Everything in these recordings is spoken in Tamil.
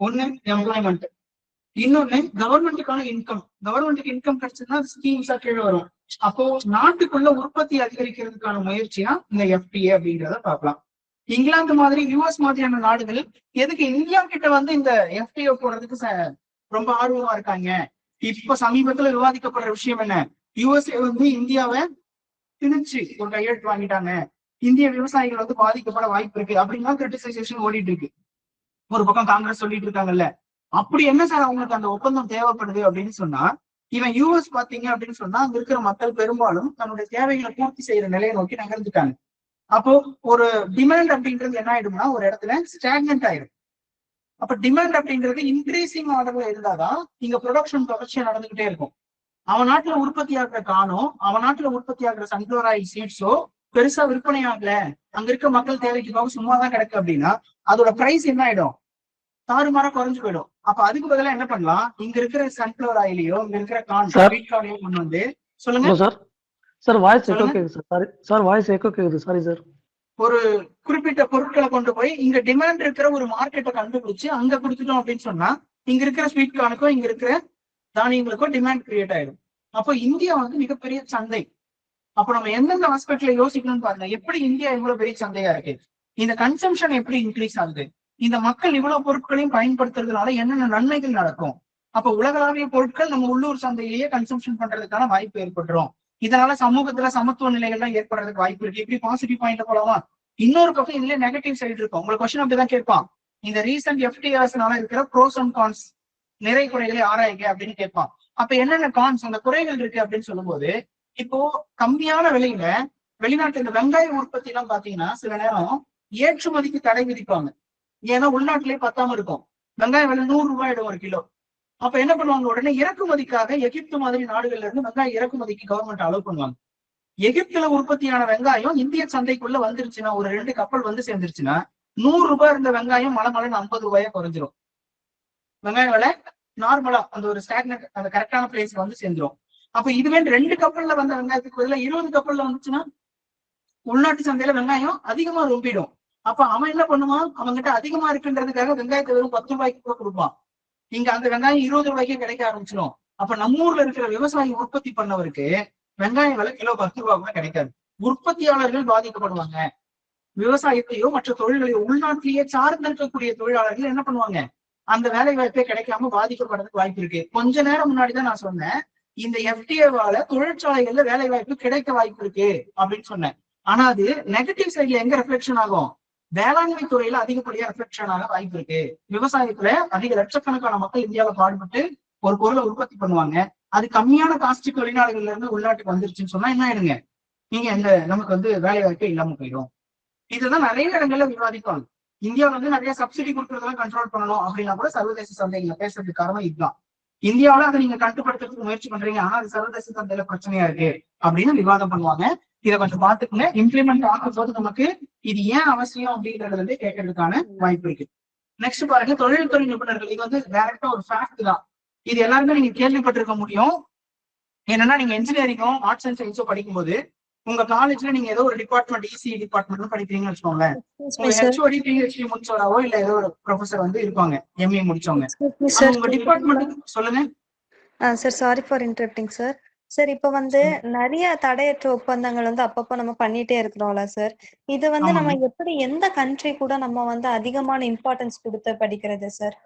ஒண்ணு எம்ப்ளாய்மெண்ட், இன்னொன்னு கவர்மெண்ட்டுக்கான இன்கம். கவர்மெண்ட்டுக்கு இன்கம் கிடைச்சதுன்னா ஸ்கீம்ஸா கீழே வரும். அப்போ நாட்டுக்குள்ள உற்பத்தி அதிகரிக்கிறதுக்கான முயற்சியா இந்த எஃப்டிஏ அப்படின்றத பார்க்கலாம். இங்கிலாந்து மாதிரி யூஎஸ் மாதிரியான நாடுகள் எதுக்கு இந்தியா கிட்ட வந்து இந்த எஃப்டிஏ போடுறதுக்கு ரொம்ப ஆர்வமா இருக்காங்க. இப்ப சமீபத்துல விவாதிக்கப்படுற விஷயம் என்ன, யூஎஸ்ஏ வந்து இந்தியாவை திணிச்சு ஒரு கையெழுத்து வாங்கிட்டாங்க, இந்திய விவசாயிகள் வந்து பாதிக்கப்பட வாய்ப்பு இருக்கு அப்படின்னா கிரிட்டிசைசேஷன் ஓடிட்டு இருக்கு. ஒரு பக்கம் காங்கிரஸ் சொல்லிட்டு இருக்காங்கல்ல, அப்படி என்ன சார் அவங்களுக்கு அந்த ஒப்பந்தம் தேவைப்படுது அப்படின்னு சொன்னா, இவன் யூஎஸ் பாத்தீங்க அப்படின்னு சொன்னா அங்க இருக்கிற மக்கள் பெரும்பாலும் தன்னுடைய தேவைகளை பூர்த்தி செய்யற நிலையை நோக்கி நகர்ந்துட்டாங்க. அப்போ ஒரு டிமாண்ட் அப்படின்றது என்ன ஆயிடும்னா ஒரு இடத்துல ஸ்டாக்னன்ட் ஆயிடும். அப்ப டிமாண்ட் அப்படின்றது இன்க்ரீசிங் ஆர்டர்ல இருந்தாதான் இங்க ப்ரொடக்ஷன் தொடர்ச்சியா நடந்துகிட்டே இருக்கும். அவன் நாட்டுல உற்பத்தி ஆகிற காணும், அவன் நாட்டுல உற்பத்தி ஆகிற சன்ஃபிளவர் ஆயில் சீட்ஸோ பெருசா விற்பனை ஆகல, அங்க இருக்க மக்கள் தேவைக்காக சும்மாதான் கிடக்கு அப்படின்னா அதோட பிரைஸ் என்ன ஆயிடும், தாறுமாறா குறைஞ்சு போயிடும். அப்ப அதுக்கு பதிலா என்ன பண்ணலாம், இங்க இருக்கிற சன்ஃபிளவர் ஆயிலையோ இங்க இருக்கிற வீட் கார்னையோ கொண்டு வந்து சொல்லுங்க சார். சார் வாய்ஸ் எக்கோ கேக்குது sir. Sorry sir, voice echo கேக்குது. Sorry sir. ஒரு குறிப்பிட்ட பொருட்களை கொண்டு போய் இங்க டிமாண்ட் இருக்கிற ஒரு மார்க்கெட்டை கண்டுபிடிச்சு அங்க கொடுத்துட்டோம் அப்படின்னு சொன்னா இங்க இருக்கிற ஸ்வீட் கார்னுக்கோ இங்க இருக்கிற தானியங்களுக்கோ டிமாண்ட் கிரியேட் ஆயிடும். அப்போ இந்தியா வந்து மிகப்பெரிய சந்தை. அப்ப நம்ம எந்தெந்த ஆஸ்பெக்ட்ல யோசிக்கணும்னு பாருங்க. எப்படி இந்தியா இவ்வளவு பெரிய சந்தையா இருக்கு, இந்த கன்சம்ஷன் எப்படி இன்க்ரீஸ் ஆகுது, இந்த மக்கள் இவ்வளவு பொருட்களையும் பயன்படுத்துறதுனால என்னென்ன நன்மைகள் நடக்கும். அப்ப உலகளாவிய பொருட்கள் நம்ம உள்ளூர் சந்தையிலேயே கன்சம்ஷன் பண்றதுக்கான வாய்ப்பு ஏற்பட்டுரும். இதனால சமூகத்துல சமத்துவ நிலைகள்லாம் ஏற்படுறதுக்கு வாய்ப்பு இருக்கு. இப்படி பாசிட்டிவ் பாயிண்ட் போலாமா. இன்னொரு பக்கம் இதுல நெகட்டிவ் சைடு இருக்கும். உங்களுக்கு கொஸ்டின் அப்படிதான் கேட்பான், இந்த ரீசன்ட் எஃப்டிஆர்ஸ்னால இருக்கிற ப்ரோஸ் அண்ட் கான்ஸ், நிறை குறைகளை ஆராய்க அப்படின்னு கேட்பான். அப்ப என்னென்ன கான்ஸ், அந்த குறைகள் இருக்கு அப்படின்னு சொல்லும்போது, இப்போ கம்மியான விலையில வெளிநாட்டு இந்த வெங்காய உற்பத்தி எல்லாம் பாத்தீங்கன்னா சில நேரம் ஏற்றுமதிக்கு தடை விதிப்பாங்க. ஏன்னா உள்நாட்டிலேயே பத்தாம இருக்கும். வெங்காயம் விலை 100 ரூபாய் ஆயிடும் ஒரு கிலோ. அப்ப என்ன பண்ணுவாங்க, உடனே இறக்குமதிக்காக எகிப்து மாதிரி நாடுகள்ல இருந்து வெங்காயம் இறக்குமதிக்கு கவர்மெண்ட் அலோவ் பண்ணுவாங்க. எகிப்துல உற்பத்தியான வெங்காயம் இந்திய சந்தைக்குள்ள வந்துருச்சுன்னா, ஒரு 2 கப்பல் வந்து சேர்ந்துருச்சுன்னா 100 ரூபாய் இருந்த வெங்காயம் மலை 50 ரூபாயா குறைஞ்சிரும். வெங்காயம் விலை நார்மலா அந்த ஒரு ஸ்டாக்னட் அந்த கரெக்டான பிளேஸ்ல வந்து சேர்ந்துரும். அப்ப இதுவே 2 கப்பல்ல வந்த வெங்காயத்துக்கு பதிலா 20 கப்பல்ல வந்துச்சுன்னா உள்நாட்டு சந்தையில வெங்காயம் அதிகமா ரொம்பிடும். அப்ப அவன் என்ன பண்ணுவான், அவன்கிட்ட அதிகமா இருக்குன்றதுக்காக வெங்காயத்தை வெறும் 10 ரூபாய்க்கு கூட கொடுப்பான். இங்க அந்த வெங்காயம் 20 ரூபாய்க்கே கிடைக்க ஆரம்பிச்சிடும். அப்ப நம்ம ஊர்ல இருக்கிற விவசாயி உற்பத்தி பண்ணவருக்கு வெங்காயம் விலை கிலோ 10 ரூபாய் கூட கிடைக்காது. உற்பத்தியாளர்கள் பாதிக்கப்படுவாங்க. விவசாயத்தையோ மற்ற தொழில்களையோ உள்நாட்டிலேயே சார்ந்து இருக்கக்கூடிய தொழிலாளர்கள் என்ன பண்ணுவாங்க, அந்த வேலை வாய்ப்பே கிடைக்காம பாதிக்கப்படுறதுக்கு வாய்ப்பு இருக்கு. கொஞ்ச நேரம் முன்னாடிதான் நான் சொன்னேன், இந்த எஃப்டிஏவால தொழிற்சாலைகள்ல வேலை வாய்ப்பு கிடைக்க வாய்ப்பு இருக்கு அப்படின்னு சொன்னேன். ஆனா அது நெகட்டிவ் சைட்ல எங்க ரெஃப்ளெக்ஷன் ஆகும், வேளாண்மை துறையில அதிகப்படியா ரெஃப்ளெக்ஷன் ஆக வாய்ப்பு இருக்கு. விவசாயத்துல அதிக லட்சக்கணக்கான மக்கள் இந்தியாவில பாடுபட்டு ஒரு பொருளை உற்பத்தி பண்ணுவாங்க. அது கம்மியான காஸ்டுக்கு வெளிநாடுகள்ல இருந்து உள்நாட்டுக்கு வந்துருச்சுன்னு சொன்னா என்ன ஆயிடுங்க, நீங்க இந்த நமக்கு வந்து வேலை வாய்ப்பே இல்லாம போயிடும். இதுதான் நிறைய இடங்கள்ல விவாதிப்பாங்க. இந்தியாவில வந்து நிறைய சப்சிடி கொடுக்கறதெல்லாம் கண்ட்ரோல் பண்ணணும் அப்படின்னா கூட சர்வதேச சந்தைகளை பேசுறதுக்கு காரணம் இதுதான். இந்தியாவில அதை நீங்க கட்டுப்படுத்துறதுக்கு முயற்சி பண்றீங்க, ஆனா அது சர்வதேச சந்தையில பிரச்சனையா இருக்கு அப்படின்னு விவாதம் பண்ணுவாங்க. இதை கொஞ்சம் பார்த்துக்குங்க. இம்ப்ளிமெண்ட் ஆகும் போது நமக்கு இது ஏன் அவசியம் அப்படிங்கறது வந்து கேட்கறதுக்கான வாய்ப்பு இருக்கு. நெக்ஸ்ட் பாருங்க, தொழில்துறை நிபுணர்கள். இது வந்து டைரக்டா ஒரு ஃபேக்ட் தான். இது எல்லாருமே நீங்க கேள்விப்பட்டிருக்க முடியும். என்னன்னா நீங்க இன்ஜினியரிங்கோ ஆர்ட்ஸ் அண்ட் சயின்ஸோ படிக்கும்போது உங்க காலேஜ்ல நீங்க ஏதோ ஒரு டிபார்ட்மெண்ட் இசி டிபார்ட்மெண்ட் படிக்கிறீங்கன்னு வச்சுக்கோங்களேன். உங்க ஹெச்ஓடி பிஹெச்டி முடிச்சவராவோ இல்ல ஏதோ ஒரு ப்ரொஃபசர் வந்து இருப்பாங்க, எம்ஏ முடிச்சவங்க. உங்க டிபார்ட்மெண்ட் சொல்லுங்க sir. Sorry for interrupting sir. Sir இப்ப வந்து நிறைய தடையற்ற ஒப்பந்தங்கள் வந்து அப்பப்போ நம்ம பண்ணிட்டே இருக்கிறோம்ல சார். இது வந்து நம்ம எப்படி எந்த கண்ட்ரி கூட நம்ம வந்து அதிகமான இம்பார்ட்டன்ஸ் கொடுத்து படிக்கிறது சார்?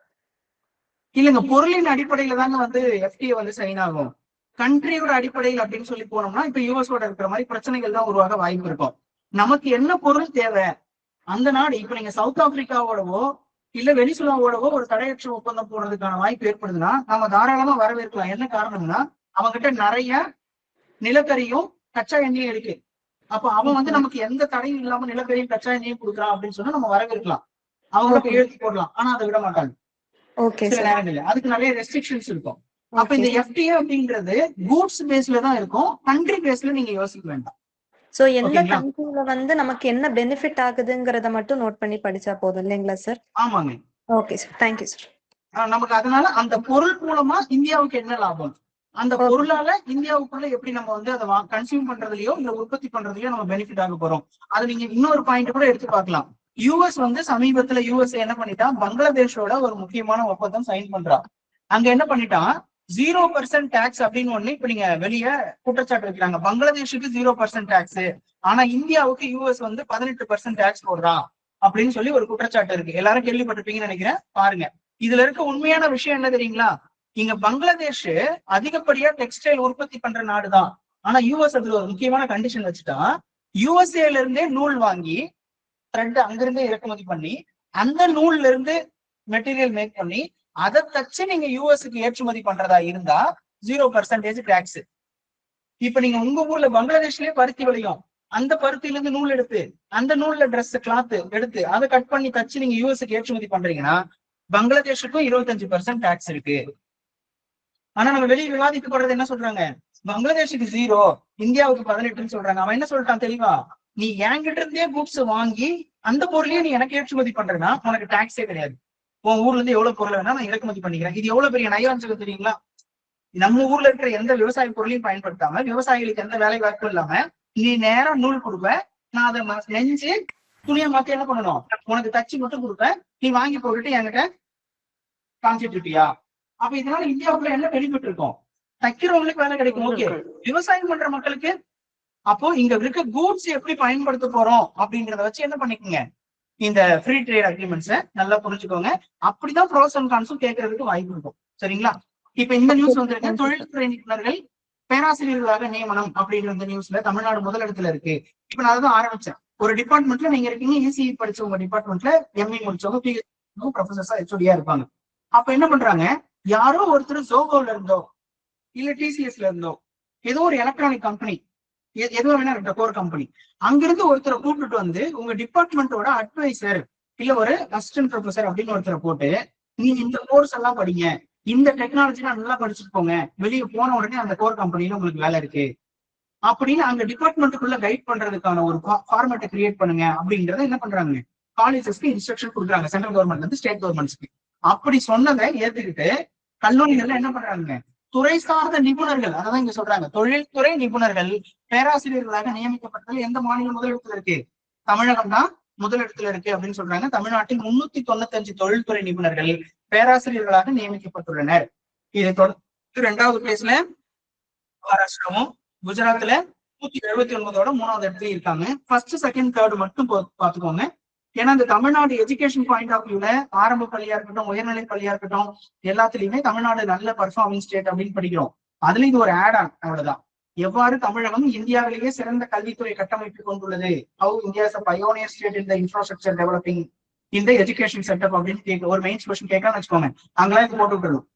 இல்லங்க, பொருளின் அடிப்படையில தாங்க வந்து எஃப்டிஏ வந்து சைன் ஆகும். கண்ட்ரியோட அடிப்படையில் அப்படின்னு சொல்லி போனோம்னா இப்ப யூஎஸோட இருக்கிற மாதிரி பிரச்சனைகள் தான் உருவாக வாய்ப்பு இருக்கும். நமக்கு என்ன பொருள் தேவை, அந்த நாடு இப்ப நீங்க சவுத் ஆப்பிரிக்காவோடவோ இல்ல வெனிசுலாவோடவோ ஒரு தடையற்ற ஒப்பந்தம் போடுறதுக்கான வாய்ப்பு ஏற்படுதுன்னா நம்ம தாராளமா வரவேற்கலாம். என்ன காரணம்னா அவங்ககிட்ட நிறைய நிலக்கரியும் கச்சா எண்ணெயும் இருக்கு. அப்ப அவன் வந்து நமக்கு எந்த தடையும் இல்லாம நிலக்கரியும் கச்சா எண்ணெயும் கொடுக்குறான் அப்படின்னு சொன்னா நம்ம வரவேற்கலாம். அவங்க எழுதி போடலாம், ஆனா அதை விட மாட்டாங்க சில நேரங்கள்ல. அதுக்கு நிறைய ரெஸ்ட்ரிக்ஷன்ஸ் இருக்கும். அப்ப இந்த எஃப்டிஏ அப்படின்றது கூட்ஸ் பேஸ்ல தான் இருக்கும், கண்ட்ரி பேஸ்ல நீங்க யோசிக்க வேண்டாம். சோ எந்த கண்ட்ரில வந்து நமக்கு என்ன பெனிஃபிட் ஆகுதுங்கறத மட்டும் நோட் பண்ணி படிச்சா போதும் இல்லைங்களா சார்? ஆமாங்க. Okay sir, thank you sir. நமக்கு அதனால அந்த பொருள் மூலமா இந்தியாவுக்கு என்ன லாபம், அந்த பொருளால இந்தியாவுக்குள்ள எப்படி நம்ம வந்து அதை கன்சியூம் பண்றதுலயோ இல்ல உற்பத்தி பண்றதுலயோ நம்ம பெனிஃபிட் ஆக போறோம். அது நீங்க இன்னொரு பாயிண்ட் கூட எடுத்து பார்க்கலாம். யூஎஸ் வந்து சமீபத்துல யூஎஸ் என்ன பண்ணிட்டான், பங்களாதேஷோட ஒரு முக்கியமான ஒப்பந்தம் சைன் பண்றான். அங்க என்ன பண்ணிட்டான், 0% டாக்ஸ் அப்படின்னு ஒண்ணு இப்ப நீங்க வெளியே குற்றச்சாட்டு வைக்கிறாங்க. பங்களாதேஷுக்கு 0% டாக்ஸ், ஆனா இந்தியாவுக்கு யூஎஸ் வந்து 18% டாக்ஸ் போடுறான் அப்படின்னு சொல்லி ஒரு குற்றச்சாட்டு இருக்கு. எல்லாரும் கேள்விப்பட்டிருப்பீங்கன்னு நினைக்கிறேன். பாருங்க, இதுல இருக்க உண்மையான விஷயம் என்ன தெரியுங்களா? இங்க பங்களாதேஷ் அதிகப்படியா டெக்ஸ்டைல் உற்பத்தி பண்ற நாடுதான். ஆனா யூஎஸ் அதுல ஒரு முக்கியமான கண்டிஷன் வச்சுட்டா, யூஎஸ்ஏல இருந்தே நூல் வாங்கி த்ரெட் அங்கிருந்தே இறக்குமதி பண்ணி அந்த நூல்ல இருந்து மெட்டீரியல் மேக் பண்ணி அதை தச்சு நீங்க யூஎஸ்க்கு ஏற்றுமதி பண்றதா இருந்தா 0% டாக்ஸ். இப்ப நீங்க உங்க ஊர்ல பங்களாதேஷ்லயே பருத்தி விளையும், அந்த பருத்தில இருந்து நூல் எடுத்து அந்த நூல்ல ட்ரெஸ் கிளாத் எடுத்து அதை கட் பண்ணி தச்சு நீங்க யூஎஸ்க்கு ஏற்றுமதி பண்றீங்கன்னா பங்களாதேஷுக்கும் 25% டாக்ஸ் இருக்கு. ஆனா நம்ம வெளியே விவாதித்து போடுறது என்ன சொல்றாங்க, பங்களாதேஷுக்கு 0, இந்தியாவுக்கு 18 சொல்றாங்க. அவன் என்ன சொல்லிட்டான் தெளிவா, நீ என்கிட்ட இருந்தே குட்ஸ் வாங்கி அந்த பொருளையே நீ எனக்கு ஏற்றுமதி பண்றேன்னா உனக்கு டாக்ஸே கிடையாது. உன் ஊர்ல இருந்து எவ்வளவு பொருளை வேணா நான் இறக்குமதி பண்ணிக்கிறேன். இது எவ்வளவு பெரிய நயவஞ்சகம் தெரியுங்களா? நம்ம ஊர்ல இருக்கிற எந்த விவசாய பொருளையும் பயன்படுத்தாம, விவசாயிகளுக்கு எந்த வேலை வாய்ப்பும் இல்லாம நீ நேரம் நூல் கொடுப்ப, நான் அதை நெஞ்சு துணியை மாத்தி என்ன பண்ணணும், உனக்கு தச்சு மட்டும் கொடுப்பேன், நீ வாங்கி போட்டுட்டு என்கிட்ட காமிச்சிட்டு இருப்பியா? அப்ப இதனால இந்தியாவுக்குள்ள என்ன பெனிஃபிட் இருக்கும்? தைக்கிறவங்களுக்கு வேலை கிடைக்கும், ஓகே. விவசாயம் பண்ற மக்களுக்கு அப்போ இங்க இருக்க கூட்ஸ் எப்படி பயன்படுத்த போறோம் அப்படின்றத வச்சு என்ன பண்ணிக்கோங்க, இந்த ஃப்ரீ ட்ரேட் அக்ரிமெண்ட்ஸை நல்லா புரிஞ்சுக்கோங்க. அப்படிதான் ப்ரோஸ் அண்ட் கான்ஸும் கேட்கறதுக்கு வாய்ப்பு இருக்கும். சரிங்களா? இப்ப இந்த நியூஸ் வந்திருக்கு, தொழில்துறை நிபுணர்கள் பேராசிரியர்களாக நியமனம் அப்படிங்கிற இந்த நியூஸ்ல தமிழ்நாடு முதலிடத்துல இருக்கு. இப்ப நான் அதான் ஆரம்பிச்சேன். ஒரு டிபார்ட்மெண்ட்ல நீங்க இருக்கீங்க, இசிஇ படிச்சவங்க டிபார்ட்மெண்ட்ல எம்இ முடிச்சவங்க, பிஹெச்டி ப்ரொஃபசர்ஸா ஹெச்ஓடியா இருப்பாங்க. அப்ப என்ன பண்றாங்க, யாரோ ஒருத்தர் ஜோகோல இருந்தோ இல்ல டிசிஎஸ்ல இருந்தோ ஏதோ ஒரு எலக்ட்ரானிக் கம்பெனி எதுவும் வேணா இருக்க கோர் கம்பெனி அங்கிருந்து ஒருத்தரை கூப்பிட்டு வந்து உங்க டிபார்ட்மெண்டோட அட்வைசர் இல்ல ஒரு அசிஸ்டன்ட் ப்ரொஃபசர் அப்படின்னு ஒருத்தரை போட்டு நீங்க இந்த கோர்ஸ் எல்லாம் படிங்க, இந்த டெக்னாலஜி நல்லா படிச்சுட்டு போங்க, வெளியே போன உடனே அந்த கோர் கம்பெனில உங்களுக்கு வேலை இருக்கு அப்படின்னு அந்த டிபார்ட்மெண்ட்டுக்குள்ள கைட் பண்றதுக்கான ஒரு ஃபார்மேட்டை கிரியேட் பண்ணுங்க அப்படிங்கறத என்ன பண்றாங்க, காலேஜஸ்க்கு இன்ஸ்ட்ரக்ஷன் கொடுக்குறாங்க, சென்ட்ரல் கவர்மெண்ட்ல இருந்து ஸ்டேட் கவர்மெண்ட்ஸ்க்கு. அப்படி சொன்னதை ஏத்துக்கிட்டு கல்லூரிகள்ல என்ன பண்றாங்க, துறை சார்ந்த நிபுணர்கள், அதான் இங்க சொல்றாங்க, தொழில்துறை நிபுணர்கள் பேராசிரியர்களாக நியமிக்கப்பட்டதில் எந்த மாநிலம் முதலிடத்துல இருக்கு, தமிழகம் தான் முதலிடத்துல இருக்கு அப்படின்னு சொல்றாங்க. தமிழ்நாட்டில் 395 தொழில்துறை நிபுணர்கள் பேராசிரியர்களாக நியமிக்கப்பட்டுள்ளனர். இதை தொடர்ந்து 2வது பிளேஸ்ல மகாராஷ்டிராவும் குஜராத்ல 179ஓட 3வது இடத்துல இருக்காங்க. ஃபர்ஸ்ட் செகண்ட் தேர்ட் மட்டும் பாத்துக்கோங்க. ஏன்னா இந்த தமிழ்நாடு எஜுகேஷன் பாயிண்ட் ஆஃப் வியூல ஆரம்ப பள்ளியா இருக்கட்டும் உயர்நிலை பள்ளியா இருக்கட்டும் எல்லாத்துலயுமே தமிழ்நாடு நல்ல பர்ஃபார்மிங் ஸ்டேட் அப்படின்னு படிக்கிறோம். அதுல இது ஒரு ஆட் ஆன், அவ்வளவுதான். எவ்வாறு தமிழகம் இந்தியாவிலேயே சிறந்த கல்வித்துறை கட்டமைப்பு கொண்டுள்ளது, how India is a pioneer state in the infrastructure developing in the education setup அப்படின்னு கேட்க ஒரு மெயின்ஸ் கொஸ்டின் கேட்கலாம்னு வச்சுக்கோங்க. அங்கெல்லாம் இது போட்டு விட்டுருவோம்.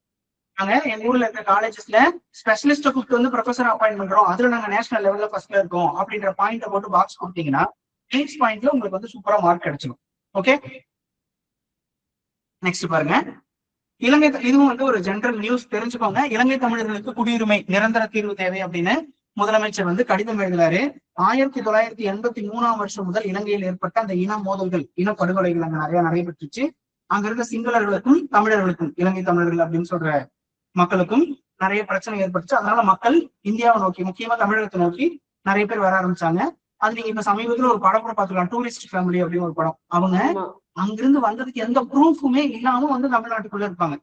நாங்க எங்க ஊர்ல இருக்க காலேஜஸ்ல ஸ்பெஷலிஸ்ட கூப்பிட்டு வந்து ப்ரொஃபஸர் அப்பாயின்ட் பண்றோம், அதுல நாங்க நேஷனல் லெவல்ல ஃபர்ஸ்ட்ல இருக்கோம் அப்படின்ற பாயிண்ட போட்டு பாக்ஸ் கொடுத்தீங்கன்னா மெயின்ஸ் பாயிண்ட்ல உங்களுக்கு வந்து சூப்பரா மார்க் கிடைச்சிடும். ஓகே, நெக்ஸ்ட் பாருங்க. இலங்கை, இதுவும் வந்து ஒரு ஜெனரல் நியூஸ் தெரிஞ்சுக்கோங்க. இலங்கை தமிழர்களுக்கு குடியுரிமை நிரந்தர தீர்வு தேவை அப்படின்னு முதலமைச்சர் வந்து கடிதம் எழுதுறாரு. 1983ஆம் வருஷம் முதல் இலங்கையில் ஏற்பட்ட அந்த இன மோதல்கள், இனப்படுகொலைகள் அங்க நிறைய நடைபெற்றுச்சு. அங்க இருக்க சிங்களர்களுக்கும் தமிழர்களுக்கும், இலங்கை தமிழர்கள் அப்படின்னு சொல்ற மக்களுக்கும் நிறைய பிரச்சனை ஏற்பட்டுச்சு. அதனால மக்கள் இந்தியாவை நோக்கி, முக்கியமா தமிழகத்தை நோக்கி நிறைய பேர் வர ஆரம்பிச்சாங்க. அது நீங்க இப்ப சமீபத்துல ஒரு படம் கூட பாத்துக்கலாம், டூரிஸ்ட் ஃபேமிலி அப்படின்னு ஒரு படம். அவங்க அங்கிருந்து வந்ததுக்கு எந்த ப்ரூஃபுமே இல்லாம வந்து தமிழ்நாட்டுக்குள்ள இருப்பாங்க.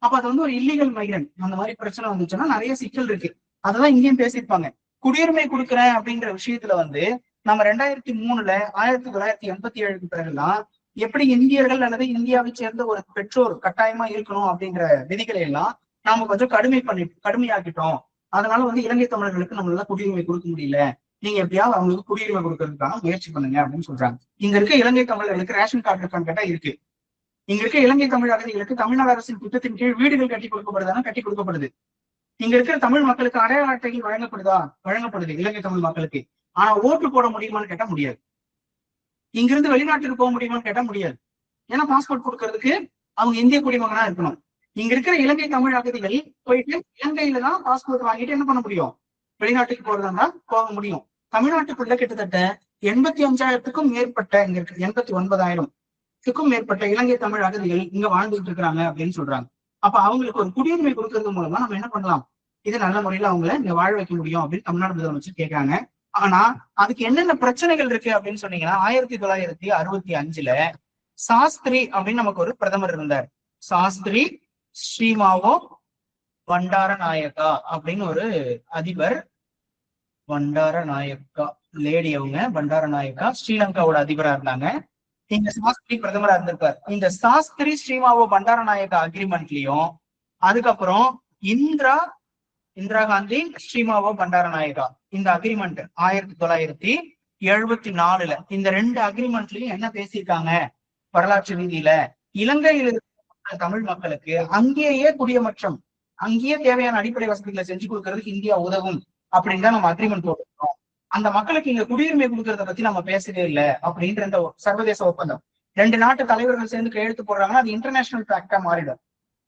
அப்ப அது வந்து ஒரு இல்லீகல் மைக்ரன்ட். அந்த மாதிரி பிரச்சனை வந்துச்சுன்னா நிறைய சிக்கல் இருக்கு. அதெல்லாம் இங்கேயும் பேசியிருப்பாங்க. குடியுரிமை கொடுக்குறேன் அப்படிங்கிற விஷயத்துல வந்து நம்ம 2003ல 1987க்கு பிறகுலாம் எப்படி இந்தியர்கள் அல்லது இந்தியாவை சேர்ந்த ஒரு பெற்றோர் கட்டாயமா இருக்கணும் அப்படிங்கிற விதிகளை எல்லாம் நாம கொஞ்சம் கடுமையாக்கிட்டோம். அதனால வந்து இலங்கை தமிழர்களுக்கு நம்மளால குடியுரிமை கொடுக்க முடியல, நீங்க எப்படியாவது அவங்களுக்கு குடியுரிமை கொடுக்கறதுக்கான முயற்சி பண்ணுங்க அப்படின்னு சொல்றாங்க. இங்க இருக்க இலங்கை தமிழர்களுக்கு ரேஷன் கார்டு இருக்கான்னு கேட்டா இருக்கு. இங்க இருக்க இலங்கை தமிழ் அகதிகளுக்கு தமிழ்நாடு அரசின் திட்டத்தின் கீழ் வீடுகள் கட்டி கொடுக்கப்படுதானா? கட்டி கொடுக்கப்படுது. இங்க இருக்கிற தமிழ் மக்களுக்கு அடையாள அட்டைகள் வழங்கப்படுது இலங்கை தமிழ் மக்களுக்கு. ஆனா ஓட்டு போட முடியுமான்னு கேட்டா முடியாது. இங்கிருந்து வெளிநாட்டுக்கு போக முடியுமான்னு கேட்டா முடியாது. ஏன்னா பாஸ்போர்ட் கொடுக்கறதுக்கு அவங்க இந்திய குடிமகனா இருக்கணும். இங்க இருக்கிற இலங்கை தமிழ் அகதிகள் போயிட்டு இலங்கையில தான் பாஸ்போர்ட் வாங்கிட்டு என்ன பண்ண முடியும், வெளிநாட்டுக்கு போறதா போக முடியும். தமிழ்நாட்டுக்குள்ள கிட்டத்தட்ட 85,000க்கும் மேற்பட்ட, இங்க இருக்கு 89,000க்கும் மேற்பட்ட இலங்கை தமிழ் அகதிகள் இங்க வாழ்ந்துட்டு இருக்கிறாங்க அப்படின்னு சொல்றாங்க. அப்ப அவங்களுக்கு ஒரு குடியுரிமை கொடுக்கறது மூலமா நம்ம என்ன பண்ணலாம், இது நல்ல முறையில அவங்கள இங்க வாழ வைக்க முடியும் அப்படின்னு தமிழ்நாடு முதலமைச்சர் கேட்கறாங்க. ஆனா அதுக்கு என்னென்ன பிரச்சனைகள் இருக்கு அப்படின்னு சொன்னீங்கன்னா 1965 சாஸ்திரி அப்படின்னு நமக்கு ஒரு பிரதமர் இருந்தார். சாஸ்திரி ஸ்ரீமாவோ பண்டாரநாயக்கா அப்படின்னு ஒரு அதிபர். பண்டாரநாயக்கா லேடி, அவங்க பண்டாரநாயக்கா ஸ்ரீலங்காவோட அதிபரா இருந்தாங்க. இந்த சாஸ்திரி பிரதமரா இருந்திருப்பார். இந்த சாஸ்திரி ஸ்ரீமாவோ பண்டாரநாயக்கா அக்ரிமெண்ட்லயும், அதுக்கப்புறம் இந்திரா காந்தி ஸ்ரீமாவோ பண்டாரநாயகா இந்த அக்ரிமெண்ட் 1974 இந்த 2 அக்ரிமெண்ட்லயும் என்ன பேசியிருக்காங்க வரலாற்று ரீதியில, இலங்கையில் இருக்கிற தமிழ் மக்களுக்கு அங்கேயே குடியமற்றம், அங்கேயே தேவையான அடிப்படை வசதிகளை செஞ்சு கொடுக்கறதுக்கு இந்தியா உதவும் அப்படின்னு தான் நம்ம அக்ரிமெண்ட் போட்டிருக்கோம். அந்த மக்களுக்கு இங்க குடியுரிமை கொடுக்கறத பத்தி நம்ம பேசவே இல்லை அப்படின்ற இந்த சர்வதேச ஒப்பந்தம் 2 நாட்டு தலைவர்கள் சேர்ந்து கையெழுத்து போடுறாங்கன்னா அது இன்டர்நேஷனல் ஃபேக்டா மாறிடும்.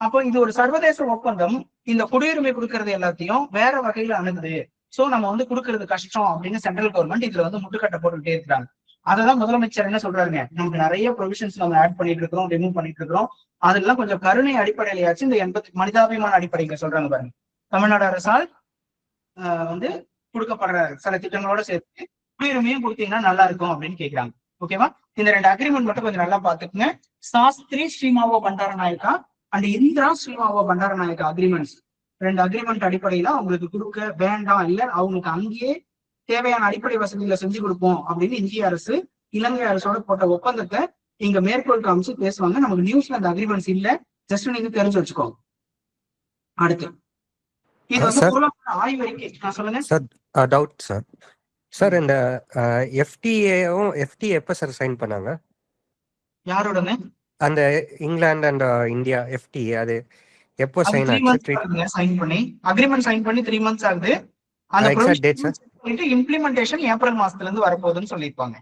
அப்போ இது ஒரு சர்வதேச ஒப்பந்தம். இந்த குடியுரிமை கொடுக்கறது எல்லாத்தையும் வேற வகையில அணுகுது. சோ நம்ம வந்து கொடுக்கறது கஷ்டம் அப்படின்னு சென்ட்ரல் கவர்மெண்ட் இதுல வந்து முட்டுக்கட்டை போட்டுக்கிட்டே இருக்கிறாங்க. அததான் முதலமைச்சர் என்ன சொல்றாருங்க, நமக்கு நிறைய ப்ரொவிஷன்ஸ் நம்ம ஆட் பண்ணிட்டு இருக்கிறோம், ரிமூவ் பண்ணிட்டு இருக்கிறோம், அதெல்லாம் கொஞ்சம் கருணை அடிப்படையிலாச்சும் இந்த 80 மனிதாபிமான அடிப்படையில சொல்றாங்க பாருங்க. தமிழ்நாடு அரசால் வந்து கொடுக்கப்படுற சில திட்டங்களோட சேர்த்து குடியுரிமையும் கொடுத்தீங்கன்னா நல்லா இருக்கும் அப்படின்னு கேட்கிறாங்க. ஓகேவா? இந்த 2 அக்ரிமெண்ட் மட்டும் கொஞ்சம் நல்லா பாத்துக்குங்க. Shastri Sirimavo Bandaranaike and Indira Sirimavo Bandaranaike agreements, 2 agreement அடிப்படையில அவங்களுக்கு கொடுக்க வேண்டாம், இல்ல அவங்களுக்கு அங்கேயே தேவையான அடிப்படை வசதிகளை செஞ்சு கொடுப்போம் அப்படின்னு இந்திய அரசு இலங்கை அரசோட போட்ட ஒப்பந்தத்தை இங்க மேற்கோள் காமிச்சு பேசுவாங்க. நமக்கு நியூஸ்ல அந்த அக்ரிமெண்ட்ஸ் இல்ல, ஜஸ்ட் நீங்க தெரிஞ்சு வச்சுக்கோங்க. அடுத்து இது வந்து பொருளாதார ஆய்வறிக்கை. நான் சொல்லுங்க சார். Doubt sir. சார் இந்த எஃப்டிஏ எப்ப சார் சைன் பண்ணாங்க? யாரோடனே? அந்த இங்கிலாந்து அண்ட் இந்தியா எஃப்டிஏ அது எப்போ சைன் ஆச்சு? சைன் பண்ணி அக்ரிமெண்ட் சைன் பண்ணி 3 months ஆகுது. அந்த exact date sir? Implementation April மாசத்துல இருந்து வரப்போகுதுன்னு சொல்லிருப்பாங்க.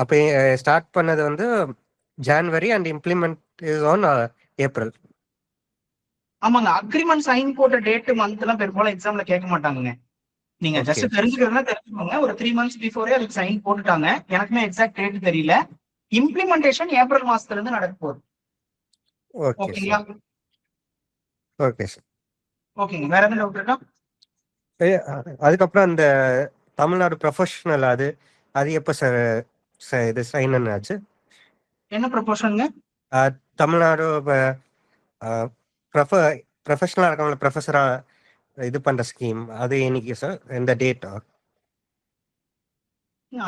அப்ப ஸ்டார்ட் பண்ணது வந்து ஜனவரி and implement is on April. ஆமாங்க, அக்ரிமெண்ட் சைன் போட்ட டேட் மந்த் எல்லாம் பெரும்பாலும் எக்ஸாம்ல கேட்க மாட்டாங்க. நீங்க ஜஸ்ட் தெரிஞ்சுக்கிறதா தெரிஞ்சுக்கோங்க. ஒரு 3 months பிஃபோரே அதுக்கு சைன் போட்டுட்டாங்க. எனக்குமே எக்ஸாக்ட் டேட் தெரியல. இம்ப்ளிமெண்டேஷன் ஏப்ரல் மாசத்துல இருந்து நடக்க போகுது. ஓகேங்களா? Okay sir. ஓகேங்க, வேற எதுவும் டவுட் இருக்கா? அதுக்கப்புறம் அந்த தமிழ்நாடு ப்ரொஃபஷனல் அது எப்ப சார் இது சைன் ஆச்சு? என்ன ப்ரொபோஷனுங்க? தமிழ்நாடு ப்ரொஃபஷனலா இருக்கவங்கள ப்ரொஃபஸரா இது பண்ற ஸ்கீம் அது என்னைக்கு சார்? எந்த டேட்டா?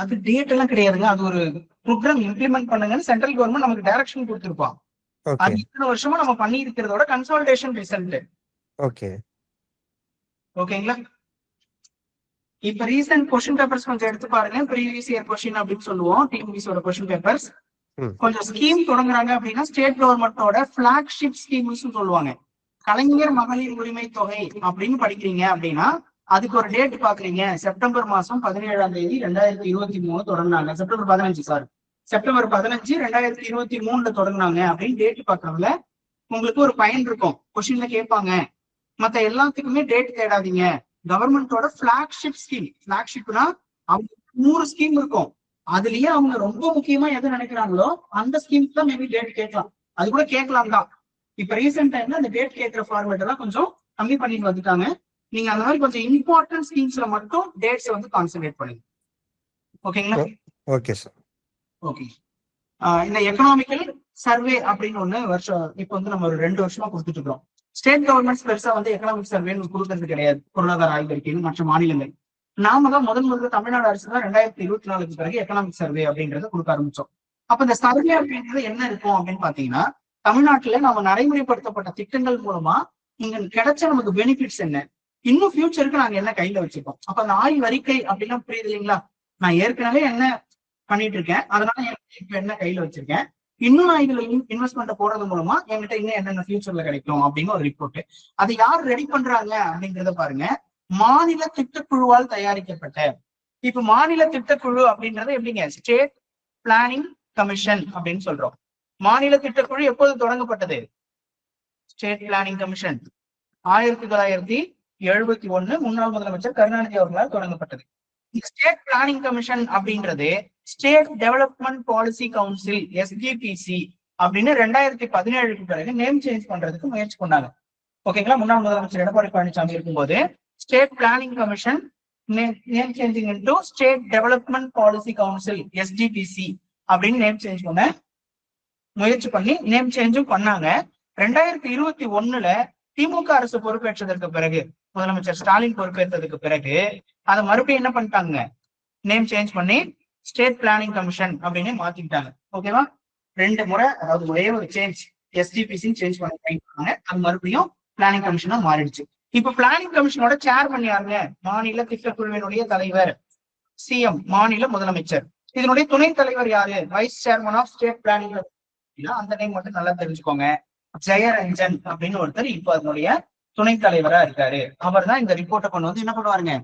அது டேட் எல்லாம் கிடையாதுங்க. அது ஒரு ப்ரோக்ராம் இம்ப்ளிமெண்ட் பண்ணுங்கன்னு சென்ட்ரல் கவர்மெண்ட் நமக்கு டைரக்ஷன் கொடுத்திருப்பான். அது இத்தனை வருஷமா நம்ம பண்ணி இருக்கிறதோட கன்சல்டேஷன் ரிசல்ட். ஓகே ஓகேங்களா? இப்ப ரீசன்ட் கொஸ்டின் பேப்பர்ஸ் கொஞ்சம் எடுத்து பாருங்க. ப்ரீவியஸ் இயர் கொஸ்டின் அப்படின்னு சொல்லுவோம், டிஎன்பிசியோட கொஸ்டின் பேப்பர்ஸ். கொஞ்சம் ஸ்கீம் தொடங்குறாங்க அப்படின்னா ஸ்டேட் கவர்மெண்டோட பிளாக்ஷிப் ஸ்கீம்ஸ் சொல்லுவாங்க. கலைஞர் மகளிர் உரிமை தொகை அப்படின்னு படிக்கிறீங்க அப்படின்னா அதுக்கு ஒரு டேட் பாக்குறீங்க. செப்டம்பர் மாசம் 17ஆம் தேதி 2023 தொடங்கினாங்க. செப்டம்பர் 15 2023 தொடங்கினாங்க அப்படின்னு டேட் பாக்குறதுல உங்களுக்கு ஒரு பயன் இருக்கும். கொஸ்டின்ல கேட்பாங்க. மத்த எல்லாத்துக்குமே டேட் தேடாதீங்க. கவர்மெண்டோட பிளாக்ஷிப் ஸ்கீம், பிளாக்ஷிப்னா அவங்க 100 ஸ்கீம் இருக்கும். அதுலயே அவங்க ரொம்ப முக்கியமா எது நினைக்கிறாங்களோ அந்த ஸ்கீம்க்கு தான் மேபி டேட் கேட்கலாம். அது கூட கேட்கலாம் தான். இப்ப ரீசெண்ட் டைம்ல அந்த டேட் கேட்கிற ஃபார்மேட் எல்லாம் கொஞ்சம் கம்மி பண்ணிட்டு வந்துட்டாங்க. நீங்க அந்த மாதிரி கொஞ்சம் இம்பார்ட்டன்ட் ஸ்கீம்ஸ்ல மட்டும் டேட்ஸ் வந்து கான்சென்ட்ரேட் பண்ணுங்க. ஓகேங்களா? Okay sir. ஓகே. இந்த எக்கனாமிக்கல் சர்வே அப்படின்னு ஒண்ணு வருஷம் இப்ப வந்து நம்ம ஒரு 2 வருஷமா கொடுத்துட்டு இருக்கோம். ஸ்டேட் கவர்மெண்ட்ஸ் பெருசா வந்து எக்கனாமிக் சர்வேன்னு கொடுக்கறது கிடையாது. பொருளாதார ஆய்வறிக்கைன்னு மற்ற மாநிலங்கள். நாம தான் முதல்ல தமிழ்நாடு அரசு தான் 2024 பிறகு எக்கனாமிக் சர்வே அப்படின்றத கொடுக்க ஆரம்பிச்சோம். அப்ப இந்த சர்வே அப்படின்றது என்ன இருக்கும் அப்படின்னு பாத்தீங்கன்னா, தமிழ்நாட்டுல நம்ம நடைமுறைப்படுத்தப்பட்ட திட்டங்கள் மூலமா இங்க கிடைச்ச நமக்கு பெனிஃபிட்ஸ் என்ன, இன்னும் ஃபியூச்சருக்கு நாங்க என்ன கையில வச்சிருக்கோம். அப்ப அந்த ஆய்வறிக்கை அப்படின்னா புரியுது இல்லைங்களா? நான் ஏற்கனவே என்ன பண்ணிட்டு இருக்கேன், அதனால இப்ப என்ன கையில வச்சிருக்கேன், இன்னும் நான் இதுல இன்வெஸ்ட்மெண்ட் போடுறது மூலமா என்கிட்ட இன்னும் என்னென்ன ஃபியூச்சர்ல கிடைக்கும் அப்படின்னு ஒரு ரிப்போர்ட். அதை யார் ரெடி பண்றாங்க அப்படின்றத பாருங்க. மாநில திட்டக்குழுவால் தயாரிக்கப்பட்ட. இப்ப மாநில திட்டக்குழு அப்படின்றது எப்படிங்க? ஸ்டேட் பிளானிங் கமிஷன் அப்படின்னு சொல்றோம். மாநில திட்டக்குழு எப்போது தொடங்கப்பட்டது? ஸ்டேட் பிளானிங் கமிஷன் 1971 முன்னாள் முதலமைச்சர் கருணாநிதி அவர்களால் தொடங்கப்பட்டது. ஸ்டேட் பிளானிங் கமிஷன் அப்படின்றது state development policy council SDPC அப்படின்னு 2017 பிறகு நேம் சேஞ்ச் பண்றதுக்கு முயற்சி பண்ணாங்க. ஓகேங்களா? முன்னாள் முதலமைச்சர் எடப்பாடி பழனிசாமி இருக்கும்போது state planning commission name changing into state development policy council SDPC அப்படின்னு நேம் சேஞ்ச் பண்ண முயற்சி பண்ணி நேம் சேஞ்சும் பண்ணாங்க. 2021 திமுக அரசு பொறுப்பேற்றதற்கு பிறகு, முதலமைச்சர் ஸ்டாலின் பொறுப்பேற்றதுக்கு பிறகு அதை மறுபடியும் என்ன பண்ணிட்டாங்க, நேம் சேஞ்ச் பண்ணி ஸ்டேட் பிளானிங் கமிஷன் அப்படின்னு மாத்திக்கிட்டாங்க. ஓகேவா? 2 முறை, அதாவது ஒரே ஒரு சேஞ்ச் SDPC சேஞ்ச் பண்ணிட்டாங்க, அது மறுபடியும் பிளானிங் கமிஷனா மாறிடுச்சு. இப்ப பிளானிங் கமிஷனோட சேர்மன் யாருங்க? மாநில திட்டக்குழுவினுடைய தலைவர், CM, மாநில முதலமைச்சர். இதனுடைய துணைத் தலைவர் யாரு? Vice chairman of state planning. அந்த டைம் மட்டும் நல்லா தெரிஞ்சுக்கோங்க. ஜெயரஞ்சன் அப்படின்னு ஒருத்தர் இப்ப அதனுடைய துணைத் தலைவரா இருக்காரு. அவர் தான் இந்த ரிப்போர்ட்டை கொண்டு வந்து என்ன பண்ணுவாருங்க,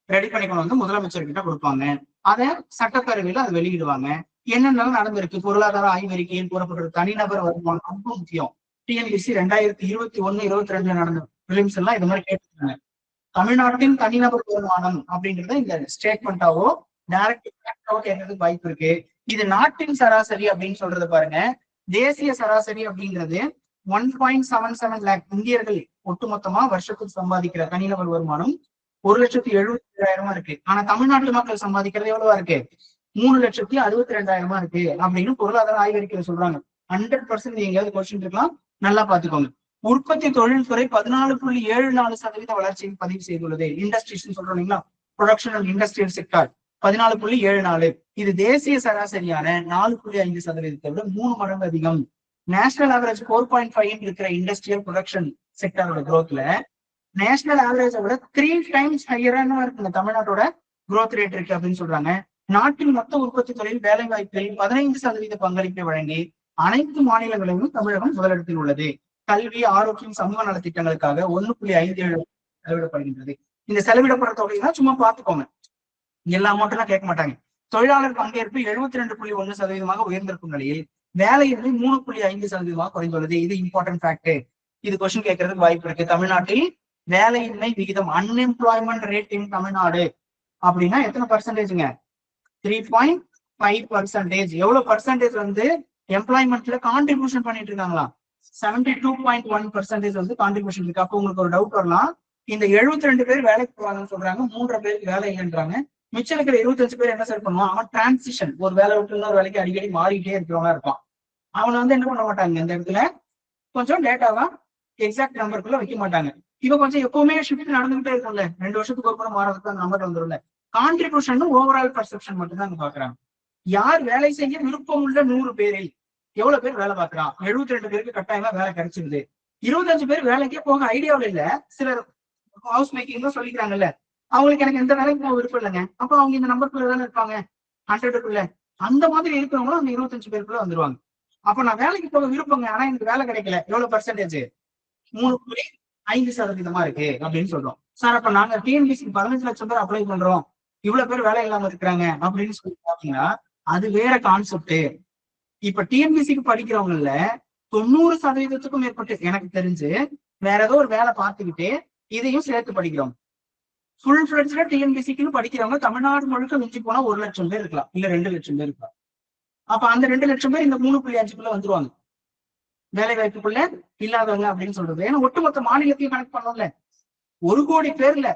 ரெடி பண்ணி கொண்டு வந்து முதலமைச்சர் கிட்ட கொடுப்பாங்க. அதை சட்டப்பேரவையில அதை வெளியிடுவாங்க. என்னென்னலாம் நடந்திருக்கு, பொருளாதார ஆய்வறிக்கையில் கூறப்பட்ட தனிநபர் வருமானம் ரொம்ப முக்கியம். TNPSC 2021-22 நடந்த பிலிம்ஸ் எல்லாம் இது மாதிரி கேட்டுருக்காங்க. தமிழ்நாட்டின் தனிநபர் வருமானம் அப்படின்றத இந்த ஸ்டேட்மெண்டாவோ டைரக்டாவோ கேட்கறதுக்கு வாய்ப்பு இருக்கு. இது நாட்டின் சராசரி அப்படின்னு சொல்றது பாருங்க. தேசிய சராசரி அப்படின்றது 1.77 லேக் இந்தியர்கள் ஒட்டுமொத்தமா வருஷத்துக்கு சம்பாதிக்கிற தனிநபர் வருமானம் 1,77,000 இருக்கு. ஆனா தமிழ்நாட்டு மக்கள் சம்பாதிக்கிறது எவ்வளவா இருக்கு? 3,62,000 இருக்கு அப்படின்னு பொருளாதார ஆய்வறிக்கையில சொல்றாங்க. 100% எங்கேயாவது கொஸ்டின் இருக்கலாம், நல்லா பாத்துக்கோங்க. உற்பத்தி தொழில்துறை 14.74% வளர்ச்சியை பதிவு செய்துள்ளது. இண்டஸ்ட்ரீஸ் சொல்றோம் இல்லைங்களா, ப்ரொடக்ஷன் அண்ட் இண்டஸ்ட்ரியல் செக்டார் 14.74. இது தேசிய சராசரியான 4.5%-ஐ விட 3 மடங்கு அதிகம். நேஷனல் ஆவரேஜ் 4.5 இருக்கிற இண்டஸ்ட்ரியல் ப்ரொடக்ஷன் செக்டரோட growthல நேஷனல் ஆவரேஜை விட 3 டைம்ஸ் ஹையரான இருக்கு தமிழ்நாட்டோட growth ரேட் இருக்கு அப்படின்னு சொல்றாங்க. நாட்டின் மொத்த உற்பத்தி தொழில் வேலை வாய்ப்பில் 15% பங்களிப்பை வழங்கி அனைத்து மாநிலங்களிலும் தமிழகம் முதலிடத்தில் உள்ளது. கல்வி, ஆரோக்கியம், சமூக நலத்திட்டங்களுக்காக 1.57 செலவிடப்படுகின்றது. இந்த செலவிடப்படுற தொகைதான் சும்மா பாத்துக்கோங்க, எல்லா அமௌண்ட் எல்லாம் கேட்க மாட்டாங்க. தொழிலாளர் பங்கேற்பு 72.1% உயர்ந்திருக்கும் நிலையில் வேலையின்மை 3.5% குறைந்துள்ளது. இது இம்பார்ட்டன்ட் ஃபேக்ட். இது கொஸ்டின் கேட்கறதுக்கு வாய்ப்பு இருக்கு. தமிழ்நாட்டில் வேலையின்மை விகிதம், அன்எம்ப்ளாய்மெண்ட் ரேட் இன் தமிழ்நாடு அப்படின்னா எத்தனை பர்சன்டேஜ்ங்க? 3.5%. எவ்வளவு பர்சன்டேஜ் வந்து எம்ப்ளாய்மெண்ட்ல கான்ட்ரிபியூஷன் பண்ணிட்டு இருக்காங்களா? 72.1% வந்து கான்ட்ரிபியூஷன் இருக்கு. அப்போ உங்களுக்கு ஒரு டவுட் வரலாம், இந்த 72 பேர் வேலைக்கு போவாங்கன்னு சொல்றாங்க, 3 பேருக்கு வேலை இல்லைன்றாங்க, மிச்சம் இருக்கிற 25 பேர் என்ன சார் பண்ணுவான்? அவன் டிரான்சிஷன், ஒரு வேலை விட்டு இன்னொரு வேலைக்கு அடிக்கடி மாறிட்டே இருக்கிறவங்க இருப்பான். அவனை வந்து என்ன பண்ண மாட்டாங்க, இந்த இடத்துல கொஞ்சம் டேட்டாவா எக்ஸாக்ட் நம்பருக்குள்ள வைக்க மாட்டாங்க. இவ கொஞ்சம் எப்பவுமே ஷிஃப்ட் நடந்துகிட்டே இருக்கும்ல, 2 வருஷத்துக்கு ஒரு முறை மாறதுக்கு அந்த நம்பர் வந்துரும்ல. கான்ட்ரிபியூஷன் ஓவரால் பர்செப்ஷன் மட்டும் தான் பாக்குறாங்க. யார் வேலை செய்ய விருப்பம் உள்ள 100 பேரில் எவ்வளவு பேர் வேலை பார்க்கறான்? 72 பேருக்கு கட்டாயமா வேலை கிடைச்சிருது. 25 பேர் வேலைக்கே போக ஐடியாவில் இல்ல. சிலர் ஹவுஸ் மேக்கிங் தான் சொல்லிக்கிறாங்கல்ல, அவங்களுக்கு எனக்கு எந்த வேலைக்கு போக விருப்பம் இல்லைங்க. அப்ப அவங்க இந்த நம்பருக்குள்ள தானே இருப்பாங்க, 100க்குள்ள. அந்த மாதிரி இருக்கிறவங்களும் அந்த 25 பேருக்குள்ள வந்துருவாங்க. அப்ப நான் வேலைக்கு போக விருப்பங்க, ஆனா எனக்கு வேலை கிடைக்கல. எவ்வளவு பர்சன்டேஜ்? 3.5% இருக்கு அப்படின்னு சொல்றோம். சார் அப்ப நாங்க TNPSC 15 லட்சம் பேர் அப்ளை பண்றோம், இவ்வளவு பேர் வேலை இல்லாம இருக்கிறாங்க அப்படின்னு சொல்லி பாத்தீங்கன்னா அது வேற கான்செப்ட். இப்ப TNPSC படிக்கிறவங்கல 90%க்கும் மேற்பட்டு எனக்கு தெரிஞ்சு வேற ஏதோ ஒரு வேலை பார்த்துக்கிட்டு இதையும் சேர்த்து படிக்கிறோம். ஃபுல் ஃபிளட்ஜ்ல TNPSCன்னு படிக்கிறவங்க தமிழ்நாடு முழுக்க மிஞ்சி போனா 1 லட்சம் பேர் இருக்கலாம், இல்ல 2 லட்சம் பேர் இருக்கலாம். அப்ப அந்த 2 லட்சம் பேர் இந்த 3.5க்குள்ள வந்துருவாங்க, வேலை வாய்ப்புக்குள்ள இல்லாதவங்க அப்படின்னு சொல்றது. ஏன்னா ஒட்டுமொத்த மாநிலத்தையும் கணக்கு பண்ணோம்ல, 1 கோடி பேர்ல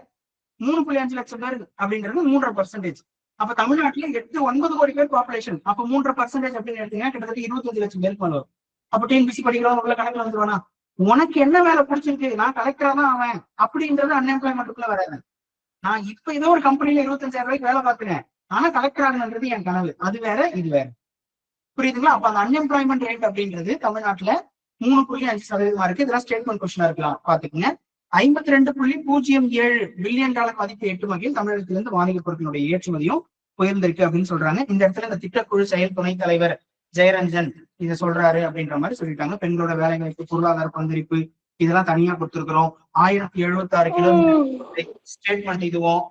3.5 லட்சம் பேர் அப்படின்றது 3.5%. அப்ப தமிழ்நாட்டுல 8-9 கோடி பேர் பாப்புலேஷன். அப்ப 3.5% அப்படின்னு எடுத்தீங்கன்னா கிட்டத்தட்ட 25 லட்சம் பேருக்கு பண்ணுவோம். அப்ப TNPSC படிக்கிறவங்க கணக்குல வந்துருவானா? உனக்கு என்ன வேலை பிடிச்சிருக்கு, நான் கலெக்டரா தான் ஆவேன் அப்படின்றது அன்எம்ப்ளாய்மெண்ட்டுக்குள்ள வராது. நான் இப்ப ஏதோ ஒரு கம்பெனில 25,000 ரூபாய்க்கு வேலை பார்க்கிறேன், ஆனா கலெக்டர் ஆகுன்றது என் கனவு. அது வேற, இது வேற. புரியுதுங்களா? அப்ப அந்த அன்எம்ப்ளாய்மெண்ட் ரேட் அப்படின்றது தமிழ்நாட்டுல 3.5% இருக்கு. இதெல்லாம் ஸ்டேட்மெண்ட் கொஸ்டினா இருக்கலாம், பாத்துக்கங்க. 52.07 பில்லியன் டாலர் மதிப்பு எட்டும் வகையில் தமிழகத்திலிருந்து வாணிகப் பொருட்களுடைய ஏற்றுமதியும் உயர்ந்திருக்கு அப்படின்னு சொல்றாங்க. இந்த இடத்துல இந்த திட்டக்குழு செயல் துணைத் தலைவர் ஜெயரஞ்சன் இதை சொல்றாரு அப்படின்ற மாதிரி சொல்லிட்டாங்க. பெண்களோட வேலை வாய்ப்பு, பொருளாதார பங்களிப்பு இதெல்லாம் தனியா கொடுத்திருக்கிறோம். 1076 கிலோமீட்டர் ஸ்டேட்மெண்ட் இதுவும்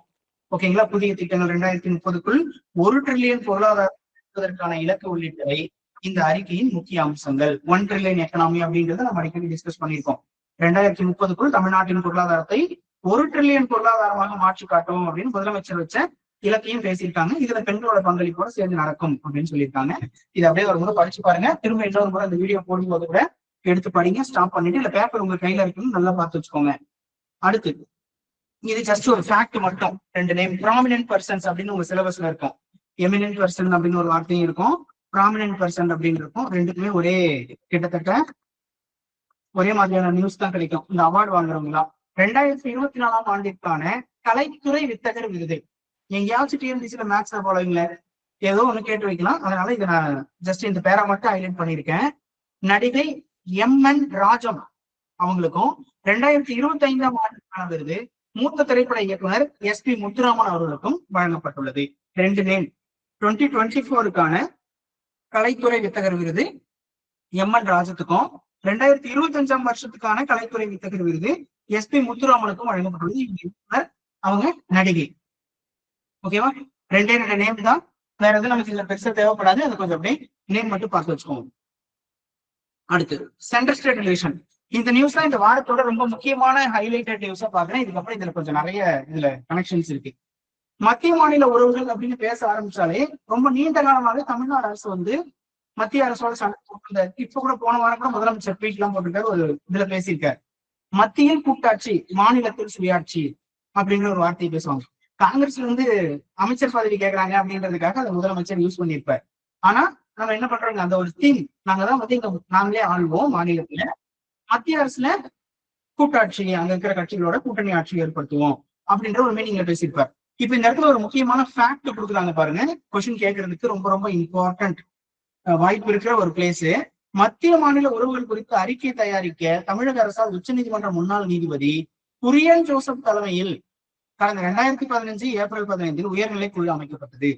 ஓகேங்களா. புதிய திட்டங்கள் 2030க்குள் 1 டிரில்லியன் பொருளாதாரம் இலக்கு உள்ளிட்டவை இந்த அறிக்கையின் முக்கிய அம்சங்கள். 1 டிரில்லியன் எக்கனாமி அப்படின்றத நம்ம அடிக்கடி டிஸ்கஸ் பண்ணியிருக்கோம். 2030க்குள் தமிழ்நாட்டின் பொருளாதாரத்தை 1 டிரில்லியன் பொருளாதாரமாக மாற்றி காட்டும் அப்படின்னு முதலமைச்சர் வச்ச இலக்கையும் பேசியிருக்காங்க. இதுல பெண்களோட பங்களிப்போட சேர்ந்து நடக்கும் அப்படின்னு சொல்லியிருக்காங்க. இது அப்படியே ஒரு முறை படிச்சு பாருங்க. திரும்ப இன்னொரு முறை அந்த வீடியோ போடும்போது கூட எடுத்து படிங்க, ஸ்டாப் பண்ணிட்டு. இல்ல பேப்பர் உங்க கையில இருக்குன்னு நல்லா பார்த்து வச்சுக்கோங்க. அடுத்து இது ஜஸ்ட் ஒரு ஃபேக்ட் மட்டும். 2 நேம் ப்ராமினன்ட் பர்சன்ஸ் அப்படின்னு உங்க சிலபஸ்ல இருக்கும். எமினன்ட் பர்சன் அப்படின்னு ஒரு வார்த்தையும் இருக்கும், ப்ராமினன்ட் பர்சன் அப்படின்னு இருக்கும். ரெண்டுக்குமே ஒரே கிட்டத்தட்ட ஒரே மாதிரியான நியூஸ் தான் கிடைக்கும் இந்த அவார்டு வாங்குறவங்களா. 2024ஆம் ஆண்டிற்கான கலைத்துறை வித்தகர் விருது எங்கேயாச்சும் டிஎன்பிசில மேக்ஸ்ல போலவீங்கள ஏதோ ஒண்ணு கேட்டு வைக்கலாம். அதனால இதை நான் ஜஸ்ட் இந்த பேரா மட்டும் ஹைலைட் பண்ணியிருக்கேன். நடிகை எம்.என். ராஜம் அவங்களுக்கும் 2025ஆம் ஆண்டுக்கான விருது மூத்த திரைப்பட இயக்குனர் எஸ்.பி. முத்துராமன் அவர்களுக்கும் வழங்கப்பட்டுள்ளது. 2 நேம். 2024க்கான கலைத்துறை வித்தகர் விருது எம்.என். ராஜத்துக்கும் 2025ஆம் வருஷத்துக்கான கலைத்துறை வித்தகர் விருது எஸ்.பி. முத்துராமனுக்கும் வழங்கப்பட்டுள்ளது. இயக்குனர், அவங்க நடிகை. ஓகேவா? 2 நேம் தான், வேற எதுவும் நமக்கு இதுல பெருசா தேவைப்படாது. அது கொஞ்சம் அப்படியே நேம் மட்டும் பார்த்து வச்சுக்கோங்க. அடுத்து சென்ட்ரல் ஸ்டேட் ரிலேஷன். இந்த நியூஸ் தான் இந்த வாரத்தோட ரொம்ப முக்கியமான ஹைலைட்டட் நியூஸா பாக்குறேன். இதுக்கப்புறம் இதுல கொஞ்சம் நிறைய இதுல கனெக்ஷன்ஸ் இருக்கு. மத்திய மாநில உறவுகள் அப்படின்னு பேச ஆரம்பிச்சாலே ரொம்ப நீண்ட காலமாக தமிழ்நாடு அரசு வந்து மத்திய அரசோட சண்டை. இப்ப கூட போன வாரம் கூட முதலமைச்சர் ட்வீட் எல்லாம் போட்டிருக்காரு, ஒரு இதுல பேசியிருக்காரு. மத்தியில் கூட்டாட்சி, மாநிலத்தில் சுயாட்சி அப்படிங்கிற ஒரு வார்த்தையை பேசுவாங்க. காங்கிரஸ்ல இருந்து அமைச்சர் பதவி கேட்கறாங்க அப்படின்றதுக்காக அதை முதலமைச்சர் யூஸ் பண்ணியிருப்பார். ஆனா நம்ம என்ன பண்றோங்க, அந்த ஒரு தீம் நாங்கதான் வந்து இங்க நாங்களே ஆள்வோம் மாநிலத்துல, மத்திய அரசுல கூட்டாட்சி, அங்க இருக்கிற கட்சிகளோட கூட்டணி ஆட்சி ஏற்படுத்துவோம் அப்படின்ற ஒரு மீனிங்ல பேசியிருப்பார். இப்ப இந்த இடத்துல ஒரு முக்கியமான ஃபேக்ட் கொடுக்குறாங்க பாருங்க, கொஸ்டின் கேட்கறதுக்கு ரொம்ப ரொம்ப இம்பார்ட்டன்ட் வாய்ப்பு இருக்கிற ஒரு பிளேஸ். மத்திய மாநில உறவுகள் குறித்து அறிக்கை தயாரிக்க தமிழக அரசால் உச்சநீதிமன்ற முன்னாள் நீதிபதி குரியன் ஜோசப் தலைமையில் கடந்த 2015 ஏப்ரல் 15 உயர்நிலை குழு அமைக்கப்பட்டது.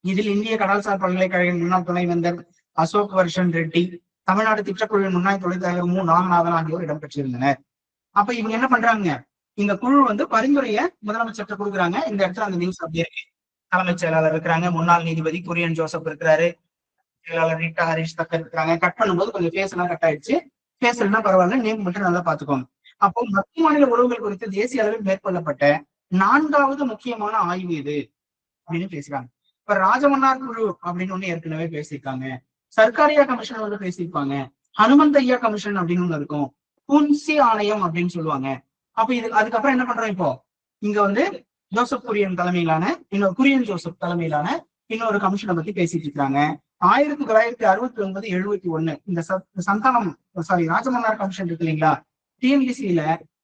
இதில் இந்திய கடல்சார் பல்கலைக்கழக முன்னாள் துணைவேந்தர் அசோக் வர்ஷன் ரெட்டி, தமிழ்நாடு திட்டக்குழுவின் முன்னாள் துணைத் தலைவர் மு. நாகநாதன் ஆகியோர் இடம்பெற்றிருந்தனர். அப்ப இவங்க என்ன பண்றாங்க, இந்த குழு வந்து பரிந்துரைய முதலமைச்சர்கிட்ட கொடுக்குறாங்க. இந்த இடத்துல அந்த நியூஸ் அப்படியே இருக்கு. தலைமைச் செயலாளர் இருக்கிறாங்க, முன்னாள் நீதிபதி குரியன் ஜோசப் இருக்கிறாரு, செயலாளர் ரீட்டா ஹரிஷ் தக்கர் இருக்கிறாங்க. கட் பண்ணும்போது கொஞ்சம் ஃபேஸ் எல்லாம் கட் ஆயிடுச்சு. ஃபேஸ் எல்லாம் பரவாயில்ல, நேம் மட்டும் நல்லா பாத்துக்கோங்க. அப்போ மத்திய மாநில உறவுகள் குறித்து தேசிய அளவில் மேற்கொள்ளப்பட்ட 4வது முக்கியமான ஆய்வு இது அப்படின்னு பேசுறாங்க. இப்ப ராஜமன்னார் குழு அப்படின்னு ஒண்ணு ஏற்கனவே பேசியிருக்காங்க, சர்க்காரியா கமிஷன் வந்து பேசியிருப்பாங்க, ஹனுமந்தையா கமிஷன் அப்படின்னு ஒண்ணு இருக்கும், புன்சி ஆணையம் அப்படின்னு சொல்லுவாங்க. அப்ப இது அதுக்கப்புறம் என்ன பண்றோம், இப்போ இங்க வந்து ஜோசப் குரியன் தலைமையிலான குரியன் ஜோசப் தலைமையிலான இன்னொரு கமிஷனை பத்தி பேசிட்டு இருக்காங்க. 1969, 71 இந்த சந்தானம் ராஜமன்னார் கமிஷன் இருக்கு இல்லைங்களா, டிஎன்பிசியில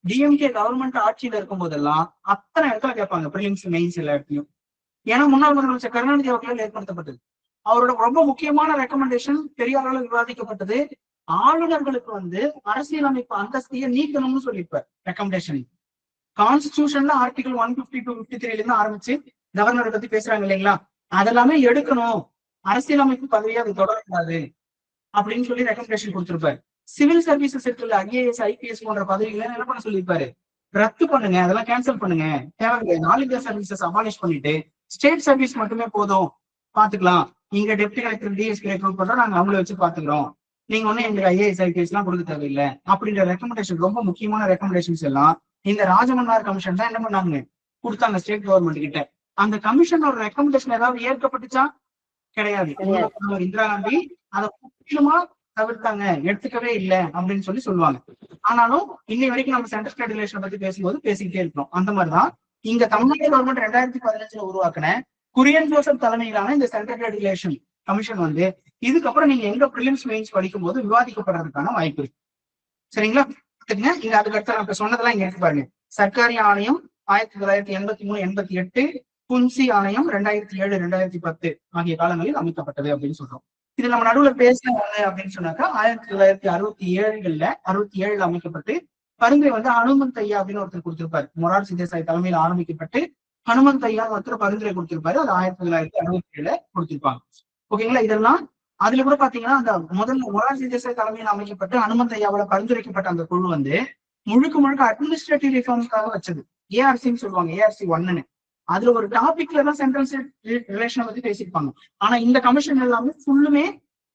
டிஎம்கே கவர்மெண்ட் ஆட்சியில இருக்கும் போதெல்லாம் அத்தனை இடத்துல கேட்பாங்க, பிரிலிம்ஸ் மெயின்ஸ் எல்லா இடத்துலயும். ஏன்னா முன்னாள் முதலமைச்சர் கருணாநிதி அவர்களால் ஏற்படுத்தப்பட்டது. அவரோட ரொம்ப முக்கியமான ரெக்கமெண்டேஷன் பெரிய அளவில் விவாதிக்கப்பட்டது. ஆளுநர்களுக்கு வந்து அரசியலமைப்பு அந்தஸ்தையை நீக்கணும்னு சொல்லியிருப்பார் ரெக்கமெண்டேஷன். கான்ஸ்டிடியூஷன்ல ஆர்டிகல் 150 to 53 இருந்து ஆரம்பிச்சு கவர்னரை பத்தி பேசுறாங்க இல்லைங்களா, அதெல்லாமே எடுக்கணும், அரசியலமைப்பு பதவியை அது தொடரக்கூடாது அப்படின்னு சொல்லி ரெக்கமெண்டேஷன் கொடுத்திருப்பாரு. சிவில் சர்வீசஸ் இருக்குல்ல, ஐஏஎஸ் ஐபிஎஸ் போன்ற பதவிகளை என்ன பண்ண சொல்லியிருப்பாரு, ரத்து பண்ணுங்க, அதெல்லாம் கேன்சல் பண்ணுங்க, தேவையில்லை, ஆல் இந்தியா சர்வீசஸ் அபாலிஷ் பண்ணிட்டு ஸ்டேட் சர்வீஸ் மட்டுமே போதும், பாத்துக்கலாம், இங்க டெப்டி கலெக்டர் டிஎஸ்பி ரெக்ரூட் பண்றோம், நாங்க அவங்கள வச்சு பாத்துக்கிறோம், நீங்க ஒன்னும் எங்களுக்கு ஐஏஎஸ் ஐபிஎஸ் எல்லாம் கொடுக்க தேவையில்லை அப்படின்ற ரெக்கமெண்டேஷன், ரொம்ப முக்கியமான ரெக்கமெண்டேஷன்ஸ் எல்லாம் இந்த ராஜமன்னார் கமிஷன் தான் என்ன பண்ணாங்க, கொடுத்தாங்க ஸ்டேட் கவர்மெண்ட் கிட்ட. அந்த கமிஷனோட ரெக்கமெண்டேஷன் ஏதாவது ஏற்கப்பட்டுச்சா? கிடையாது. இந்திரா காந்தி அதை முக்கியமா தவிர்த்தாங்க, எடுத்துக்கவே இல்லை அப்படின்னு சொல்லுவாங்க. ஆனாலும் இன்னை வரைக்கும் நம்ம சென்ட்ரல் ஸ்டேட் ரிலேஷனை பத்தி பேசும்போது பேசிக்கிட்டே இருக்கிறோம். அந்த மாதிரிதான் இங்க தமிழ்நாடு கவர்மெண்ட் 2015 உருவாக்குன குரியன் ஜோசப் தலைமையிலான இந்த சென்ட்ரல் ஸ்டேட் ரிலேஷன் கமிஷன் வந்து இதுக்கப்புறம் நீங்க எங்க பிரிலிம்ஸ் மெயின்ஸ் படிக்கும் போது விவாதிக்கப்படுறதுக்கான வாய்ப்பு இருக்கு. சரிங்களா? இங்க அதுக்கடுத்து நம்ம சொன்னதெல்லாம் இங்க இருக்கு பாருங்க. சர்க்காரி ஆணையம் 1983, 88, புன்சி ஆணையம் 2007, 2010 ஆகிய காலங்களில் அமைக்கப்பட்டது அப்படின்னு சொல்றோம். இது நம்ம நடுவுல பேசின அப்படின்னு சொன்னாக்கா 1967 அமைக்கப்பட்டு பரிந்துரை வந்து ஹனுமந்தையா அப்படின்னு ஒருத்தர் கொடுத்திருப்பாரு. மொரார்ஜி தேசாய் தலைமையில் ஆரம்பிக்கப்பட்டு ஹனுமந்தையா ஒருத்தர் பரிந்துரை கொடுத்திருப்பாரு. அது 1967 கொடுத்திருப்பாங்க. ஓகேங்களா? இதெல்லாம் அதுல கூட பாத்தீங்கன்னா அந்த முதல்ல மொரார்ஜி தேசாய் தலைமையில் அமைக்கப்பட்டு ஹனுமந்தையாவோட பரிந்துரைக்கப்பட்ட அந்த குழு வந்து முழுக்க அட்மினிஸ்ட்ரேட்டிவ் ரிஃபார்ம்ஸ்க்காக வச்சது. ஏஆர்சின்னு சொல்லுவாங்க, ஏஆர்சி 1. அதுல ஒரு டாபிக்ல தான் சென்ட்ரல் ஸ்டேட் ரிலேஷனை பத்தி பேசியிருப்பாங்க. ஆனா இந்த கமிஷன் எல்லாமே ஃபுல்லுமே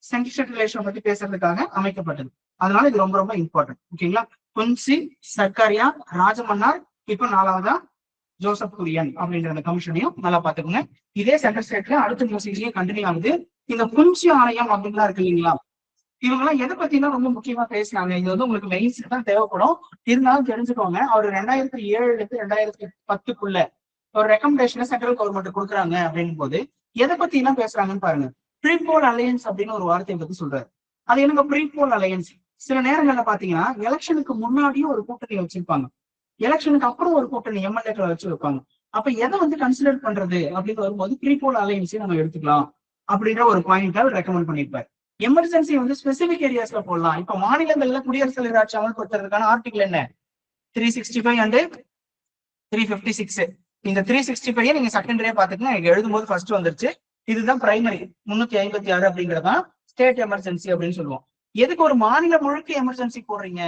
சென்ட்ரல் ஸ்டேட் ரிலேஷனை பத்தி பேசுறதுக்காக அமைக்கப்பட்டது. அதனால இது ரொம்ப ரொம்ப இம்பார்ட்டன்ட். ஓகேங்களா? புன்சி, சர்க்காரியா, ராஜமன்னார், இப்ப 4வதா ஜோசப் குரியன் அப்படின்ற அந்த கமிஷனையும் நல்லா பாத்துக்கோங்க. இதே சென்ட்ரல் ஸ்டேட்ல அடுத்த நியூஸ்லயும் கண்டினியூ ஆகுது. இந்த புன்சி ஆணையம் அப்படின்லாம் இருக்கு இல்லைங்களா, இவங்க எல்லாம் எதை பத்தினா ரொம்ப முக்கியமா பேசினாங்க. இது வந்து உங்களுக்கு மெயின்ஸ் தான் தேவைப்படும். இருந்தாலும் தெரிஞ்சுக்கோங்க. அவர் 2007 2010 ஒரு ரெக்கமெண்டேஷனை சென்ட்ரல் கவர்மெண்ட் கொடுக்குறாங்க அப்படின் போது எதை பத்தி எல்லாம் பேசுறாங்கன்னு பாருங்க. ப்ரீபோல் அலையன்ஸ் அப்படின்னு ஒரு வார்த்தையை பத்தி சொல்றாரு. அது என்னங்க ப்ரீபோல் அலையன்ஸ்? சில நேரங்கள்ல பாத்தீங்கன்னா எலெக்ஷனுக்கு முன்னாடியும் ஒரு கூட்டணி வச்சிருப்பாங்க, எலெக்ஷனுக்கு அப்புறம் ஒரு கூட்டணி எம்எல்ஏக்களை வச்சு வைப்பாங்க. அப்ப எதை வந்து கன்சிடர் பண்றது அப்படின்னு வரும்போது ப்ரீபோல் அலையன்ஸை நம்ம எடுத்துக்கலாம் அப்படின்ற ஒரு பாயிண்ட் அவர் ரெக்கமெண்ட் பண்ணிருப்பாரு. எமர்ஜென்சி வந்து ஸ்பெசிபிக் ஏரியாஸ்ல போடலாம். இப்ப மாநிலங்கள்ல குடியரசுத் தலைவர் ஆட்சி அமல்படுத்துறதுக்கான ஆர்டிகல் என்ன? 365 அண்ட் 356. இந்த 365 நீங்க செகண்டரியா பாத்துக்கங்க. எனக்கு எழுதும்போது ஃபர்ஸ்ட் வந்துருச்சு. இதுதான் பிரைமரி 356 அப்படிங்கறதான் ஸ்டேட் எமர்ஜென்சி அப்படின்னு சொல்லுவோம். எதுக்கு ஒரு மாநிலம் முழுக்க எமர்ஜென்சி போடுறீங்க?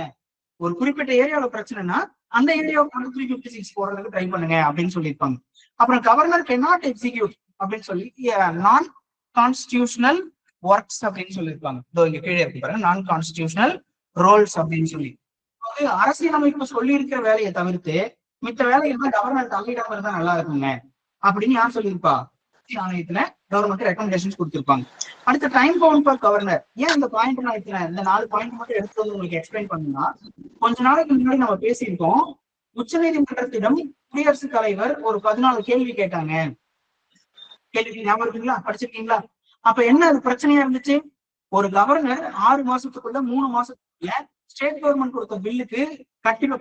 ஒரு குறிப்பிட்ட ஏரியாவில் பிரச்சனைனா அந்த ஏரியாவுக்கு 356 போடுறதுக்கு ட்ரை பண்ணுங்க அப்படின்னு சொல்லியிருப்பாங்க. அப்புறம் கவர்னர் cannot execute அப்படின்னு சொல்லி நான் கான்ஸ்டிடியூஷனல் ஒர்க்ஸ் அப்படின்னு சொல்லியிருப்பாங்க. இங்க கீழே இருக்கு பாருங்க, நான் கான்ஸ்டிடியூஷனல் ரோல்ஸ் அப்படின்னு சொல்லி. அரசியலமைப்பு சொல்லி இருக்கிற வேலையை தவிர்த்து மித்த வேலையெல்லாம் கவர்னர் தலையிடாம இருந்தா நல்லா இருக்குங்க அப்படின்னு யார் சொல்லியிருப்பா? ஆணையத்துல கவர்மெண்ட் ரெக்கமெண்டேஷன்ஸ் கொடுத்திருப்பாங்க. அடுத்த டைம் பவுண்ட் ஃபார் கவர்னர். ஏன் இந்த பாயிண்ட் நான் இந்த 4 பாயிண்ட் மட்டும் எடுத்து வந்து உங்களுக்கு எக்ஸ்பிளைன் பண்ணா, கொஞ்ச நாளைக்கு முன்னாடி நம்ம பேசியிருக்கோம். உச்சநீதிமன்றத்திடம் குடியரசுத் தலைவர் ஒரு 14 கேள்வி கேட்டாங்க. கேள்வி ஞாபகம் இருக்குங்களா? படிச்சிருக்கீங்களா? அப்ப என்ன அது பிரச்சனையா இருந்துச்சு? ஒரு கவர்னர் 6 மாசத்துக்குள்ள 3 மாசத்துக்குள்ள ஸ்டேட் கவர்மெண்ட் கொடுத்த பில்லுக்கு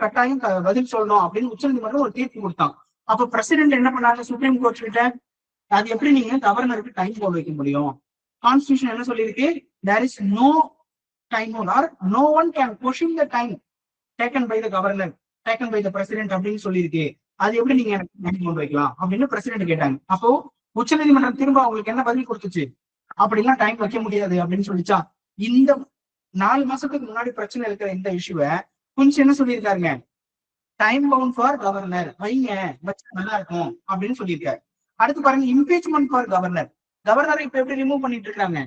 கட்டாயம் பதில் சொல்லணும் அப்படின்னு உச்சநீதிமன்றம் ஒரு தீர்ப்பு கொடுத்தான். அப்ப பிரசிடென்ட் என்ன பண்ணாங்க? சுப்ரீம் கோர்ட் கிட்ட அது எப்படி நீங்க கவர்னருக்கு டைம் போல் வைக்க முடியும்? கான்ஸ்டிடியூஷன் என்ன சொல்லியிருக்கு? there is no time or no one can question the time taken by the governor, taken by the president அப்படின்னு சொல்லியிருக்கு. அது எப்படி நீங்க எனக்கு டைம் போல் வைக்கலாம் அப்படின்னு பிரசிடென்ட் கேட்டாங்க. அப்போ உச்சநீதிமன்றம் திரும்ப அவங்களுக்கு என்ன பதில் கொடுத்துச்சு? அப்படிலாம் டைம் வைக்க முடியாது அப்படின்னு சொல்லிச்சா. இந்த 4 மாசத்துக்கு முன்னாடி பிரச்சனை இருக்கிற இந்த இஷ்யூவை கொஞ்சம் என்ன சொல்லியிருக்காருங்க? டைம் பவுண்ட் ஃபார் கவர்னர் வைங்க, வச்சா நல்லா இருக்கும் அப்படின்னு சொல்லியிருக்காரு. அடுத்து பாருங்க, இம்பீச்மெண்ட் ஃபார் கவர்னர். கவர்னரை இப்ப எப்படி ரிமூவ் பண்ணிட்டு இருக்காங்க?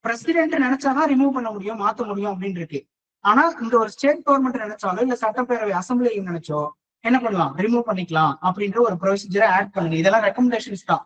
பிரசிடென்ட் நினைச்சாதான் ரிமூவ் பண்ண முடியும், மாத்த முடியும் அப்படின்னு இருக்கு. ஆனா இந்த ஒரு ஸ்டேட் கவர்மெண்ட் நினைச்சாலோ இல்ல சட்டப்பேரவை அசம்பிளி நினைச்சோ என்ன பண்ணலாம்? ரிமூவ் பண்ணிக்கலாம் அப்படின்ற ஒரு ப்ரொசீஜரை ஆட் பண்ணுங்க. இதெல்லாம் ரெக்கமெண்டேஷன்ஸ் தான்.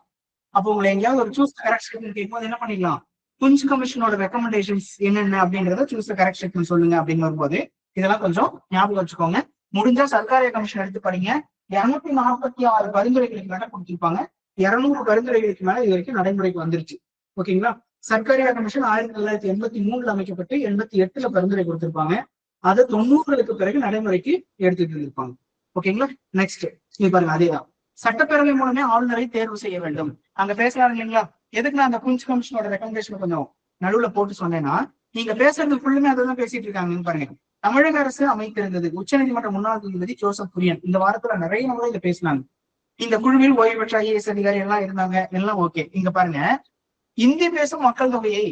அப்போ உங்களை எங்கேயாவது ஒரு சூஸ் கரெக்ட் ஸ்டேட்மெண்ட் கேட்கும்போது என்ன பண்ணிக்கலாம்? குஞ்ச் கமிஷனோட ரெக்கமெண்டேஷன்ஸ் என்னென்ன அப்படின்றத சூஸ் கரெக்ட் ஸ்டேட்மெண்ட் சொல்லுங்க அப்படின்னு வரும்போது இதெல்லாம் கொஞ்சம் ஞாபகம் வச்சுக்கோங்க. முடிஞ்சா சர்க்காரிய கமிஷன் எடுத்து படிங்க. 246 பரிந்துரைகளுக்கு மேல கொடுத்திருப்பாங்க. 200 பரிந்துரைகளுக்கு மேல இது வரைக்கும் நடைமுறைக்கு வந்துருச்சு. ஓகேங்களா? சர்க்காரியா கமிஷன் 1983 அமைக்கப்பட்டு 88 பரிந்துரை கொடுத்திருப்பாங்க. அதை 90களுக்கு பிறகு நடைமுறைக்கு எடுத்துட்டு இருந்திருப்பாங்க. ஓகேங்களா? நெக்ஸ்ட் இது பாருங்க, அதேதான். சட்டப்பேரவை மூலமே ஆளுநரை தேர்வு செய்ய வேண்டும். அங்க பேசலாம் இல்லைங்களா? எதுக்கு நான் அந்த குஞ்ச் கமிஷனோட ரெக்கமெண்டேஷன் கொஞ்சம் நடுவுல போட்டு சொன்னேன்னா, நீங்க பேசுறது ஃபுல்லுமே அதான் பேசிட்டு இருக்காங்கன்னு பாருங்க. தமிழக அரசு அமைத்திருந்தது உச்சநீதிமன்ற முன்னாள் நீதிபதி ஜோசப் குரியன். இந்த வாரத்துல நிறைய முறை இதை பேசினாங்க. இந்த குழுவில் ஓய்வு பெற்ற IAS அதிகாரி எல்லாம் இருந்தாங்க. எல்லாம் ஓகே. இங்க பாருங்க, இந்தி பேசும் மக்கள் தொகையை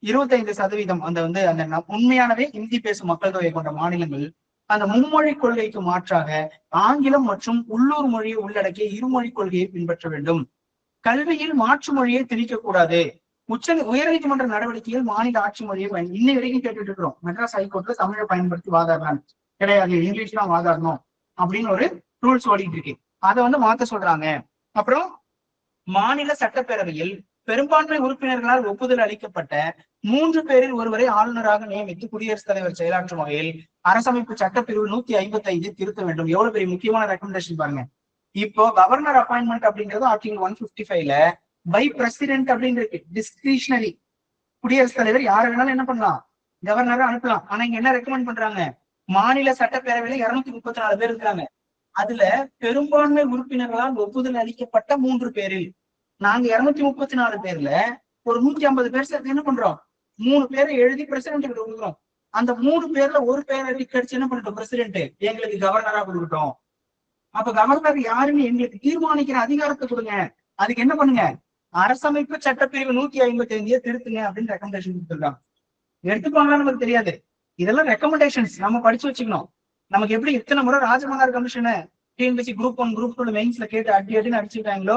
25% அந்த உண்மையானவே இந்தி பேசும் மக்கள் தொகை கொண்ட மாநிலங்கள் அந்த மும்மொழி கொள்கைக்கு மாற்றாக ஆங்கிலம் மற்றும் உள்ளூர் மொழியை உள்ளடக்கிய இருமொழி கொள்கையை பின்பற்ற வேண்டும். கல்வியில் மாற்று மொழியை திணிக்க கூடாது. உயர்நீதிமன்ற நடவடிக்கையில் மாநில ஆட்சி மொழியை இன்னை வரைக்கும் கேட்டுட்டு இருக்கிறோம். மெட்ராஸ் ஹைகோர்ட்ல தமிழை பயன்படுத்தி வாதாடலாம் கிடையாது, இங்கிலீஷ் தான் வாதாடணும் அப்படின்னு ஒரு ரூல்ஸ் ஓடிட்டு இருக்கு. அதை மாத்த சொல்றாங்க. அப்புறம் மாநில சட்டப்பேரவையில் பெரும்பான்மை உறுப்பினர்களால் ஒப்புதல் அளிக்கப்பட்ட 3 பேரில் ஒருவரை ஆளுநராக நியமித்து குடியரசுத் தலைவர் செயலாற்றும் வகையில் அரசமைப்பு சட்டப்பிரிவு 155 திருத்த வேண்டும். எவ்வளவு பெரிய முக்கியமான ரெக்கமெண்டேஷன் பாருங்க. இப்போ கவர்னர் அப்பாயின்மெண்ட் அப்படிங்கிறது ஆர்டிகல் 155ல பை பிரசிடென்ட் அப்படின்னு இருக்கு. டிஸ்கிரிஷனரி. குடியரசுத் தலைவர் யாரை வேணாலும் என்ன பண்ணலாம்? கவர்னரை அனுப்பலாம். ஆனா இங்க என்ன ரெக்கமெண்ட் பண்றாங்க? மாநில சட்டப்பேரவையில 234 பேர் இருக்காங்க. அதுல பெரும்பான்மை உறுப்பினர்களால் ஒப்புதல் அளிக்கப்பட்ட 3 பேரில் நாங்க 234 பேர்ல ஒரு 150 பேர் சேர்த்து என்ன பண்றோம்? 3 பேரை எழுதி பிரசிடென்ட் கிட்ட கொடுக்குறோம். அந்த 3 பேர்ல ஒரு பேரை டிக்கெட் என்ன பண்ணிட்டோம்? பிரசிடென்ட் எங்களுக்கு கவர்னரா கொடுக்கட்டும். அப்ப கவர்னர் யாருன்னு எங்களுக்கு தீர்மானிக்கிற அதிகாரத்தை கொடுங்க. அதுக்கு என்ன பண்ணுங்க? அரசமைப்பு சட்டப்பிரிவு 155 திருத்துங்க அப்படின்னு ரெக்கமெண்டேஷன் கொடுத்துருக்காங்க. எடுத்துப்பாங்களான்னு நமக்கு தெரியாது. இதெல்லாம் ரெக்கமெண்டேஷன்ஸ் நம்ம படிச்சு வச்சுக்கணும். நமக்கு எப்படி இத்தனை முறை ராஜமன்னார் கமிஷனை டிஎன்பிஎஸ்சி குரூப் 1 குரூப் 2 மெயின்ஸ்ல கேட்டு அடின்னு அடிச்சுட்டாங்களோ,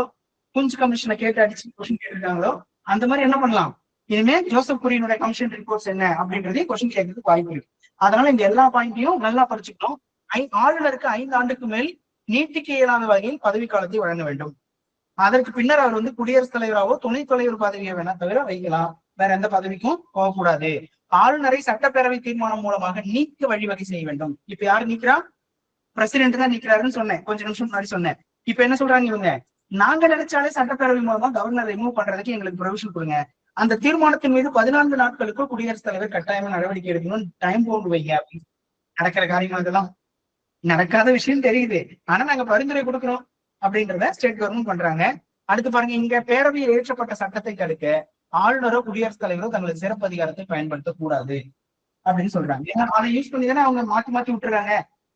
குஞ்ச் கமிஷனை கேட்டு அடிச்சு கொஸ்டின் கேட்டுருக்காங்களோ, அந்த மாதிரி என்ன பண்ணலாம்? இனிமே ஜோசப் குரியனுடைய கமிஷன் ரிப்போர்ட்ஸ் என்ன அப்படின்றதையும் கொஸ்டின் கேட்கறதுக்கு வாய்ப்பு இருக்கு. அதனால இந்த எல்லா பாயிண்ட்டையும் நல்லா படிச்சுக்கணும். ஆளுநருக்கு 5 ஆண்டுக்கு மேல் நீட்டிக்க இயலாத வகையில் பதவி காலத்தை வழங்க வேண்டும். அதற்கு பின்னர் அவர் குடியரசுத் தலைவராவோ துணைத் தலைவர் பதவியை வேணா தவிர வைக்கலாம். வேற எந்த பதவிக்கும் போகக்கூடாது ஆளுநரை சட்டப்பேரவை தீர்மானம் மூலமாக நீக்க வழிவகை செய்ய வேண்டும். இப்ப யாரு நீக்கிறா? பிரசிடென்ட் தான் நிக்கிறாருன்னு சொன்னேன், கொஞ்ச நிமிஷம் முன்னாடி சொன்னேன். இப்ப என்ன சொல்றாங்க இவங்க? நாங்க நினைச்சாலே சட்டப்பேரவை மூலமா கவர்னர் ரிமூவ் பண்றதுக்கு எங்களுக்கு ப்ரொவிஷன் கொடுங்க. அந்த தீர்மானத்தின் மீது 14 நாட்களுக்கு குடியரசுத் தலைவர் கட்டாயமா நடவடிக்கை எடுக்கணும், டைம் பவுண்ட் வைங்க அப்படின்னு. நடக்கிற காரியமா இதெல்லாம்? நடக்காத விஷயம் தெரியுது, ஆனா நாங்க பரிந்துரை கொடுக்கிறோம் அப்படின்றத ஸ்டேட் கவர்மெண்ட் பண்றாங்க. அடுத்து பாருங்க, இங்க பேரவையில் இயற்றப்பட்ட சட்டத்தை தடுக்க ஆளுநரோ குடியரசுத் தலைவரோ தங்களது சிறப்பு அதிகாரத்தை பயன்படுத்தக் கூடாது அப்படின்னு சொல்றாங்க. ஏன்னா அதை யூஸ் பண்ணி தானே அவங்க மாத்தி மாத்தி விட்டுறாங்க,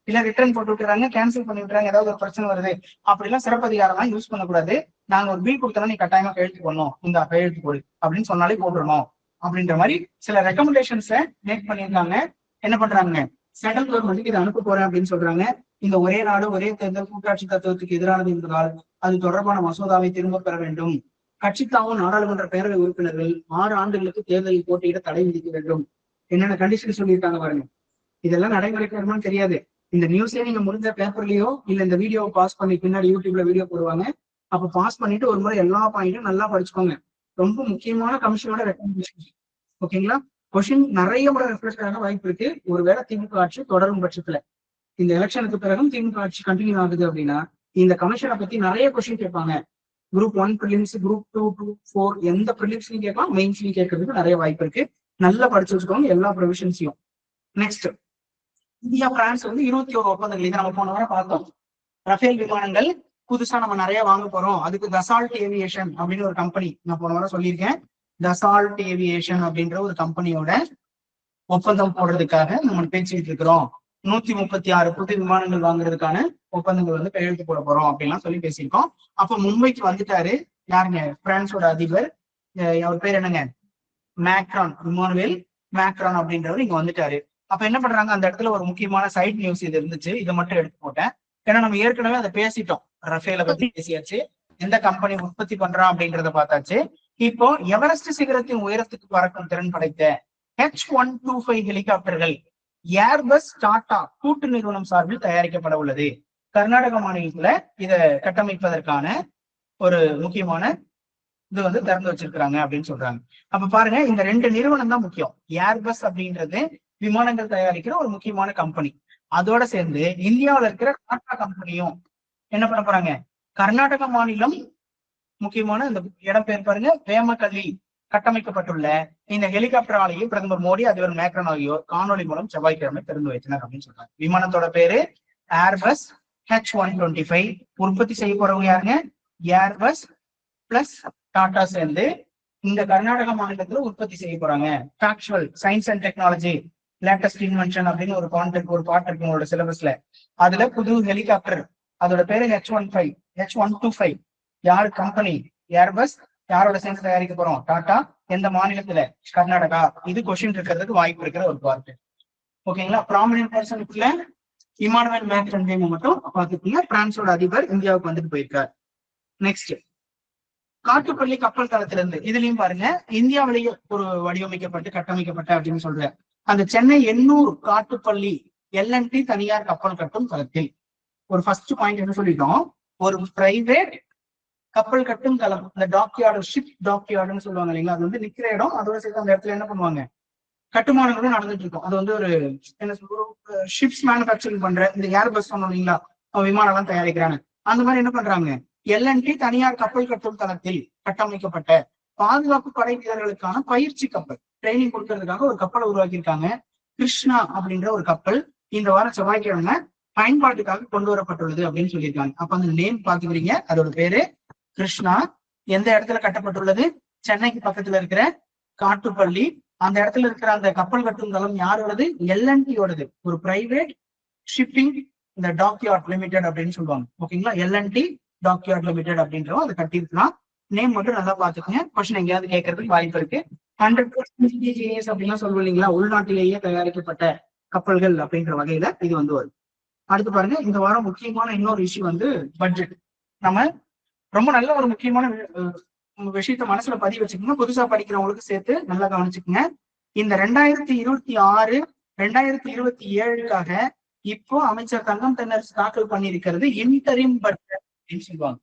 இல்ல ரிட்டர்ன் போட்டு விட்டுறாங்க, கேன்சல் பண்ணி விட்டுறாங்க, ஏதாவது ஒரு பிரச்சனை வருது. அப்படிலாம் சிறப்பு அதிகாரம்லாம் யூஸ் பண்ணக்கூடாது. நாங்க ஒரு பில் கொடுத்தோம்னா நீ கட்டாயமா கையெழுத்து பண்ணணும், இந்த கையெழுத்து போடு அப்படின்னு சொன்னாலே போட்டுருணும் அப்படின்ற மாதிரி சில ரெக்கமெண்டேஷன்ஸை மேக் பண்ணியிருக்காங்க. என்ன பண்றாங்க? சென்ட்ரல் கவர்மெண்ட்டுக்கு இதை அனுப்ப போறேன் அப்படின்னு சொல்றாங்க. இந்த ஒரே நாடு ஒரே தேர்தல் கூட்டாட்சி தத்துவத்துக்கு எதிரானது என்பதால் அது தொடர்பான மசோதாவை திரும்ப பெற வேண்டும். கட்சித்தாவும் நாடாளுமன்ற பேரவை உறுப்பினர்கள் 6 ஆண்டுகளுக்கு தேர்தலில் போட்டியிட தடை விதிக்க வேண்டும். என்னென்ன கண்டிஷன் சொல்லியிருக்காங்க பாருங்க. இதெல்லாம் நடைமுறைக்கு வருமானு தெரியாது. இந்த நியூஸே நீங்க முடிஞ்ச பேப்பர்லயோ இல்ல இந்த வீடியோவை பாஸ் பண்ணி பின்னாடி யூடியூப்ல வீடியோ போடுவாங்க, அப்ப பாஸ் பண்ணிட்டு ஒரு முறை எல்லா பாயிண்ட்டும் நல்லா படிச்சுக்கோங்க. ரொம்ப முக்கியமான கமிஷனோட ரெக்கமெண்டேஷன். ஓகேங்களா? கொஸ்டின் நிறைய முறை ரெஃப்ரெஷ் ஆக வாய்ப்பு இருக்கு. ஒருவேளை திமுக ஆட்சி தொடரும் பட்சத்துல, இந்த எலெக்ஷனுக்கு பிறகும் திமுக ஆட்சி கண்டினியூ ஆகுது அப்படின்னா இந்த கமிஷனை பத்தி நிறைய கொஸ்டின் கேட்பாங்க. குரூப் 1 ப்ரிலிம்ஸ், குரூப் 2, 2, 4 எந்த ப்ரிலிம்ஸ்லயும் கேட்கலாம், மெயின்ஸ்லயும் கேட்கறதுக்கு நிறைய வாய்ப்பு இருக்கு. நல்லா படிச்சு வச்சுக்கோங்க எல்லா ப்ரொவிஷன்ஸையும். நெக்ஸ்ட், இந்தியா பிரான்ஸ் வந்து 21 ஒப்பந்தங்கள். இதை நம்ம போன வாரம் பார்த்தோம். ரஃபேல் விமானங்கள் புதுசா நம்ம நிறைய வாங்க போறோம், அதுக்கு தசால்ட் ஏவியேஷன் அப்படின்னு ஒரு கம்பெனி, நான் போன வாரம் சொல்லியிருக்கேன், தசால்ட் ஏவியேஷன் அப்படின்ற ஒரு கம்பெனியோட ஒப்பந்தம் போடுறதுக்காக நம்ம பேசிட்டு இருக்கிறோம். 136 புது விமானங்கள் வாங்குறதுக்கான ஒப்பந்தங்கள் வந்து கையெழுத்து போட போறோம் அப்படின்லாம் சொல்லி பேசியிருக்கோம். அப்ப மும்பைக்கு வந்துட்டாரு யாருங்க? பிரான்ஸோட அதிபர், அவர் பேர் என்னங்க? மேக்ரான், இமானுவேல் மேக்ரான் அப்படின்றவர் இங்க வந்துட்டாரு. அப்ப என்ன பண்றாங்க, அந்த இடத்துல ஒரு முக்கியமான சைட் நியூஸ் இது இருந்துச்சு, இதை மட்டும் எடுத்து போட்டேன். ஏன்னா நம்ம ஏற்கனவே அதை பேசிட்டோம், ரஃபேலை பத்தி பேசியாச்சு, எந்த கம்பெனி உற்பத்தி பண்றான் அப்படின்றத பார்த்தாச்சு. இப்போ எவரெஸ்ட் சிகரத்தின் உயரத்துக்கு பறக்கும் திறன் படைத்த H125 ஹெலிகாப்டர்கள் ஏர்பஸ் டாடா கூட்டு நிறுவனம் சார்பில் தயாரிக்கப்பட உள்ளது. கர்நாடக மாநிலத்துல இதை கட்டமைப்பதற்கான ஒரு முக்கியமான இது வந்து திறந்து வச்சிருக்காங்க அப்படின்னு சொல்றாங்க. அப்ப பாருங்க, இந்த 2 நிறுவனம் தான் முக்கியம். ஏர்பஸ் அப்படின்றது விமானங்கள் தயாரிக்கிற ஒரு முக்கியமான கம்பெனி, அதோட சேர்ந்து இந்தியாவில இருக்கிற டாடா கம்பெனியும் என்ன பண்ண போறாங்க? கர்நாடக மாநிலம் முக்கியமான இந்த இடம் பேர் பாருங்க, வேமகல்லி கட்டமைக்கப்பட்டுள்ள இந்த ஹெலிகாப்டர் ஆலையை பிரதமர் மோடி, அதிபர் மேக்ரான் ஆகியோர் காணொலி மூலம் செவ்வாய்க்கிழமை திறந்து வைத்தனர் அப்படின்னு சொல்றாங்க. விமானத்தோட பேரு ஏர்பஸ் H125. உற்பத்தி செய்ய போறவங்க யாருங்க? ஏர்பஸ் பிளஸ் டாடா சேர்ந்து இந்த கர்நாடக மாநிலத்துல உற்பத்தி செய்ய போறாங்க. Factual science and technology latest invention அப்படின்னு ஒரு பாட்டு இருக்கு உங்களோட சிலபஸ்ல. அதுல புது ஹெலிகாப்டர், அதோட பேரு H125. யாரு கம்பெனி? ஏர்பஸ். யாரோட சேர்ந்து தயாரிக்க போறோம்? டாடா. எந்த மாநிலத்துல? கர்நாடகா. இது கொஸ்டின் இருக்கிறதுக்கு வாய்ப்பு இருக்கிற ஒரு பார்ட். ஓகேங்களா? ப்ராமினன்ட் பர்சனுக்குள்ள இமானுவேல் மேக்ரான் நேம் மட்டும் பாத்துக்கீங்க. பிரான்ஸோட அதிபர் இந்தியாவுக்கு வந்துட்டு போயிருக்காரு. நெக்ஸ்ட், காட்டுப்பள்ளி கப்பல் தளத்திலிருந்து இதுலயும் பாருங்க, இந்தியாவிலேயே ஒரு வடிவமைக்கப்பட்டு கட்டமைக்கப்பட்ட அப்படின்னு சொல்ற அந்த சென்னை எண்ணூர் காட்டுப்பள்ளி LNT தனியார் கப்பல் கட்டும் தளத்தில் ஒரு ஃபர்ஸ்ட் பாயிண்ட் என்ன சொல்லிட்டோம், ஒரு பிரைவேட் கப்பல் கட்டும் தளம். இந்த டாக்யார்டு, ஷிப் டாக்யார்டுன்னு சொல்லுவாங்க இல்லைங்களா, அது வந்து நிக்கிற இடம். அதோட சேர்த்து அந்த இடத்துல என்ன பண்ணுவாங்க, கட்டுமானங்களும் நடந்துட்டு இருக்கும். அது வந்து ஒரு என்ன சொல்ற, ஷிப்ஸ் மேனுபேக்சரிங் பண்ற இந்த ஏர்பஸ் சொன்னோம் இல்லைங்களா, விமானம் எல்லாம் தயாரிக்கிறாங்க. அந்த மாதிரி என்ன பண்றாங்க, LNT தனியார் கப்பல் கட்டும் தளத்தில் கட்டமைக்கப்பட்ட பாதுகாப்பு படை வீரர்களுக்கான பயிற்சி கப்பல், ட்ரைனிங் கொடுக்கறதுக்காக ஒரு கப்பலை உருவாக்கியிருக்காங்க. கிருஷ்ணா அப்படின்ற ஒரு கப்பல் இந்த வாரம் செவ்வாய்க்கிழமை பயன்பாட்டுக்காக கொண்டு வரப்பட்டுள்ளது அப்படின்னு சொல்லியிருக்காங்க. அப்ப அந்த நேம் பாத்துக்கிறீங்க, அதோட பேரு கிருஷ்ணா. எந்த இடத்துல கட்டப்பட்டுள்ளது? சென்னைக்கு பக்கத்துல இருக்கிற காட்டுப்பள்ளி. அந்த இடத்துல இருக்கிற அந்த கப்பல் கட்டும் தளம் யாரோடது? LNT-யோடது. ஒரு பிரைவேட் ஷிப்பிங் இந்த டாக்யார்ட் லிமிடெட் அப்படின்னு சொல்லுவாங்க. ஓகேங்களா? LNT டாக்யார்ட் லிமிடெட் அப்படின்றோம், அதை கட்டிருக்கலாம். நேம் மட்டும் நல்லா பாத்துக்கோங்க, கொஸ்டின் எங்கேயாவது கேட்கறதுக்கு வாய்ப்பு இருக்கு. 100% இண்டிஜினியஸ் அப்படின்னா சொல்லுவோம் இல்லைங்களா, உள்நாட்டிலேயே தயாரிக்கப்பட்ட கப்பல்கள் அப்படின்ற வகையில இது வந்து வரும். அடுத்து பாருங்க, இந்த வாரம் முக்கியமான இன்னொரு இஷ்யூ வந்து பட்ஜெட். நம்ம ரொம்ப நல்ல ஒரு முக்கியமான விஷயத்த மனசுல பதிவு வச்சுக்கோங்க, புதுசா படிக்கிறவங்களுக்கு சேர்த்து நல்லா கவனிச்சுக்கோங்க. இந்த 2026, 2027க்காக இப்போ அமைச்சர் தங்கம் தென்னரசு தாக்கல் பண்ணியிருக்கிறது இன்டரிம் பட்ஜெட் அப்படின்னு சொல்லுவாங்க.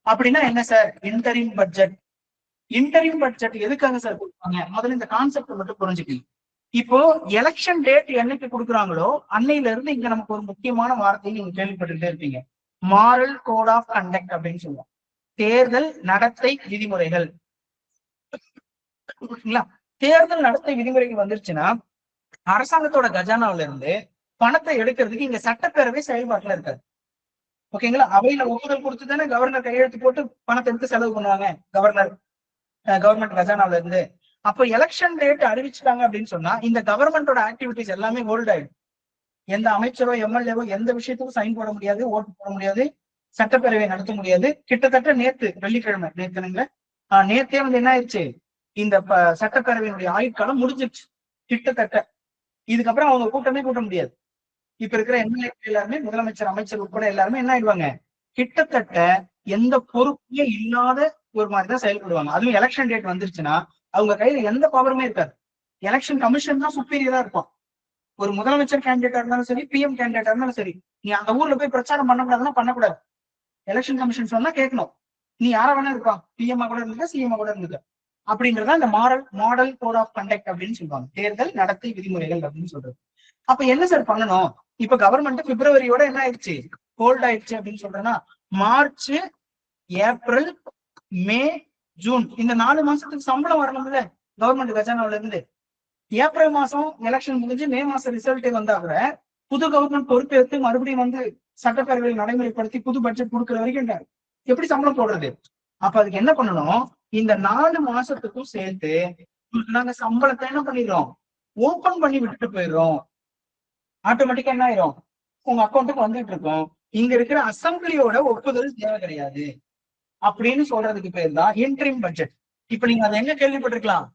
அப்படின்னா என்ன sir interim budget? Interim budget எதுக்காக சார் கொடுப்பாங்க? முதல்ல இந்த கான்செப்ட் மட்டும் புரிஞ்சுக்கணும். இப்போ எலெக்ஷன் டேட் என்னைக்கு கொடுக்குறாங்களோ அன்னையில இருந்து இங்க நமக்கு ஒரு முக்கியமான வார்த்தையை நீங்க கேள்விப்பட்டுட்டே இருப்பீங்க. மாரல் கோட் ஆஃப் கண்டக்ட் அப்படின்னு சொல்லுவோம். தேர்தல் நடத்தை விதிமுறைகள். தேர்தல் நடத்தை விதிமுறைகள் வந்துருச்சுன்னா அரசாங்கத்தோட கஜானாவில இருந்து பணத்தை எடுக்கிறதுக்கு இங்க சட்டப்பேரவை செயல்பாட்டுல இருக்காது. ஓகேங்களா? அவையில ஒப்புதல் கொடுத்து தானே கவர்னர் கையெழுத்து போட்டு பணத்தை எடுத்து செலவு பண்ணுவாங்க கவர்மெண்ட் கஜானாவில இருந்து. அப்போ எலெக்ஷன் டேட் அறிவிச்சுட்டாங்க அப்படின்னு சொன்னா இந்த கவர்மெண்டோட ஆக்டிவிட்டிஸ் எல்லாமே ஹோல்ட் ஆயிடும். எந்த அமைச்சரோ எம்எல்ஏவோ எந்த விஷயத்துக்கும் சைன் போட முடியாது, ஓட்டு போட முடியாது, சட்டப்பேரவை நடத்த முடியாது. கிட்டத்தட்ட நேத்து வெள்ளிக்கிழமை நேத்தே வந்து என்ன ஆயிடுச்சு, இந்த சட்டப்பேரவையினுடைய ஆயுட்காலம் முடிஞ்சிருச்சு கிட்டத்தட்ட. இதுக்கப்புறம் அவங்க கூட்டமே கூட்ட முடியாது. இப்ப இருக்கிற எம்எல்ஏ எல்லாருமே, முதலமைச்சர் அமைச்சர் உட்பட எல்லாருமே என்ன ஆயிடுவாங்க, கிட்டத்தட்ட எந்த பொறுப்பே இல்லாத ஒரு மாதிரிதான் செயல்படுவாங்க. அதுவும் எலெக்ஷன் டேட் வந்துருச்சுன்னா அவங்க கையில எந்த பவருமே இருக்காது. எலெக்ஷன் கமிஷன் தான் சுப்பீரியரா இருப்பான். ஒரு முதலமைச்சர் கேண்டிடேட்டா இருந்தாலும் சரி, பிஎம் கேண்டிடேட்டா இருந்தாலும் சரி, நீ அந்த ஊர்ல போய் பிரச்சாரம் பண்ணக்கூடாதுன்னா பண்ணக்கூடாது. எலெக்ஷன் கமிஷன் சொன்னா கேட்கணும். நீ யாரா வேணா இருப்பான், பிஎம்ஆ கூட இருந்துக்க, சிஎம்ஆ கூட இருந்துக்க. அப்படின்றதா இந்த மாடல் கோட் ஆஃப் கண்டக்ட் அப்படின்னு சொல்லுவாங்க. தேர்தல் நடத்தை விதிமுறைகள் அப்படின்னு சொல்றது. அப்ப என்ன சார் பண்ணணும்? இப்ப கவர்மெண்ட் பிப்ரவரியோட என்ன ஆயிடுச்சு, ஹோல்ட் ஆயிடுச்சு அப்படின்னு சொல்றேன்னா, மார்ச், ஏப்ரல், மே, ஜூன் இந்த 4 மாசத்துக்கு சம்பளம் வரணும்ல கவர்மெண்ட் கஜானாவில இருந்து. ஏப்ரல் மாசம் எலெக்ஷன் முடிஞ்சு மே மாசம் ரிசல்ட்டே வந்தா கூட புது கவர்மெண்ட் பொறுப்பேற்று மறுபடியும் வந்து சட்டப்பேரவையில் நடைமுறைப்படுத்தி புது பட்ஜெட் கொடுக்குற வரைக்கும் எப்படி சம்பளம் போடுறது? அப்ப அதுக்கு என்ன பண்ணணும், இந்த 4 மாசத்துக்கும் சேர்த்து நாங்க சம்பளத்தை என்ன பண்ணிடுறோம், ஓபன் பண்ணி விட்டுட்டு போயிடுறோம். ஆட்டோமேட்டிக்கா என்ன ஆயிரும், உங்க அக்கௌண்ட்டுக்கு வந்துட்டு இருக்கோம். இங்க இருக்கிற அசம்பிளியோட ஒப்புதல் தேவை கிடையாது அப்படின்னு சொல்றதுக்கு பேர் தான் இன்ட்ரீம் பட்ஜெட். இப்ப நீங்க அதை எங்க கேள்விப்பட்டிருக்கலாம்,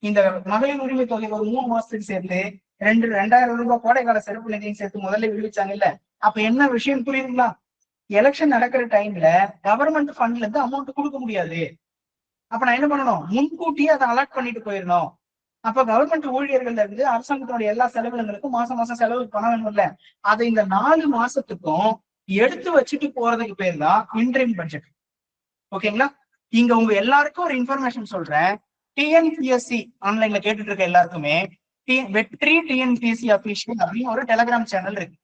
இந்த மகளிர் உரிமை தொகை ஒரு 3 மாசத்துக்கு சேர்த்து 2000 ரூபாய் கோடைக்கால சிறப்பு நிதியும் சேர்த்து முதல்ல விடுவிச்சாங்க இல்ல. அப்ப என்ன விஷயம் புரியுதுங்களா? எலெக்ஷன் நடக்கிற டைம்ல கவர்மெண்ட் ஃபண்ட்ல இருந்து அமௌண்ட் கொடுக்க முடியாது. அப்ப நான் என்ன பண்ணணும், முன்கூட்டியே அதை அலாட் பண்ணிட்டு போயிடணும். அப்ப கவர்மெண்ட் ஊழியர்கள்ல இருந்து அரசாங்கத்தோட எல்லா செலவுகளுக்கும் மாசம் மாசம் செலவுக்கு பணம் வேணும்ல, அதை இந்த 4 மாசத்துக்கும் எடுத்து வச்சுட்டு போறதுக்கு பேர் தான் இன்ட்ரீம் பட்ஜெட். ஓகேங்களா? இங்க உங்க எல்லாருக்கும் ஒரு இன்ஃபர்மேஷன் சொல்றேன். டிஎன்பிஎஸ்சி ஆன்லைன்ல கேட்டுட்டு இருக்க எல்லாருக்குமே வெற்றி டிஎன்பிஎஸ்சி அபிஷியல் அப்படின்னு ஒரு டெலிகிராம் சேனல் இருக்கு.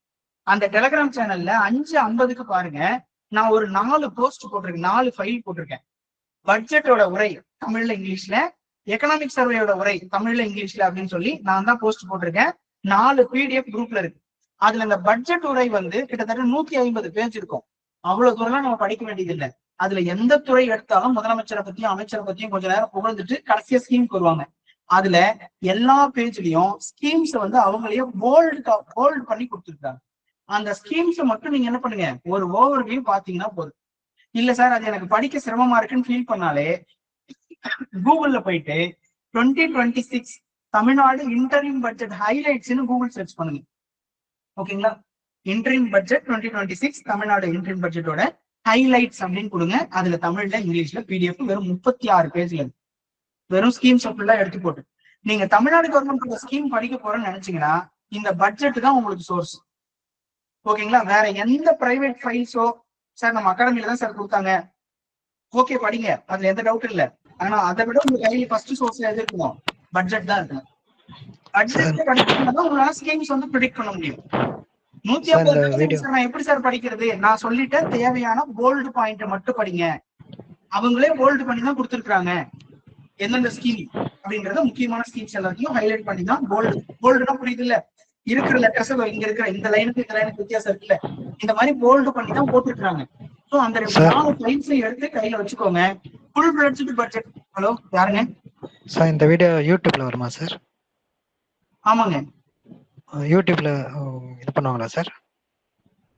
அந்த டெலிகிராம் சேனல்ல 5:50க்கு பாருங்க, நான் ஒரு 4 போஸ்ட் போட்டிருக்கேன், 4 ஃபைல் போட்டிருக்கேன். பட்ஜெட்டோட உரை தமிழ்ல இங்கிலீஷ்ல, எக்கனாமிக் சர்வேயோட உரை தமிழ்ல இங்கிலீஷ்ல அப்படின்னு சொல்லி நான் தான் போஸ்ட் போட்டிருக்கேன். 4 பிடிஎஃப் குரூப்ல இருக்கு. அதுல இந்த பட்ஜெட் உரை வந்து கிட்டத்தட்ட 150 பேஜ் இருக்கும். அவ்வளவு தூரம் நம்ம படிக்க வேண்டியது இல்லை. அதுல எந்த துறை எடுத்தாலும் முதலமைச்சரை பத்தியும் அமைச்சரை பத்தியும் கொஞ்ச நேரம் புகழ்ந்துட்டு கடைசியா ஸ்கீம்க்கு வருவாங்க. அதுல எல்லா பேஜ்லயும் ஸ்கீம்ஸ் வந்து அவங்களையே போல்ட் பண்ணி கொடுத்துருக்காங்க. அந்த ஸ்கீம்ஸை மட்டும் நீங்க என்ன பண்ணுங்க, ஒரு ஓவர்வியூ பாத்தீங்கன்னா போதும். இல்ல சார் அது எனக்கு படிக்க சிரமமா இருக்குன்னு ஃபீல் பண்ணாலே கூகுள்ல போயிட்டு 2026 தமிழ்நாடு இன்டரிம் பட்ஜெட் ஹைலைட்ஸ்னு கூகுள் சர்ச் பண்ணுங்க. ஓகேங்களா? இன்டரிம் பட்ஜெட் 2026 தமிழ்நாடு இன்டரிம் பட்ஜெட்டோட ஹைலைட்ஸ் அப்படின்னு கொடுங்க. அதுல தமிழ்ல இங்கிலீஷ்ல பிடிஎஃப் வெறும் 36 பேஜ்ல வெறும் ஸ்கீம்ஸ் ஃபுல்லா எடுத்து போட்டு நீங்க தமிழ்நாடு கவர்மெண்டோட ஸ்கீம் படிக்க போறேன்னு நினைச்சீங்கன்னா இந்த பட்ஜெட் தான் உங்களுக்கு சோர்ஸ். ஓகேங்களா? வேற எந்த பிரைவேட் ஃபைல்ஸோ சார் நம்ம அகாடமில தான் சார் கொடுத்தாங்க, ஓகே படிங்க, அதுல எந்த டவுட் இல்லை. ஆனா அதை விட உங்க கையில ஃபர்ஸ்ட் சோர்ஸ் எது இருக்கணும், பட்ஜெட் தான் இருக்கணும். பட்ஜெட் படிக்கிறதுனால உங்களால ஸ்கீம்ஸ் வந்து ப்ரிடிக்ட் பண்ண முடியும். 150 நான் எப்படி சார் படிக்கிறது, நான் சொல்லிட்டேன், தேவையான போல்டு பாயிண்ட் மட்டும் படிங்க. அவங்களே போல்டு பண்ணி தான் கொடுத்துருக்காங்க எந்தெந்த ஸ்கீம் அப்படின்றத, முக்கியமான ஸ்கீம்ஸ் எல்லாத்தையும் ஹைலைட் பண்ணி தான் போல்டுனா புரியுது இல்ல, இருக்கிற லெட்டர்ஸ் இங்க இருக்கிற இந்த லைனுக்கு இந்த லைனுக்கு வித்தியாசம் இருக்குல்ல, இந்த மாதிரி போல்டு பண்ணி தான் போட்டுருக்காங்க. ஸோ அந்த 4 ஃபைல்ஸையும் எடுத்து கையில வச்சுக்கோங்க. Full fledged budget. ஹலோ யாருங்க சார்? இந்த வீடியோ யூடியூப்ல வருமா சார்? ஆமாங்க, யூடியூப்ல இது பண்ணுவாங்களா சார்?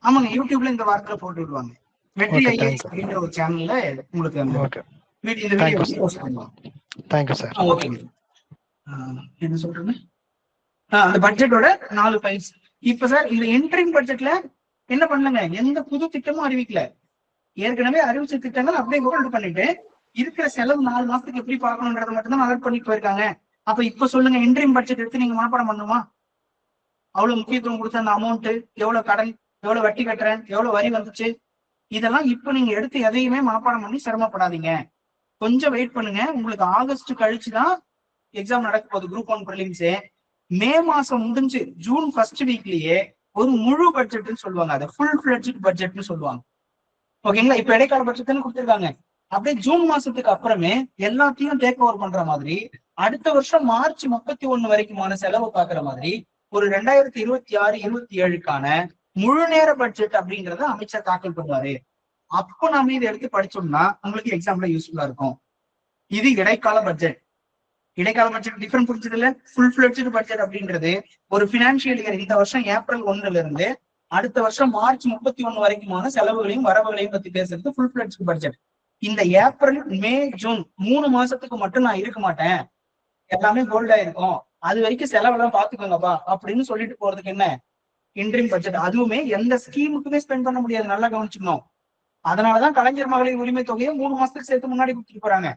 ஆமாங்க, யூடியூப்ல இந்த வாரத்துல போட்டு விடுவாங்க. வெற்றி ஐஏஎஸ் அப்படின்ற ஒரு சேனல்ல உங்களுக்கு இந்த வீடியோ போஸ்ட் பண்ணுவாங்க. Thank you sir. ஓகேங்க. என்ன சொல்றேங்க, அந்த பட்ஜெட்டோட 4 ஃபைல்ஸ். இப்ப சார் இந்த என்ட்ரிங் பட்ஜெட்ல என்ன பண்ணுங்க, எந்த புது திட்டமும் அறிவிக்கல. ஏற்கனவே அறிவிச்ச திட்டங்கள் அப்படியே ஹோல்டு பண்ணிட்டு இருக்கிற செலவு 4 மாசத்துக்கு எப்படி பார்க்கணுன்றதை மட்டும் தான் அலர்ட் பண்ணிட்டு போயிருக்காங்க. அப்ப இப்ப சொல்லுங்க, என்ட்ரிங் பட்ஜெட் எடுத்து நீங்க மனப்பாடம் பண்ணுமா? அவ்வளவு முக்கியத்துவம் கொடுத்த அந்த அமௌண்ட், எவ்வளவு கடன், எவ்வளவு வட்டி கட்டுறேன், எவ்வளவு வரி வந்துச்சு, இதெல்லாம் இப்ப நீங்க எடுத்து எதையுமே மனப்பாடம் பண்ணி சிரமப்படாதீங்க. கொஞ்சம் வெயிட் பண்ணுங்க. உங்களுக்கு ஆகஸ்ட் கழிச்சுதான் எக்ஸாம் நடக்க போகுது, குரூப் 1 ப்ரிலிம்ஸ். மே மாசம் முடிஞ்சு ஜூன் ஃபர்ஸ்ட் வீக்லயே ஒரு முழு பட்ஜெட்னு சொல்லுவாங்க, அதை ஃபுல் ஃபிளட்ஜ் பட்ஜெட்னு சொல்லுவாங்க. ஓகேங்களா? இப்ப இடைக்கால பட்ஜெட்னு கொடுத்துருக்காங்க. அப்படியே ஜூன் மாசத்துக்கு அப்புறமே எல்லாத்தையும் டேக் ஓவர் பண்ற மாதிரி அடுத்த வருஷம் மார்ச் 31 வரைக்குமான செலவு பாக்குற மாதிரி ஒரு 2026-27க்கான முழு நேர பட்ஜெட் அப்படிங்கறத அமைச்சர் தாக்கல் பண்ணுவாரு. அப்போ நாம இதை எடுத்து படிச்சோம்னா உங்களுக்கு எக்ஸாம்ல யூஸ்ஃபுல்லா இருக்கும். இது இடைக்கால பட்ஜெட். இடைக்கால பட்ஜெட் டிஃபரெண்ட் புரிஞ்சது இல்ல? ஃபுல் ஃபிளட்ஜ் பட்ஜெட் அப்படின்றது ஒரு பினான்சியல் இயர், இந்த வருஷம் ஏப்ரல் 1ல இருந்து அடுத்த வருஷம் மார்ச் 31 வரைக்குமான செலவுகளையும் வரவுகளையும் பத்தி பேசுறது ஃபுல் ஃபிளட்ஜ் பட்ஜெட். இந்த ஏப்ரல் மே ஜூன் 3 மாசத்துக்கு மட்டும் நான் இருக்க மாட்டேன், எல்லாமே கோல்டா இருக்கும், அது வரைக்கும் செலவெல்லாம் பாத்துக்கோங்கப்பா அப்படின்னு சொல்லிட்டு போறதுக்கு என்ன இன்ட்ரீம் பட்ஜெட். அதுவுமே எந்த ஸ்கீமுக்குமே ஸ்பெண்ட் பண்ண முடியாது, நல்லா கவனிச்சுக்கணும். அதனாலதான் கலைஞர் மகளிர் உரிமை தொகையை 3 மாசத்துக்கு சேர்த்து முன்னாடி கொடுத்துட்டு போறாங்க.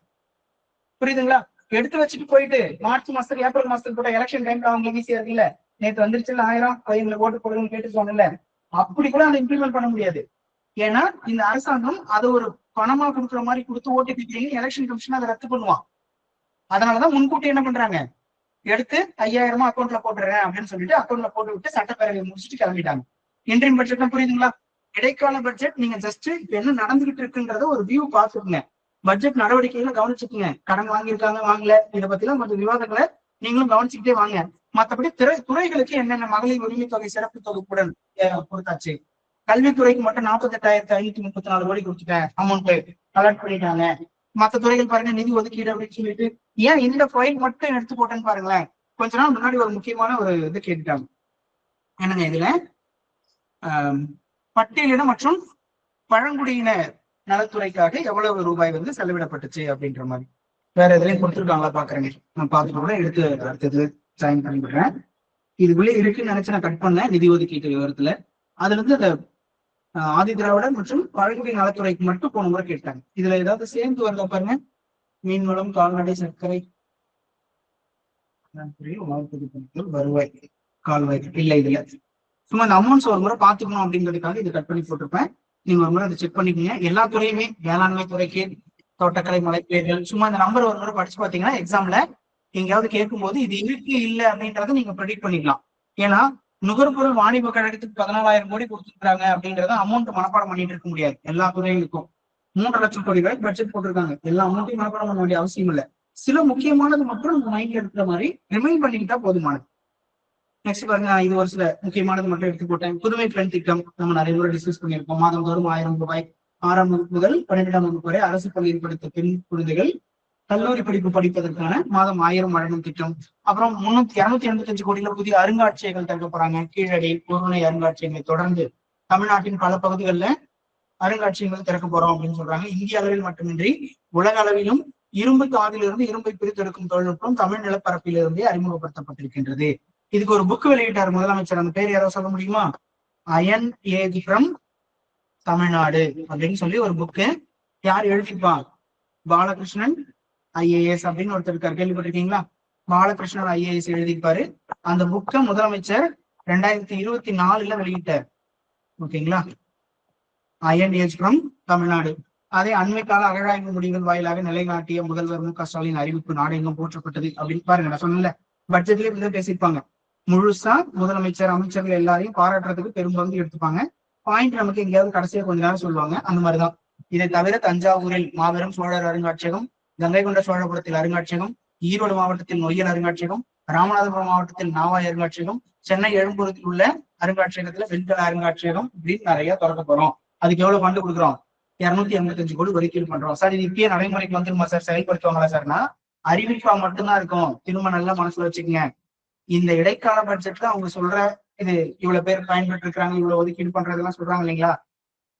புரியுதுங்களா? எடுத்து வச்சுட்டு போயிட்டு மார்ச் மாசத்துக்கு ஏப்ரல் மாசத்துக்கு போட்ட எலெக்ஷன் டைம்ல அவங்களுக்கு ஈஸியா இருக்குல்ல, நேற்று வந்துருச்சுல 1000 பையங்களை ஓட்டு போடுறதுன்னு கேட்டுருவாங்கல்ல, அப்படி கூட அதை இம்ப்ளிமெண்ட் பண்ண முடியாது. ஏன்னா இந்த அரசாங்கம் அதை ஒரு பணமா கொடுக்குற மாதிரி கொடுத்து ஓட்டு பிடிக்கிறீங்க, எலெக்ஷன் கமிஷன் அதை ரத்து பண்ணுவான். அதனாலதான் முன்கூட்டி என்ன பண்றாங்க, எடுத்து 5000 அக்கௌண்ட்ல போட்டுறேன் அப்படின்னு சொல்லிட்டு அக்கௌண்ட்ல போட்டு விட்டு சட்டப்பேரவை முடிச்சுட்டு கிளம்பிட்டாங்க. இன்றைய பட்ஜெட் புரியுதுங்களா? இடைக்கால பட்ஜெட் நீங்க ஜஸ்ட் இப்ப என்ன நடந்துகிட்டு இருக்குன்றத ஒரு வியூ பாத்துக்கோங்க, பட்ஜெட் நடவடிக்கைகளை கவனிச்சுக்கோங்க. கடன் வாங்கியிருக்காங்க வாங்கல, இதை பத்தி எல்லாம் கொஞ்சம் விவாதங்களை நீங்களும் கவனிச்சுக்கிட்டே வாங்க. மற்றபடி துறைகளுக்கு என்னென்ன மகளிர் உரிமை தொகை சிறப்பு தொகுப்புடன் கொடுத்தாச்சு. கல்வித்துறைக்கு மட்டும் 48,534 கோடி கொடுத்துட்டேன், அமௌண்ட் கலெக்ட் பண்ணிட்டாங்க. மற்ற துறைகள் பாருங்க நிதி ஒதுக்கீடு அப்படின்னு சொல்லிட்டு ஏன் இந்த ஃபைல் மட்டும் எடுத்து போட்டேன்னு பாருங்களேன். கொஞ்ச நாள் முன்னாடி ஒரு முக்கியமான ஒரு இது கேட்டுட்டாங்க, என்னங்க இதுல பட்டியலின மற்றும் பழங்குடியினர் நலத்துறைக்காக எவ்வளவு ரூபாய் செலவிடப்பட்டுச்சு அப்படின்ற மாதிரி வேற எதுலையும் கொடுத்துருக்காங்களா பாக்குறேங்க. நான் பார்த்துட்டு கூட எடுத்து அடுத்தது ஜாயின் பண்ணி விடுறேன். இதுக்குள்ளே இருக்குன்னு நினைச்சு நான் கட் பண்ணேன் நிதி ஒதுக்கீட்டு விவரத்துல. அதுல இருந்து அந்த ஆதி திராவிடர் மற்றும் பழங்குடி நலத்துறைக்கு மட்டும் போன முறை கேட்டாங்க. இதுல ஏதாவது சேர்ந்து வருதா பாருங்க, மீன்வளம், கால்நடை, சர்க்கரை, வருவாய், கால்வாய் இல்ல. இதுல சும்மா இந்த அமௌண்ட்ஸ் ஒரு முறை பாத்துக்கணும் அப்படிங்கிறதுக்காக இது கட் பண்ணி போட்டிருப்பேன். நீங்க ஒரு முறை அதை செக் பண்ணிக்கோங்க. எல்லா துறையுமே வேளாண்மை துறைக்கு, தோட்டக்கலை, மலைப்பயிர்கள், சும்மா இந்த நம்பர் ஒரு முறை படிச்சு பாத்தீங்கன்னா எக்ஸாம்ல எங்கேயாவது கேட்கும்போது இது இருக்கு இல்ல அப்படின்றத நீங்க ப்ரெடிக்ட் பண்ணிக்கலாம். ஏன்னா நுகர்பொருள் வாணிப கழகத்துக்கு 14,000 கோடி கொடுத்துருக்காங்க அப்படின்றத அமௌண்ட் மனப்பாடம் பண்ணிட்டு இருக்க முடியாது. எல்லா துறைகளுக்கும் 3 லட்சம் கோடி ரூபாய் பட்ஜெட் போட்டிருக்காங்க. எல்லா அமௌண்ட்டையும் மனப்பாடம் பண்ண வேண்டிய அவசியம் இல்லை. சில முக்கியமானது மட்டும் நம்ம மைண்ட்ல இருக்கிற மாதிரி ரிமைண்ட் பண்ணிக்கிட்டா போதுமானது. நெக்ஸ்ட் பாருங்க, இது ஒரு சில முக்கியமானது மட்டும் எடுத்து போட்டேன். புதுமை பெண் திட்டம் நம்ம நிறைய முறை டிஸ்கஸ் பண்ணியிருக்கோம். மாதந்தோறும் 1000 ரூபாய் 6ஆம் வகுப்பு முதல் 12ஆம் வகுப்பு வரை அரசு பள்ளியில் படித்த பெண் குழந்தைகள் கல்லூரி படிப்பு படிப்பதற்கான மாதம் 1000 வழங்கும் திட்டம். அப்புறம் 285 கோடியில புதிய அருங்காட்சியகங்கள் திறக்க போறாங்க. கீழடி, பொருணை அருங்காட்சியகங்களை தொடர்ந்து தமிழ்நாட்டின் பல பகுதிகளில் அருங்காட்சியகங்கள் திறக்க போறோம் அப்படின்னு சொல்றாங்க. இந்திய அளவில் மட்டுமின்றி உலக அளவிலும் இரும்பு தாதிலிருந்து இரும்பை பிரித்தெடுக்கும் தொழில்நுட்பம் தமிழ் நிலப்பரப்பிலிருந்தே அறிமுகப்படுத்தப்பட்டிருக்கின்றது. இதுக்கு ஒரு புக் வெளியிட்டார் முதலமைச்சர், அந்த பேர் யாராவது சொல்ல முடியுமா? அயன் ஏஜ் ஃப்ரம் தமிழ்நாடு அப்படின்னு சொல்லி ஒரு புக்கு. யார் எழுதிப்பா? பாலகிருஷ்ணன் ஐஏஎஸ் அப்படின்னு ஒருத்தர் இருக்காரு, கேள்விப்பட்டிருக்கீங்களா? பாலகிருஷ்ணன் ஐஏஎஸ் எழுதிப்பாரு. அந்த புக்கை முதலமைச்சர் 2024 வெளியிட்டார். ஓகேங்களா? Iron age from Tamil Nadu. அதே அண்மை கால அகழாய்வு முடிவுகள் வாயிலாக நிலைநாட்டிய முதல்வர் மு.க. ஸ்டாலின் அறிவிப்பு நாடெங்கும் போற்றப்பட்டது அப்படின்னு பாருங்க. நான் சொன்னல பட்ஜெட்லயே இப்படிதான் பேசியிருப்பாங்க. முழுசா முதலமைச்சர், அமைச்சர்கள் எல்லாரையும் பாராட்டுறதுக்கு பெரும்பங்கு எடுத்துப்பாங்க. பாயிண்ட் நமக்கு எங்கேயாவது கடைசியா கொஞ்ச நேரம் சொல்லுவாங்க. அந்த மாதிரிதான். இதை தவிர தஞ்சாவூரில் மாபெரும் சோழர் அருங்காட்சியகம், கங்கை கொண்ட சோழபுரத்தில் அருங்காட்சியகம், ஈரோடு மாவட்டத்தில் நொய்யல் அருங்காட்சியகம், ராமநாதபுரம் மாவட்டத்தில் நாவாய் அருங்காட்சியகம், சென்னை எழும்பூரத்தில் உள்ள அருங்காட்சியகத்துல வெண்கல அருங்காட்சியகம் இப்படின்னு நிறைய திறக்க போறோம். அதுக்கு எவ்வளவு ஃபண்டு கொடுக்குறோம்? 285 கோடி ஒதுக்கீடு பண்றோம். சார் இது இப்பயே நடைமுறைக்கு வந்துருமா சார், செயல்படுத்துவாங்களா சார்னா அறிவிப்பா மட்டும்தான் இருக்கும். திரும்ப நல்லா மனசுல வச்சுக்கோங்க. இந்த இடைக்கால பட்ஜெட்ல அவங்க சொல்ற இது இவ்வளவு பேர் பயன்பெற்று இருக்காங்க, இவ்வளவு ஒதுக்கீடு பண்றதெல்லாம் சொல்றாங்க இல்லைங்களா?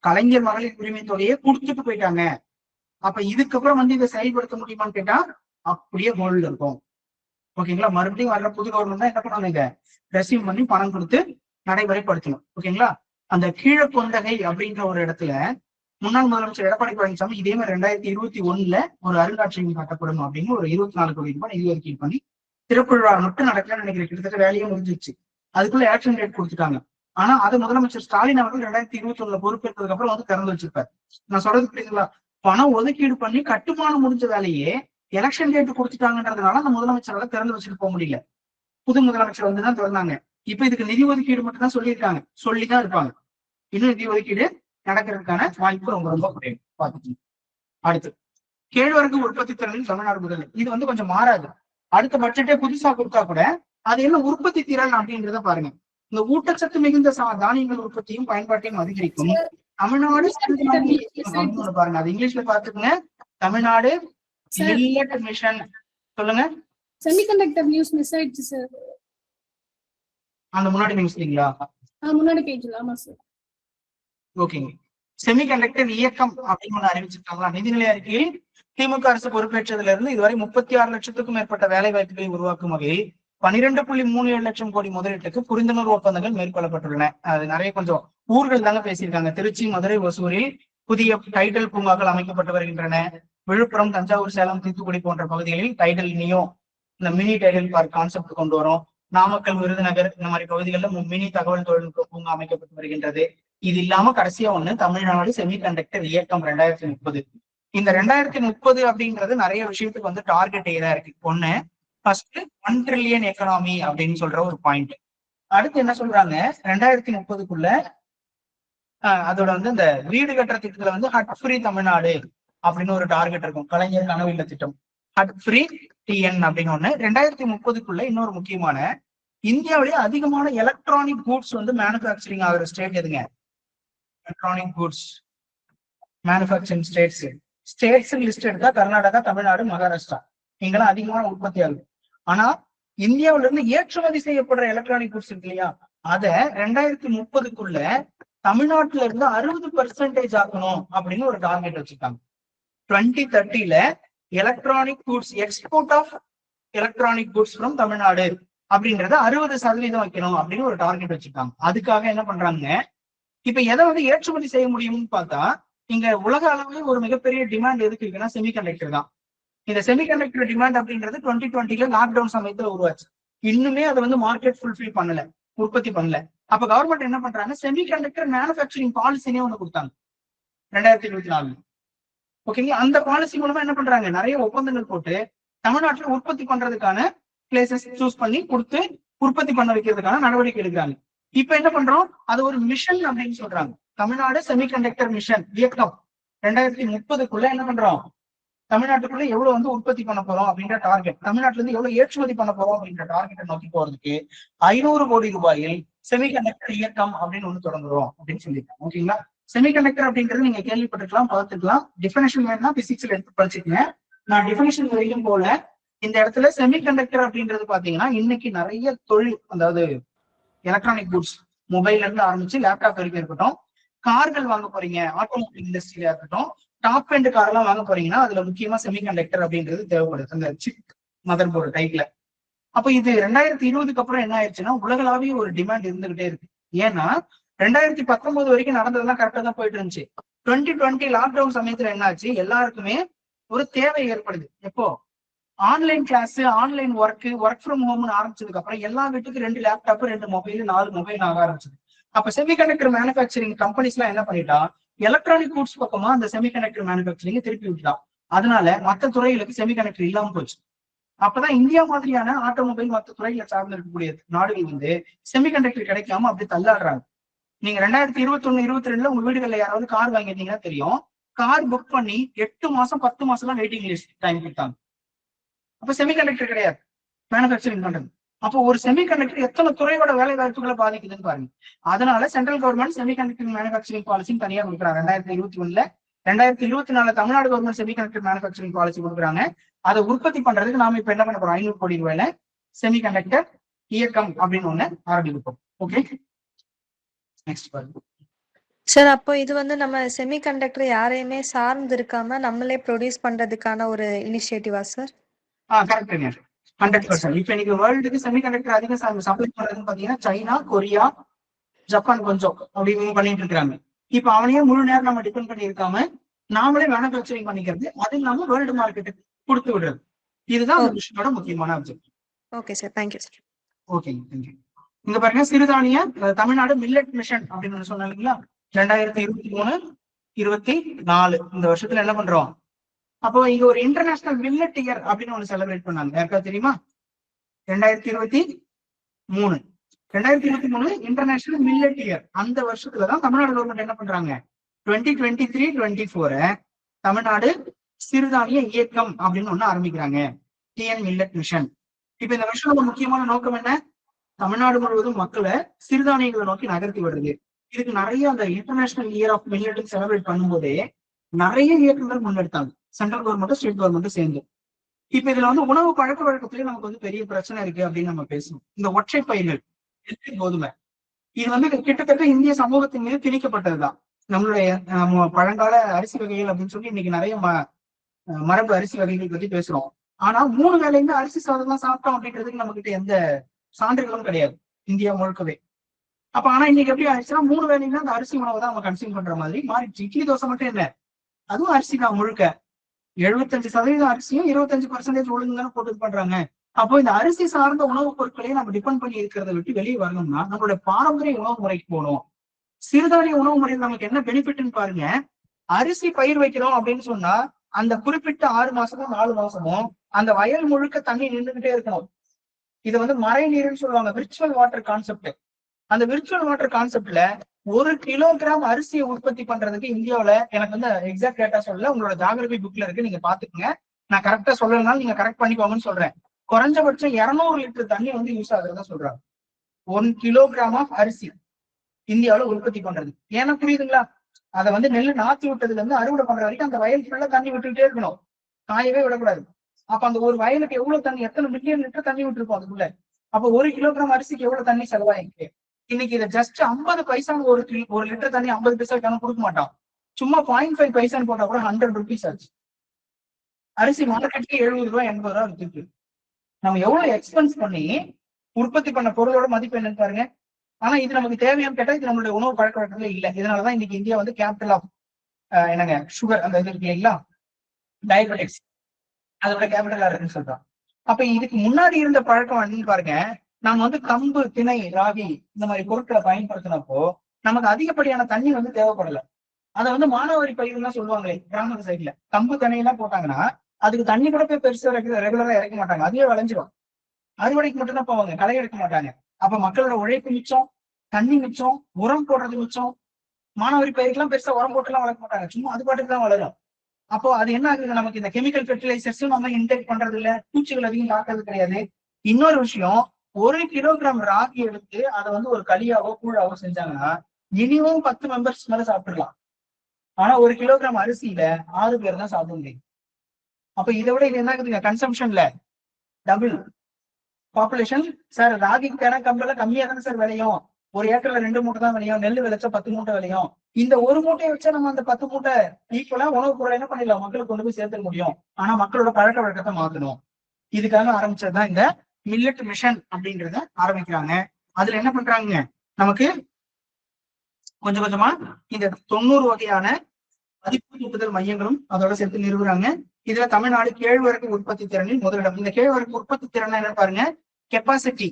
கலைஞர் மகளிர் உரிமை தொகையை கொடுத்துட்டு போயிட்டாங்க. அப்ப இதுக்கப்புறம் இதை செயல்படுத்த முடியுமான்னு கேட்டா அப்படியே ஹோல்டு இருக்கும். ஓகேங்களா? மறுபடியும் வர்ற புது கவர்மெண்ட் தான் என்ன பண்ணுவாங்க, இதை ரெசீவ் பண்ணி பணம் கொடுத்து நடைமுறைப்படுத்தணும். ஓகேங்களா? அந்த கீழக்கொண்டகை அப்படின்ற ஒரு இடத்துல முன்னாள் முதலமைச்சர் எடப்பாடி பழனிசாமி இதே மாதிரி 2021 ஒரு அருங்காட்சியகம் கட்டப்படும் அப்படின்னு ஒரு 24 கோடி ரூபாய் நிதி ஒதுக்கீடு பண்ணி திறப்பு விழா மட்டும் நடக்கலன்னு நினைக்கிறேன். கிட்டத்தட்ட வேலையே முடிஞ்சிச்சு. அதுக்குள்ள ஆக்ஷன் டேட் கொடுத்துட்டாங்க. ஆனா அதை முதலமைச்சர் ஸ்டாலின் அவர்கள் 2021 பொறுப்பேற்றதுக்கு அப்புறம் திறந்து வச்சிருப்பாரு. நான் சொல்றது புரியுதுங்களா? பணம் ஒதுக்கீடு பண்ணி கட்டுமானம் முடிஞ்ச வேலையே எலெக்ஷன் டேட் கொடுத்துட்டாங்கன்றதுனால அந்த முதலமைச்சரால திறந்து வச்சுட்டு போக முடியல. புது முதலமைச்சர் வந்துதான் திறந்தாங்க. இப்ப இதுக்கு நிதி ஒதுக்கீடு மட்டும் தான் சொல்லியிருக்காங்க, சொல்லிதான் இருப்பாங்க. இன்னும் நிதி ஒதுக்கீடு நடக்கிறதுக்கான வாய்ப்பு ரொம்ப ரொம்ப குறையும். பாத்துக்கணும். அடுத்து கேழ்வரகு உற்பத்தி திறனில் தமிழ்நாடு முதல். இது வந்து கொஞ்சம் மாறாது. அடுத்த பட்ஜெட்டே புதுசா கொடுத்தா கூட அது என்ன உற்பத்தி திறன் அப்படின்றத பாருங்க. இந்த ஊட்டச்சத்து மிகுந்த தானியங்கள் உற்பத்தியும் பயன்பாட்டையும் அதிகரிக்கும் தமிழ்நாடு பாருங்க. அது இங்கிலீஷ்ல பாத்துக்கோங்க. Tamil Nadu millet mission. சொல்லுங்க. செமிகண்டக்டர் நியூஸ் மிஸ் ஆயிடுச்சு சார். அந்த முன்னாடி நியூஸ்லீங்களா? முன்னாடி பேஜ்ல. ஆமா சார். ஓகேங்க. செமிகண்டக்டர் இயக்கம் அப்படின்னு ஒண்ணு அறிவிச்சிருக்காங்களா? நிதிநிலை அறிக்கையில் திமுக அரசு பொறுப்பேற்றதுல இருந்து இதுவரை 36 லட்சத்துக்கும் மேற்பட்ட வேலை வாய்ப்புகளை உருவாக்கும் வகையில் 12.37 லட்சம் கோடி முதலீட்டுக்கு புரிந்துணர்வு ஒப்பந்தங்கள் மேற்கொள்ளப்பட்டுள்ளன. அது நிறைய கொஞ்சம் ஊர்கள் தாங்க பேசியிருக்காங்க. திருச்சி, மதுரை, ஒசூரில் புதிய டைடல் பூங்காக்கள் அமைக்கப்பட்டு வருகின்றன. விழுப்புரம், தஞ்சாவூர், சேலம், தூத்துக்குடி போன்ற பகுதிகளில் டைடல் நியோ, இந்த மினி டைடல் பார்க் கான்செப்ட் கொண்டு வரும். நாமக்கல், விருதுநகர் இந்த மாதிரி பகுதிகளில் மினி தகவல் தொழில்நுட்ப பூங்கா அமைக்கப்பட்டு வருகின்றது. இது இல்லாம கடைசியா ஒண்ணு தமிழ்நாடு செமிகண்டக்டர் இயக்கம் 2030. இந்த 2030 அப்படின்றது நிறைய விஷயத்துக்கு வந்து டார்கெட் ஏதா இருக்கு. ஒண்ணு ஃபர்ஸ்ட் 1 ட்ரில்லியன் எக்கனாமி அப்படின்னு சொல்ற ஒரு பாயிண்ட். அடுத்து என்ன சொல்றாங்க, 2030க்குள்ள அதோட வந்து இந்த வீடு கட்டுற திட்டத்துல வந்து ஹட் ஃப்ரீ தமிழ்நாடு அப்படின்னு ஒரு டார்கெட் இருக்கும். கலைஞர் கனவு இல்ல திட்டம், ஹட் ஃப்ரீ டிஎன் அப்படின்னு ஒண்ணு. 2030க்குள்ள இன்னொரு முக்கியமான, இந்தியாவிலேயே அதிகமான எலக்ட்ரானிக் கூட்ஸ் வந்து மேனுபேக்சரிங் ஆகிற ஸ்டேட் எதுங்க? Electronic goods manufacturing states list எடுத்தா கர்நாடகா, தமிழ்நாடு, மகாராஷ்டிரா இங்கெல்லாம் அதிகமான உற்பத்தி ஆகுது. ஆனா இந்தியாவில இருந்து ஏற்றுமதி செய்யப்படுற எலக்ட்ரானிக் கூட்ஸ் இருக்கு இல்லையா, அத 2030க்குள்ள தமிழ்நாட்டுல இருந்து 60% ஆக்கணும் அப்படின்னு ஒரு டார்கெட் வச்சிருக்காங்க. 2030ல electronic goods export of electronic goods from Tamil Nadu அப்படின்றத 60% வைக்கணும் அப்படின்னு ஒரு டார்கெட் வச்சிருக்காங்க. அதுக்காக என்ன பண்றாங்க, இப்ப எதை வந்து ஏற்றுமதி செய்ய முடியும்னு பார்த்தா, இங்க உலக அளவுல ஒரு மிகப்பெரிய டிமாண்ட் எதுக்கு இருக்குன்னா செமிகண்டக்டர் தான். இந்த செமிகண்டக்டர் டிமாண்ட் அப்படின்றது 2020ல லாக்டவுன் சமயத்துல உருவாச்சு. இன்னுமே அதை வந்து மார்க்கெட் ஃபுல்ஃபில் பண்ணல, உற்பத்தி பண்ணல. அப்ப கவர்மெண்ட் என்ன பண்றாங்க, செமிகண்டக்டர் மேனுபேக்சரிங் பாலிசினே ஒண்ணு கொடுத்தாங்க 2024. ஓகேங்களா? அந்த பாலிசி மூலமா என்ன பண்றாங்க, நிறைய ஒப்பந்தங்கள் போட்டு தமிழ்நாட்டுல உற்பத்தி பண்றதுக்கான பிளேசஸ் சூஸ் பண்ணி கொடுத்து உற்பத்தி பண்ண வைக்கிறதுக்கான நடவடிக்கை எடுக்கிறாங்க. இப்ப என்ன பண்றோம், அது ஒரு மிஷன் அப்படின்னு சொல்றாங்க. தமிழ்நாடு செமிகண்டக்டர் மிஷன் இயக்கம் 2030க்குள்ள என்ன பண்றோம், தமிழ்நாட்டுக்குள்ள எவ்வளவு வந்து உற்பத்தி பண்ண போறோம் அப்படின்ற டார்கெட், தமிழ்நாட்டுல இருந்து எவ்வளவு ஏற்றுமதி பண்ண போறோம் அப்படின்ற டார்கெட்டை நோக்கி போறதுக்கு 500 கோடி ரூபாயில் செமிகண்டக்டர் இயக்கம் அப்படின்னு ஒண்ணு தொடங்குறோம் அப்படின்னு சொல்லியிருக்காங்க. ஓகேங்களா? செமிகண்டக்டர் அப்படின்றது நீங்க கேள்விப்பட்டிருக்கலாம், பார்த்துக்கலாம். டிஃபினேஷன் வேணும்னா பிசிக்ஸ்ல எடுத்து படிச்சுக்கங்க. நான் டிஃபினேஷன் வரைக்கும் போல இந்த இடத்துல செமிகண்டக்டர் அப்படின்றது பாத்தீங்கன்னா இன்னைக்கு நிறைய தொழில், அதாவது எலக்ட்ரானிக் குட்ஸ், மொபைல்ல இருந்து ஆரம்பிச்சு லேப்டாப் வரைக்கும் இருக்கட்டும், கார்கள் வாங்க போறீங்க, ஆட்டோமொபைல் இண்டஸ்ட்ரியில இருக்கட்டும், டாப் எண்ட் கார் எல்லாம் வாங்க போறீங்கன்னா அதுல முக்கியமா செமிகண்டக்டர் அப்படின்றது தேவைப்படுது, அந்த சிப் மதர் போர்டு டைப்ல. அப்ப இது 2020க்கு அப்புறம் என்ன ஆயிடுச்சுன்னா உலகளாவிய ஒரு டிமாண்ட் இருந்துகிட்டே இருக்கு. ஏன்னா 2019 வரைக்கும் நடந்ததெல்லாம் கரெக்டா தான் போயிட்டு இருந்துச்சு. 2020 லாக்டவுன் சமயத்துல என்ன ஆச்சு, எல்லாருக்குமே ஒரு தேவை ஏற்படுது. எப்போ online class, online work from ஹோம்னு ஆரம்பிச்சதுக்கு அப்புறம் எல்லா வீட்டுக்கு 2 லேப்டாப், 2 மொபைல், 4 மொபைல் ஆக ஆரம்பிச்சது. அப்ப செமிகண்டக்டர் மேனுபேக்சரிங் கம்பெனிஸ் எல்லாம் என்ன பண்ணிட்டா, எலக்ட்ரானிக் கூட்ஸ் பக்கமா அந்த செமிகண்டக்டர் மேனுபேக்சரிங் திருப்பி விட்டுதான். அதனால மற்ற துறைகளுக்கு செமிகண்டக்டர் இல்லாம போச்சு. அப்பதான் இந்தியா மாதிரியான ஆட்டோமொபைல் மற்ற துறைகளை சார்ந்து இருக்கக்கூடிய நாடுகள் வந்து செமிகண்டக்டர் கிடைக்காம அப்படி தள்ளாடுறாங்க. நீங்க 2021, 22ல உங்க வீடுகள்ல யாராவது கார் வாங்கிட்டீங்கன்னா தெரியும், கார் புக் பண்ணி 8 மாசம் 10 மாசம் எல்லாம் வெயிட்டிங் லிஸ்ட் டைம் கொடுத்தாங்க. அப்ப செமிகண்டக்டர் கிடையாது மேனுபேக்சரிங் பண்றது. அப்போ ஒரு செமிகண்டக்டர் எத்தனை துறையோட வேலை வாய்ப்புகளை பாதிக்குதுன்னு பாருங்க. அதனால central government semiconductor manufacturing policy தனியா கொடுக்குறாங்க 2021ல. 2024 Tamil Nadu government semiconductor manufacturing policy கொடுக்குறாங்க. அதை உற்பத்தி பண்றதுக்கு நாம இப்ப என்ன பண்ண போறோம், 500 கோடி ரூபாயில செமிகண்டக்டர் இயக்கம் அப்படின்னு ஒண்ணு ஆரம்பிப்போம். ஓகே, நெக்ஸ்ட் பாருங்க சார். அப்போ இது வந்து நம்ம செமிகண்டக்டர் யாரையுமே சார்ந்து இருக்காம நம்மளே ப்ரொடியூஸ் பண்றதுக்கான ஒரு இனிஷியேட்டிவா சார்? கரெக்டுங்க, 100%. இப்ப இன்னைக்கு வேர்ல்டுக்கு செமிகண்டக்டர் அதிகம் சப்ளை பண்றதுன்னு பாத்தீங்கன்னா சைனா, கொரியா, ஜப்பான் கொஞ்சம் அப்படின்னு பண்ணிட்டு இருக்காங்க. இப்ப அவனையே முழு நேரம் நம்ம டிபெண்ட் பண்ணி இருக்காம நாமளே மேனுபேக்சரிங் பண்ணிக்கிறது, அது இல்லாம வேர்ல்டு மார்க்கெட்டுக்கு கொடுத்து விடுறது. இதுதான் அந்த விஷயத்தோட முக்கியமான object. Okay sir, thank you sir. ஓகேங்க, தேங்க்யூ. இங்க பாருங்க, சிறுதானிய தமிழ்நாடு மில்லட் மிஷன் அப்படின்னு சொன்னாங்க இல்லைங்களா, 2023, 24 இந்த வருஷத்துல என்ன பண்றோம், அப்போ இங்க ஒரு இன்டர்நேஷனல் மில்லட் இயர் அப்படின்னு ஒண்ணு செலிப்ரேட் பண்ணாங்க. யாருக்கா தெரியுமா? 2023 3. 2023 இன்டர்நேஷனல் மில்லட் இயர். அந்த வருஷத்துலதான் தமிழ்நாடு கவர்மெண்ட் என்ன பண்றாங்க, 2023-24 தமிழ்நாடு சிறுதானிய இயக்கம் அப்படின்னு ஒண்ணு ஆரம்பிக்கிறாங்க, டிஎன் மில்லட் மிஷன். இப்ப இந்த வருஷம் முக்கியமான நோக்கம் என்ன, தமிழ்நாடு முழுவதும் மக்களை சிறுதானியங்களை நோக்கி நகர்த்தி வருது. இதுக்கு நிறைய அந்த international year of millet celebrate பண்ணும்போதே நிறைய இயக்கங்கள் முன்னெடுத்தாங்க, சென்ட்ரல் கவர்மெண்ட்டும் ஸ்டேட் கவர்மெண்ட்டும் சேர்ந்து. இப்ப இதுல உணவு பழக்க வழக்கத்திலேயே நமக்கு பெரிய பிரச்சனை இருக்கு அப்படின்னு நம்ம பேசணும். இந்த ஒற்றை பயிர்கள் கோதுமை இது கிட்டத்தட்ட இந்திய சமூகத்தின் மீது திணிக்கப்பட்டதுதான். நம்மளுடைய பழங்கால அரிசி வகைகள் அப்படின்னு சொல்லி இன்னைக்கு நிறைய மரபு அரிசி வகைகள் பத்தி பேசுறோம். ஆனா 3 வேளையுமே அரிசி சாதம் தான் சாப்பிட்டோம் அப்படின்றதுக்கு நம்ம கிட்ட எந்த சான்றுகளும் கிடையாது இந்தியா முழுக்கவே. அப்ப ஆனா இன்னைக்கு எப்படி ஆயிடுச்சுன்னா 3 வேளையுமே அந்த அரிசி உணவை தான் நம்ம கன்சியூம் பண்ற மாதிரி மாறிடுச்சு. இட்லி தோசை மட்டும் இல்லை, அதுவும் அரிசி தான் முழுக்க. 75% அரிசியும் 25% உளுந்துன்னு போட்டு பண்றாங்க. அப்போ இந்த அரிசி சார்ந்த உணவுப் பொருட்களையும் நம்ம டிபெண்ட் பண்ணி இருக்கிறத விட்டு வெளியே வரணும்னா நம்மளுடைய பாரம்பரிய உணவு முறைக்கு போகணும். சிறுதானிய உணவு முறையில் நமக்கு என்ன பெனிஃபிட்னு பாருங்க. அரிசி பயிர் வைக்கிறோம் அப்படின்னு சொன்னா அந்த குறிப்பிட்ட 6 மாசமோ 4 மாசமோ அந்த வயல் முழுக்க தண்ணி நின்றுகிட்டே இருக்கணும். இது மறை நீர்னு சொல்லுவாங்க, விர்ச்சுவல் வாட்டர் கான்செப்ட். அந்த விர்ச்சுவல் வாட்டர் கான்செப்ட்ல 1 கிலோகிராம் அரிசியை உற்பத்தி பண்றதுக்கு இந்தியாவில எனக்கு எக்ஸாக்ட் டேட்டா சொல்லல, உங்களோட ஜியோகிராபி புக்ல இருக்கு, நீங்க பாத்துக்கங்க. நான் கரெக்டா சொல்லலனாலும் நீங்க கரெக்ட் பண்ணிக்கோங்கன்னு சொல்றேன். குறைஞ்சபட்சம் 200 லிட்டர் தண்ணி யூஸ் ஆகுறதா சொல்றாங்க 1 கிலோகிராம் ஆஃப் அரிசி இந்தியாவில உற்பத்தி பண்றது. ஏன்னா புரியுதுங்களா, அதை நெல் நாத்தி விட்டதுல இருந்து அறுவடை பண்ற வரைக்கும் அந்த வயல் ஃபுல்லா தண்ணி விட்டுக்கிட்டே இருக்கணும், காயவே விடக்கூடாது. அப்ப அந்த ஒரு வயலுக்கு எவ்வளவு தண்ணி, எத்தனை மில்லியன் லிட்டர் தண்ணி விட்டுருப்போம் அதுக்குள்ள. அப்ப 1 கிலோகிராம் அரிசிக்கு எவ்வளவு தண்ணி செலவாயிருக்கு. இன்னைக்கு இதை ஜஸ்ட் 50 பைசான்னு ஒரு லிட்டர் தண்ணி 50 பைசா கொடுக்க மாட்டான், சும்மா 0.5 பைசான்னு போட்டா கூட 100 rupees ஆச்சு. அரிசி மார்க்கெட்டுக்கு 70 ரூபாய் 80 ரூபாய் வித்துருக்கு. நம்ம எவ்வளவு எக்ஸ்பென்ஸ் பண்ணி உற்பத்தி பண்ண பொருளோட மதிப்பு என்னன்னு பாருங்க. ஆனா இது நமக்கு தேவையான்னு கேட்டா இது நம்மளுடைய உணவு பழக்க வழக்கத்துல இல்ல. இதனாலதான் இன்னைக்கு இந்தியா கேபிட்டல் ஆஃப் என்னங்க சுகர் அந்த இது இருக்கு இல்லைங்களா, டயபெட்டிக்ஸ், அதோட கேபிட்டலா இருக்குன்னு சொல்றோம். அப்ப இதுக்கு முன்னாடி இருந்த பழக்கம் வந்து பாருங்க, நம்ம கம்பு, திணை, ராகி இந்த மாதிரி பொருட்களை பயன்படுத்தினப்போ நமக்கு அதிகப்படியான தண்ணி தேவைப்படல. அதை மானாவாரி பயிர் தான் சொல்லுவாங்களே கிராம சைட்ல. கம்பு திணை எல்லாம் போட்டாங்கன்னா அதுக்கு தண்ணி கூட போய் பெருசா ரெகுலரா இறக்க மாட்டாங்க, அதுவே விளைஞ்சிடும். அறுவடைக்கு மட்டும் தான் போவாங்க, களை எடுக்க மாட்டாங்க. அப்ப மக்களோட உழைப்பு மிச்சம், தண்ணி மிச்சம், உரம் போடுறது மிச்சம். மானாவாரி பயிர்க்கெல்லாம் பெருசா உரம் போட்டுலாம் வளர்க்க மாட்டாங்க, சும்மா அது பாட்டுக்கு தான் வளரும். அப்போ அது என்ன ஆகுது, நமக்கு இந்த கெமிக்கல் ஃபெர்டிலைசர்ஸும் நம்ம இன்டேக் பண்றது இல்ல, பூச்சிகள் அதிகம் தாக்குறது கிடையாது. இன்னொரு விஷயம், 1 கிலோகிராம் ராகி எடுத்து அதை ஒரு களியாவோ கூழாவோ செஞ்சாங்கன்னா மினிமம் 10 மெம்பர்ஸ் மேல சாப்பிடலாம். ஆனா 1 கிலோகிராம் அரிசியில 6 பேர் தான் சாப்பிட முடியும். அப்ப இதை விட இது என்ன ஆகுதுங்க, கன்சம்ஷன்ல டபுள் பாப்புலேஷன். சார் ராகிக்கு கம்பெல்லாம் கம்மியா தானே சார் விளையும், 1 ஏக்கர்ல 2 மூட்டை தான் விளையும், நெல் விளைச்சா 10 மூட்டை விளையும். இந்த 1 மூட்டையை வச்சா நம்ம அந்த 10 மூட்டை ஈக்குவலா உணவுப் பொருளை என்ன பண்ணிடலாம், மக்களுக்கு கொண்டு போய் சேர்த்துக்க முடியும். ஆனா மக்களோட பழக்க வழக்கத்தை மாத்தணும். இதுக்காக ஆரம்பிச்சதுதான் இந்த மில்லட் மிஷன் அப்படின்றத ஆரம்பிக்கிறாங்க. அதுல என்ன பண்றாங்க, நமக்கு கொஞ்சம் கொஞ்சமா இந்த 90 வகையான மதிப்பு கூட்டுதல் மையங்களும் அதோட சேர்த்து நிறுவுறாங்க. இதுல தமிழ்நாடு கேழ்வரகு உற்பத்தி திறனில் முதலிடம். இந்த கேழ்வரகு உற்பத்தி திறன் என்ன பாருங்க, கெப்பாசிட்டி,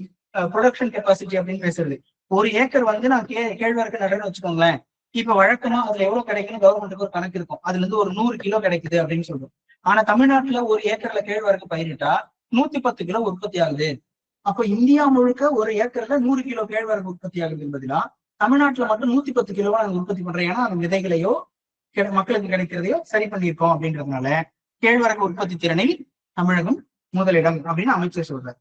ப்ரொடக்ஷன் கெப்பாசிட்டி அப்படின்னு பேசுறது. 1 ஏக்கர் நான் கேழ்வரகு நடன்னு வச்சுக்கோங்களேன். இப்ப வழக்கமா அதுல எவ்வளவு கிடைக்குன்னு கவர்மெண்ட்டுக்கு ஒரு கணக்கு இருக்கும், அதுல இருந்து ஒரு 100 கிலோ கிடைக்குது அப்படின்னு சொல்றோம். ஆனா தமிழ்நாட்டுல 1 ஏக்கர்ல கேழ்வரகு பயிரிட்டா 110 கிலோ உற்பத்தி ஆகுது. அப்ப இந்தியா முழுக்க 1 ஏக்கர்ல 100 கிலோ கேழ்வரகு உற்பத்தி ஆகுது என்பதுனா தமிழ்நாட்டுல மட்டும் 110 கிலோவா நாங்க உற்பத்தி பண்றோம். ஏன்னா அந்த விதைகளையோ மக்களுக்கு கிடைக்கிறதையோ சரி பண்ணியிருக்கோம் அப்படின்றதுனால கேழ்வரகு உற்பத்தி திறனில் தமிழகம் முதலிடம் அப்படின்னு அமைச்சர் சொல்றாரு.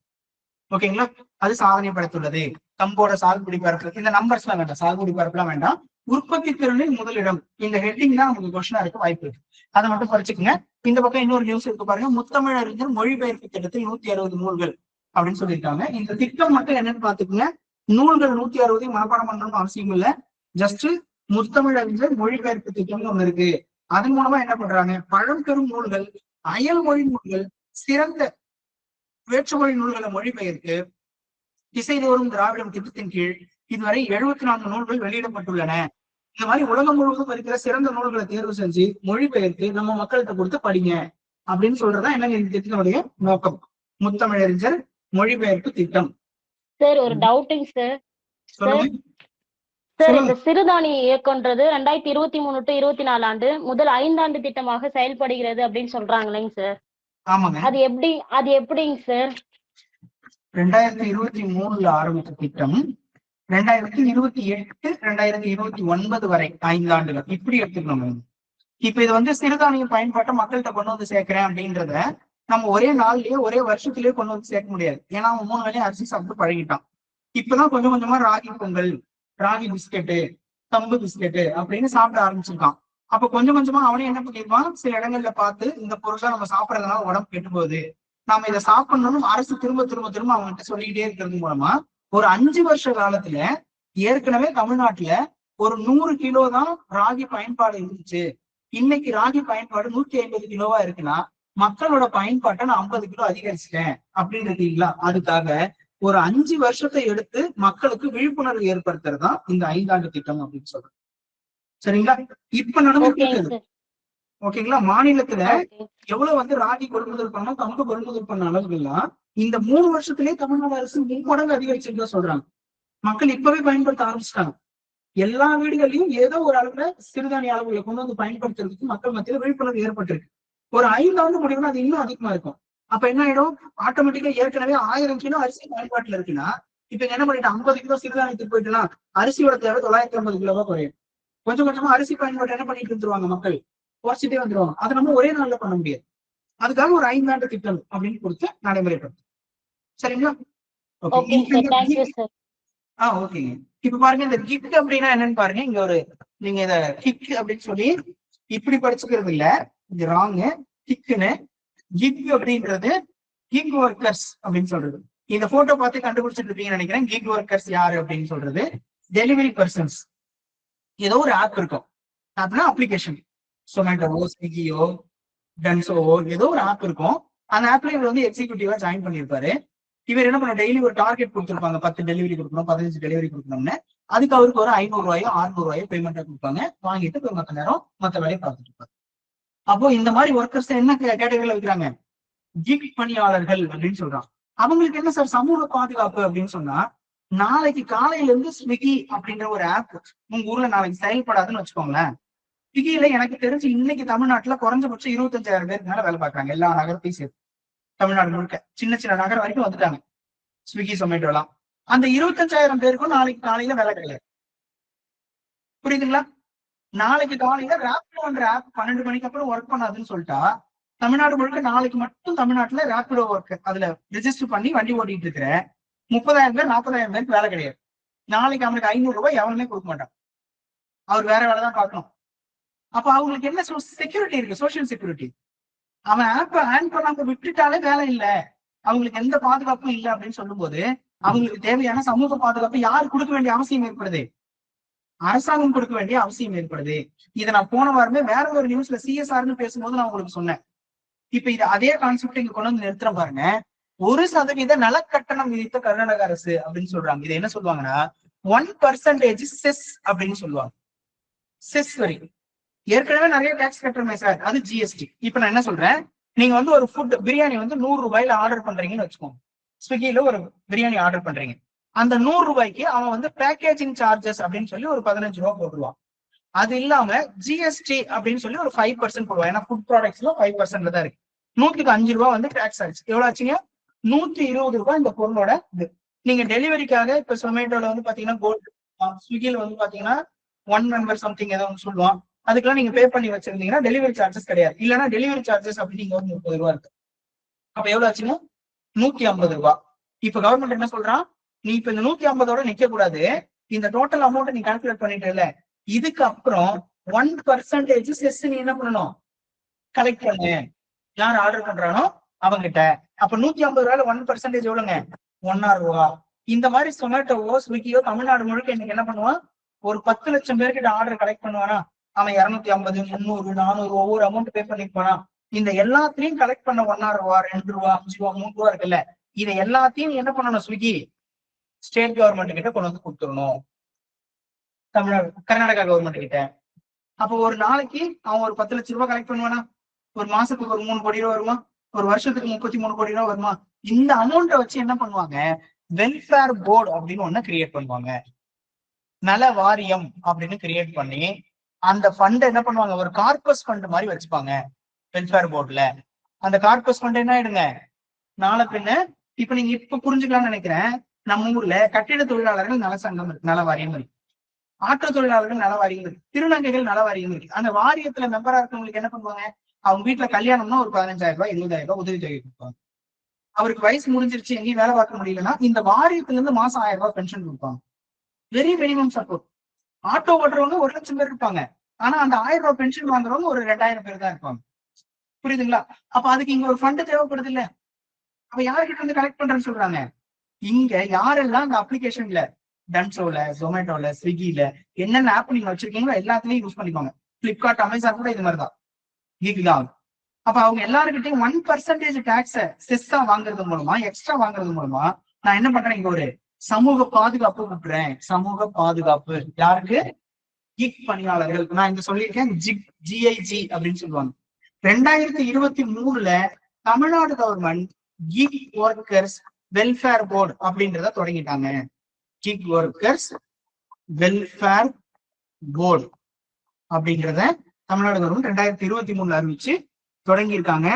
ஓகேங்களா, அது சாதனை படைத்துள்ளது. கம்போட சாகுபடி பரப்பு, இந்த நம்பர்ஸ் எல்லாம் வேண்டாம், சாகுபடி பரப்புலாம் வேண்டாம், உற்பத்தி திறனில் முதலிடம். இந்த ஹெட்டிங் தான் நமக்கு கொஸ்டினா இருக்க வாய்ப்பு இருக்கு, அதை மட்டும் படிச்சுக்கோங்க. இந்த பக்கம் இன்னொரு நியூஸ் இருக்கு பாருங்க, முத்தமிழறிஞர் மொழிபெயர்ப்பு திட்டத்தில் 160 நூல்கள் அப்படின்னு சொல்லியிருக்காங்க. இந்த திட்டம் மட்டும் என்னன்னு பாத்துக்கோங்க, நூல்கள் 160 மனப்பாடம் பண்ணணும்னு அவசியம் இல்லை. ஜஸ்ட் முத்தமிழறிஞர் மொழிபெயர்ப்பு திட்டம்னு ஒண்ணு இருக்கு. அதன் மூலமா என்ன பண்றாங்க, பழம்பெரும் நூல்கள், அயல் மொழி நூல்கள், சிறந்த வேற்றுமொழி நூல்களை மொழிபெயர்த்து திசைதோறும் திராவிடம் திட்டத்தின் கீழ் இதுவரை 74 நூல்கள் வெளியிடப்பட்டுள்ளன. இந்த மாதிரி உலகம் முழுவதும் இருக்கிற சிறந்த நூல்களை தேர்வு செஞ்சு மொழிபெயர்த்து நம்ம மக்களுக்கு கொடுத்து படிங்க அப்படின்னு சொல்றதா என்ன இந்த திட்டத்தினுடைய நோக்கம், முத்தமிழறிஞர் மொழிபெயர்ப்பு திட்டம். சார் ஒரு டவுட்டிங் சார். சார் இந்த சிறுதானிய இயக்கம்ன்றது 2023 to 24 ஆண்டு முதல் 5 ஆண்டு திட்டமாக செயல்படுகிறது அப்படின்னு சொல்றாங்களேங்க சார். ஆமாங்க, அது எப்படிங்க சார்? 2023 ஆரம்பித்த திட்டம் 2028 2029 வரை 5 ஆண்டுகள் இப்படி எடுத்துக்கணும். இப்ப இது வந்து சிறுதானிய பயன்பாட்டை மக்கள்கிட்ட கொண்டு வந்து சேர்க்கிறேன் அப்படின்றத நம்ம ஒரே நாள்லயே ஒரே வருஷத்திலேயே கொண்டு வந்து சேர்க்க முடியாது. ஏன்னா அவன் 3 வேளையும் அரிசி சாப்பிட்டு பழகிட்டான். இப்பதான் கொஞ்சம் கொஞ்சமா ராகி பொங்கல், ராகி பிஸ்கெட்டு, கம்பு பிஸ்கெட்டு அப்படின்னு சாப்பிட ஆரம்பிச்சிருக்கான். அப்ப கொஞ்சம் கொஞ்சமா அவனே என்ன பண்ணிருப்பான், சில இடங்கள்ல பார்த்து இந்த பொருளை நம்ம சாப்பிடறதுனால உடம்பு கெட்டு போகுது, நாம இதை சாப்பிடணும்னு அரசு திரும்ப திரும்ப திரும்ப அவங்ககிட்ட சொல்லிக்கிட்டே இருக்கிறது மூலமா ஒரு 5 வருஷ காலத்துல ஏற்கனவே தமிழ்நாட்டுல ஒரு 100 கிலோ தான் ராகி பயன்பாடு இருந்துச்சு. இன்னைக்கு ராகி பயன்பாடு 150 கிலோவா இருக்குன்னா மக்களோட பயன்பாட்டை நான் 50 கிலோ அதிகரிச்சிட்டேன் அப்படின்னு இருக்கீங்களா. அதுக்காக ஒரு 5 வருஷத்தை எடுத்து மக்களுக்கு விழிப்புணர்வு ஏற்படுத்துறது தான் இந்த 5 ஆண்டு திட்டம் அப்படின்னு சொல்றேன். சரிங்களா? இப்ப நடந்துட்டு இருக்குது. ஓகேங்களா? மாநிலத்துல எவ்வளவு வந்து ராகி கொள்முதல் பண்ணா கம்பு கொள்முதல் பண்ண அளவுகள்லாம் இந்த 3 வருஷத்திலேயே தமிழ்நாடு அரசு 3 மடங்கு அதிகரிச்சிருக்கா சொல்றாங்க. மக்கள் இப்பவே பயன்படுத்த ஆரம்பிச்சிட்டாங்க. எல்லா வீடுகளையும் ஏதோ ஒரு அளவுல சிறுதானிய அளவுகளை கொண்டு வந்து பயன்படுத்துறதுக்கு மக்கள் மத்தியில விழிப்புணர்வு ஏற்பட்டிருக்கு. ஒரு 5 ஆண்டு முடிவுனா அது இன்னும் அதிகமா இருக்கும். அப்ப என்ன ஆயிடும், ஆட்டோமேட்டிக்கா ஏற்கனவே 1000 கிலோ அரிசி பயன்பாட்டுல இருக்குன்னா இப்ப என்ன பண்ணிட்டு 50 கிலோ சிறுதானியத்துக்கு போயிட்டுனா அரிசியோட தேவை 950 கிலோவா குறையும். கொஞ்சம் கொஞ்சமா அரிசி பயன்பாடு என்ன பண்ணிட்டு இருந்துருவாங்க, மக்கள் குறைச்சிட்டே வந்துருவாங்க. அதை நம்ம ஒரே நாள்ல பண்ண முடியாது. அதுக்காக ஒரு 5 ஆண்டு திட்டம் அப்படின்னு கொடுத்து நடைமுறைப்படுத்தும். சரிங்களா? ஓகேங்க. இப்ப பாருங்க, இந்த கிக் அப்படின்னா என்னன்னு பாருங்க. இங்க ஒரு நீங்க இத கிக் அப்படின்னு சொல்லி இப்படி படிச்சுக்கிறது இல்ல, இது ராங்கு. கிக்னு கிக் அப்படின்றது கிக் ஒர்க்கர்ஸ் அப்படின்னு சொல்றது. இந்த போட்டோ பார்த்து கண்டுபிடிச்சிட்டு இருப்பீங்கன்னு நினைக்கிறேன். கிக் ஒர்க்கர்ஸ் யாரு அப்படின்னு சொல்றது டெலிவரி பர்சன்ஸ். ஏதோ ஒரு ஆப் இருக்கும், ஆப்னா அப்ளிகேஷன், சொமேட்டோவோ ஸ்விக்கியோ டன்சோவோ ஏதோ ஒரு ஆப் இருக்கும். அந்த ஆப்ல இவர் வந்து எக்ஸிக்யூட்டிவா ஜாயின் பண்ணியிருப்பாரு. இவர் என்ன பண்ண, டெய்லி ஒரு டார்கெட் கொடுத்துருப்பாங்க, 10 டெலிவரி கொடுக்கணும், 15 டெலிவரி கொடுக்கணும்னு. அதுக்கு அவருக்கு ஒரு 500 ரூபாயோ 600 ரூபாயோ பேமெண்டா கொடுப்பாங்க. வாங்கிட்டு போய் மற்ற நேரம் மற்ற வேலையை பார்த்துட்டு இருப்பாங்க. அப்போ இந்த மாதிரி ஒர்க்கர்ஸ் என்ன கேட்டகரியில வைக்கிறாங்க, கிக் பணியாளர்கள் அப்படின்னு சொல்றாங்க. அவங்களுக்கு என்ன சார் சமூக பாதுகாப்பு அப்படின்னு சொன்னா, நாளைக்கு காலையில இருந்து ஸ்விக்கி அப்படின்ற ஒரு ஆப் உங்க ஊர்ல நாளைக்கு செயல்படாதுன்னு வச்சுக்கோங்களேன். ஸ்விக்கியில எனக்கு தெரிஞ்சு இன்னைக்கு தமிழ்நாட்டுல குறைஞ்சபட்சம் 25,000 பேருக்கு மேல வேலை பார்க்கறாங்க, எல்லா நகரத்தையும் சேர்த்து. தமிழ்நாடு முழுக்க சின்ன சின்ன நகரம் வரைக்கும் வந்துட்டாங்க ஸ்விக்கி சொமேட்டோ எல்லாம். அந்த 25,000 பேருக்கும் நாளைக்கு காலையில வேலை கிடையாது. புரியுதுங்களா? நாளைக்கு காலையில ரேப்பிடோன்ற ஆப் 12 மணிக்கு அப்புறம் ஒர்க் பண்ணாதுன்னு சொல்லிட்டா தமிழ்நாடு முழுக்க நாளைக்கு மட்டும் தமிழ்நாட்டுல ரேப்பிடோ ஒர்க் அதுல ரெஜிஸ்டர் பண்ணி வண்டி ஓட்டிட்டு இருக்கிற 30,000 பேர் 40,000 பேருக்கு வேலை கிடையாது. நாளைக்கு அவனுக்கு 500 ரூபாய் எவனுமே கொடுக்க மாட்டான், அவர் வேற வேலை தான் பார்க்கணும். அப்ப அவங்களுக்கு என்ன செக்யூரிட்டி இருக்கு, சோசியல் செக்யூரிட்டி. அவன் ஆப்பை ஹேண்ட் பண்ணாம விட்டுட்டாலே வேலை இல்லை, அவங்களுக்கு எந்த பாதுகாப்பும் இல்லை அப்படின்னு சொல்லும் போது அவங்களுக்கு தேவையான சமூக பாதுகாப்பு யார் கொடுக்க வேண்டிய அவசியம் ஏற்படுது, அரசாங்கம் கொடுக்க வேண்டிய அவசியம் ஏற்படுது. இதை நான் போன வாரமே வேற ஒரு நியூஸ்ல சிஎஸ்ஆர்னு பேசும்போது நான் உங்களுக்கு சொன்னேன். இப்ப இது அதே கான்செப்ட் இங்க கொண்டு வந்து நிறுத்துற பாருங்க. 1% நலக்கட்டணம் விதித்த கர்நாடக அரசு அப்படின்னு சொல்றாங்க. இது என்ன சொல்லுவாங்கன்னா 1% செஸ் அப்படின்னு சொல்லுவாங்க. செஸ் வரி ஏற்கனவே நிறைய டாக்ஸ் கட்டுறமே சார், அது ஜிஎஸ்டி. இப்ப நான் என்ன சொல்றேன், நீங்க வந்து ஒரு ஃபுட் பிரியாணி வந்து 100 ரூபாயில ஆர்டர் பண்றீங்கன்னு வச்சுக்கோங்க. ஸ்விக்கில ஒரு பிரியாணி ஆர்டர் பண்றீங்க. அந்த 100 ரூபாய்க்கு அவன் வந்து பேக்கேஜிங் சார்ஜஸ் அப்படின்னு சொல்லி ஒரு 15 ரூபாய் போட்டுருவான். அது இல்லாம ஜிஎஸ்டி அப்படின்னு சொல்லி ஒரு 5% போடுவான். ஏன்னா ஃபுட் ப்ராடக்ட்ஸ்ல 5% தான் இருக்கு. 100க்கு 5 ரூபாய் வந்து டாக்ஸ் ஆச்சு. எவ்வளவு ஆச்சுங்க, 120 ரூபாய் இந்த பொருளோட இது. நீங்க டெலிவரிக்காக இப்ப சொமேட்டோல வந்து பாத்தீங்கன்னா கோல்டு, ஸ்விக்கில வந்து பாத்தீங்கன்னா 1 மெம்பர் சம்திங் ஏதோ ஒன்று சொல்லுவான். அதுக்கெல்லாம் நீங்க பே பண்ணி வச்சிருந்தீங்கன்னா டெலிவரி சார்ஜஸ் கிடையாது. இல்லைன்னா டெலிவரி சார்ஜஸ் அப்படின்னு நீங்க வந்து 30 ரூபாய் இருக்கு. அப்ப எவ்வளவு ஆச்சுன்னா 150 ரூபாய். இப்ப கவர்மெண்ட் என்ன சொல்றான், நீ இப்ப இந்த 150ஓட நிக்க கூடாது, இந்த டோட்டல் அமௌண்ட் நீ கால்குலேட் பண்ணிட்டு இதுக்கு அப்புறம் 1% செஸ் நீ என்ன பண்ணணும், கலெக்ட் பண்ணு, யார் ஆர்டர் பண்றானோ அவங்கிட்ட. அப்ப 150 ரூபாயில 1% எவ்வளவுங்க, 1 ரூபா. இந்த மாதிரி சொமேட்டோவோ ஸ்விக்கியோ தமிழ்நாடு முழுக்க இன்னைக்கு என்ன பண்ணுவான், ஒரு 10 லட்சம் பேர்கிட்ட ஆர்டர் கலெக்ட் பண்ணுவானா, அவன் 250 300 400 ஒவ்வொரு அமௌண்ட் பே பண்ணிருப்பானா. இந்த எல்லாத்தையும் கலெக்ட் பண்ண 1 ரூபா 2 ரூபா 5 ரூபா 3 ரூபா இருக்குல்ல, இதை எல்லாத்தையும் என்ன பண்ணணும், ஸ்விக்கி ஸ்டேட் கவர்மெண்ட் கிட்ட கொண்டு வந்து கொடுத்துடணும், தமிழ்நாடு கர்நாடகா கவர்மெண்ட் கிட்ட. அப்போ ஒரு நாளைக்கு அவன் ஒரு 10 லட்சம் ரூபாய் கலெக்ட் பண்ணுவானா, ஒரு மாசத்துக்கு ஒரு 3 கோடி ரூபா வருமா, ஒரு வருஷத்துக்கு 33 கோடி ரூபா வருமா. இந்த அமௌண்ட்டை வச்சு என்ன பண்ணுவாங்க, வெல்ஃபேர் போர்டு அப்படின்னு ஒண்ணு கிரியேட் பண்ணுவாங்க, நல வாரியம் அப்படின்னு கிரியேட் பண்ணி அந்த ஃபண்ட் என்ன பண்ணுவாங்க, ஒரு கார்பஸ் ஃபண்ட் மாதிரி வச்சுப்பாங்க வெல்ஃபேர் போர்டுல. அந்த கார்பஸ் ஃபண்ட் என்ன ஆயிடுங்க, நாளை பின்ன இப்ப நீங்க இப்ப புரிஞ்சுக்கலாம்னு நினைக்கிறேன். நம்ம ஊர்ல கட்டிட தொழிலாளர்கள் நல சங்கம் இருக்கு, நல வாரியம் இருக்கு. ஆட்டோ தொழிலாளர்கள் நல வாரியம் இருக்கு, திருநங்கைகள் நல வாரியம் இருக்கு. அந்த வாரியத்துல மெம்பரா இருக்கவங்களுக்கு என்ன பண்ணுவாங்க, அவங்க வீட்டுல கல்யாணம்னா ஒரு 15,000 ரூபாய் 20,000 ரூபாய் உதவித்தொகை கொடுப்பாங்க. அவருக்கு வயசு முடிஞ்சிருச்சு, எங்கேயும் வேலை பார்க்க முடியலன்னா இந்த வாரியத்துல இருந்து மாசம் 1000 ரூபாய் பென்ஷன் கொடுப்பாங்க. Very minimum support. ஆட்டோ ஓட்டுறவங்க 1 லட்சம் பேர் இருப்பாங்க, ஆனா அந்த 1000 ரூபாய் பென்ஷன் வாங்குறவங்க ஒரு 2000 பேர் தான் இருப்பாங்க. புரியுதுங்களா? அப்ப அதுக்கு இங்க ஒரு ஃபண்ட் தேவைப்படுது இல்ல. அப்ப யாருக்கிட்ட இருந்து கலெக்ட் பண்றேன்னு சொல்றாங்க. இங்க யாரெல்லாம் இந்த அப்ளிகேஷன்ல டன்சோல, ஜொமேட்டோல, ஸ்விக்கில என்னென்ன ஆப் நீங்க வச்சிருக்கீங்களோ எல்லாத்துலயும் யூஸ் பண்ணிக்கோங்க. பிளிப்கார்ட், அமேசான் கூட இது மாதிரிதான் கீக்தான். அப்ப அவங்க எல்லாருக்கிட்டையும் 1% டாக்ஸ செஸ்ஸா வாங்குறது மூலமா, எக்ஸ்ட்ரா வாங்குறது மூலமா நான் என்ன பண்றேன், இங்க ஒரு சமூக பாதுகாப்பு கொடுக்குறேன். சமூக பாதுகாப்பு யாருக்கு? கிக் பணியாளர்கள். நான் இங்க சொல்லியிருக்கேன் GIG அப்படின்னு சொல்லுவாங்க. 2023 Tamil Nadu government kick workers welfare board அப்படின்றத தொடங்கிட்டாங்க. கிக் ஒர்க்கர்ஸ் வெல்ஃபேர் போர்டு அப்படின்றத தமிழ்நாடு கவர்மெண்ட் 2023 அறிவிச்சு தொடங்கியிருக்காங்க.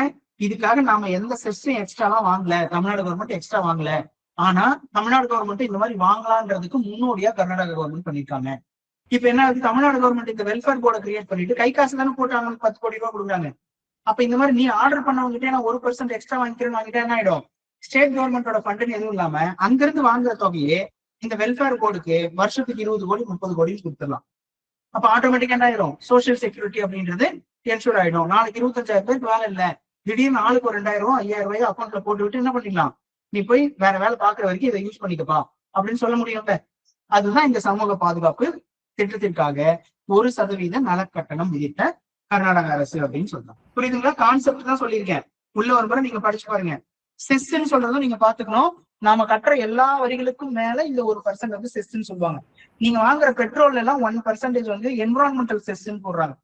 இதுக்காக நாம எந்த செஸ்ஸும் எக்ஸ்ட்ராலாம் வாங்கல, தமிழ்நாடு கவர்மெண்ட் எக்ஸ்ட்ரா வாங்கல. ஆனா தமிழ்நாடு கவர்மெண்ட் இந்த மாதிரி வாங்கலான்றதுக்கு முன்னோடியா கர்நாடகா கவர்மெண்ட் பண்ணிருக்காங்க. இப்ப என்ன ஆகுது, தமிழ்நாடு கவர்மெண்ட் இந்த வெல்ஃபேர் போர்டை கிரியேட் பண்ணிட்டு கை காசு தானே போட்டாங்க, 10 கோடி ரூபாய் கொடுக்குறாங்க. அப்ப இந்த மாதிரி நீ ஆர்டர் பண்ணவங்கிட்டே நான் 1% எக்ஸ்ட்ரா வாங்கிக்கிறேன்னு வாங்கிட்டா என்ன ஆயிடும், ஸ்டேட் கவர்மெண்டோட ஃபண்டுன்னு எதுவும் இல்லாம அங்கிருந்து வாங்குற தொகையே இந்த வெல்ஃபேர் போர்டுக்கு வருஷத்துக்கு 20 கோடி 30 கோடி கொடுத்துடலாம். அப்ப ஆட்டோமேட்டிக்கா என்ன ஆயிடும், சோசியல் செக்யூரிட்டி அப்படின்றது என்ஷூர் ஆயிடும். நாளைக்கு 25,000 பேருக்கு வேலை இல்ல, திடீர்னு ஆளுக்கு ஒரு 2,000 ரூபாய் 5,000 ரூபாய் அக்கௌண்ட்ல போட்டு விட்டு என்ன பண்ணிக்கலாம், நீ போய் வேற வேலை பாக்குற வரைக்கும் இதை யூஸ் பண்ணிக்கப்பா அப்படின்னு சொல்ல முடியும்ல. அதுதான் இந்த சமூக பாதுகாப்பு திட்டத்திற்காக 1% நலக்கட்டணம் விதித்த கர்நாடக அரசு அப்படின்னு சொல்றாங்க. புரியுதுங்களா? கான்செப்ட் தான் சொல்லியிருக்கேன், உள்ள ஒரு முறை நீங்க படிச்சு பாருங்க. செஸ்ன்னு சொல்றதும் நீங்க பாத்துக்கணும். நாம கட்டுற எல்லா வரிகளுக்கும் மேல இந்த 1% வந்து செஸ்ன்னு சொல்லுவாங்க. நீங்க வாங்குற பெட்ரோல் எல்லாம் 1% வந்து என்விரான்மெண்டல் செஸ்ன்னு போடுறாங்க.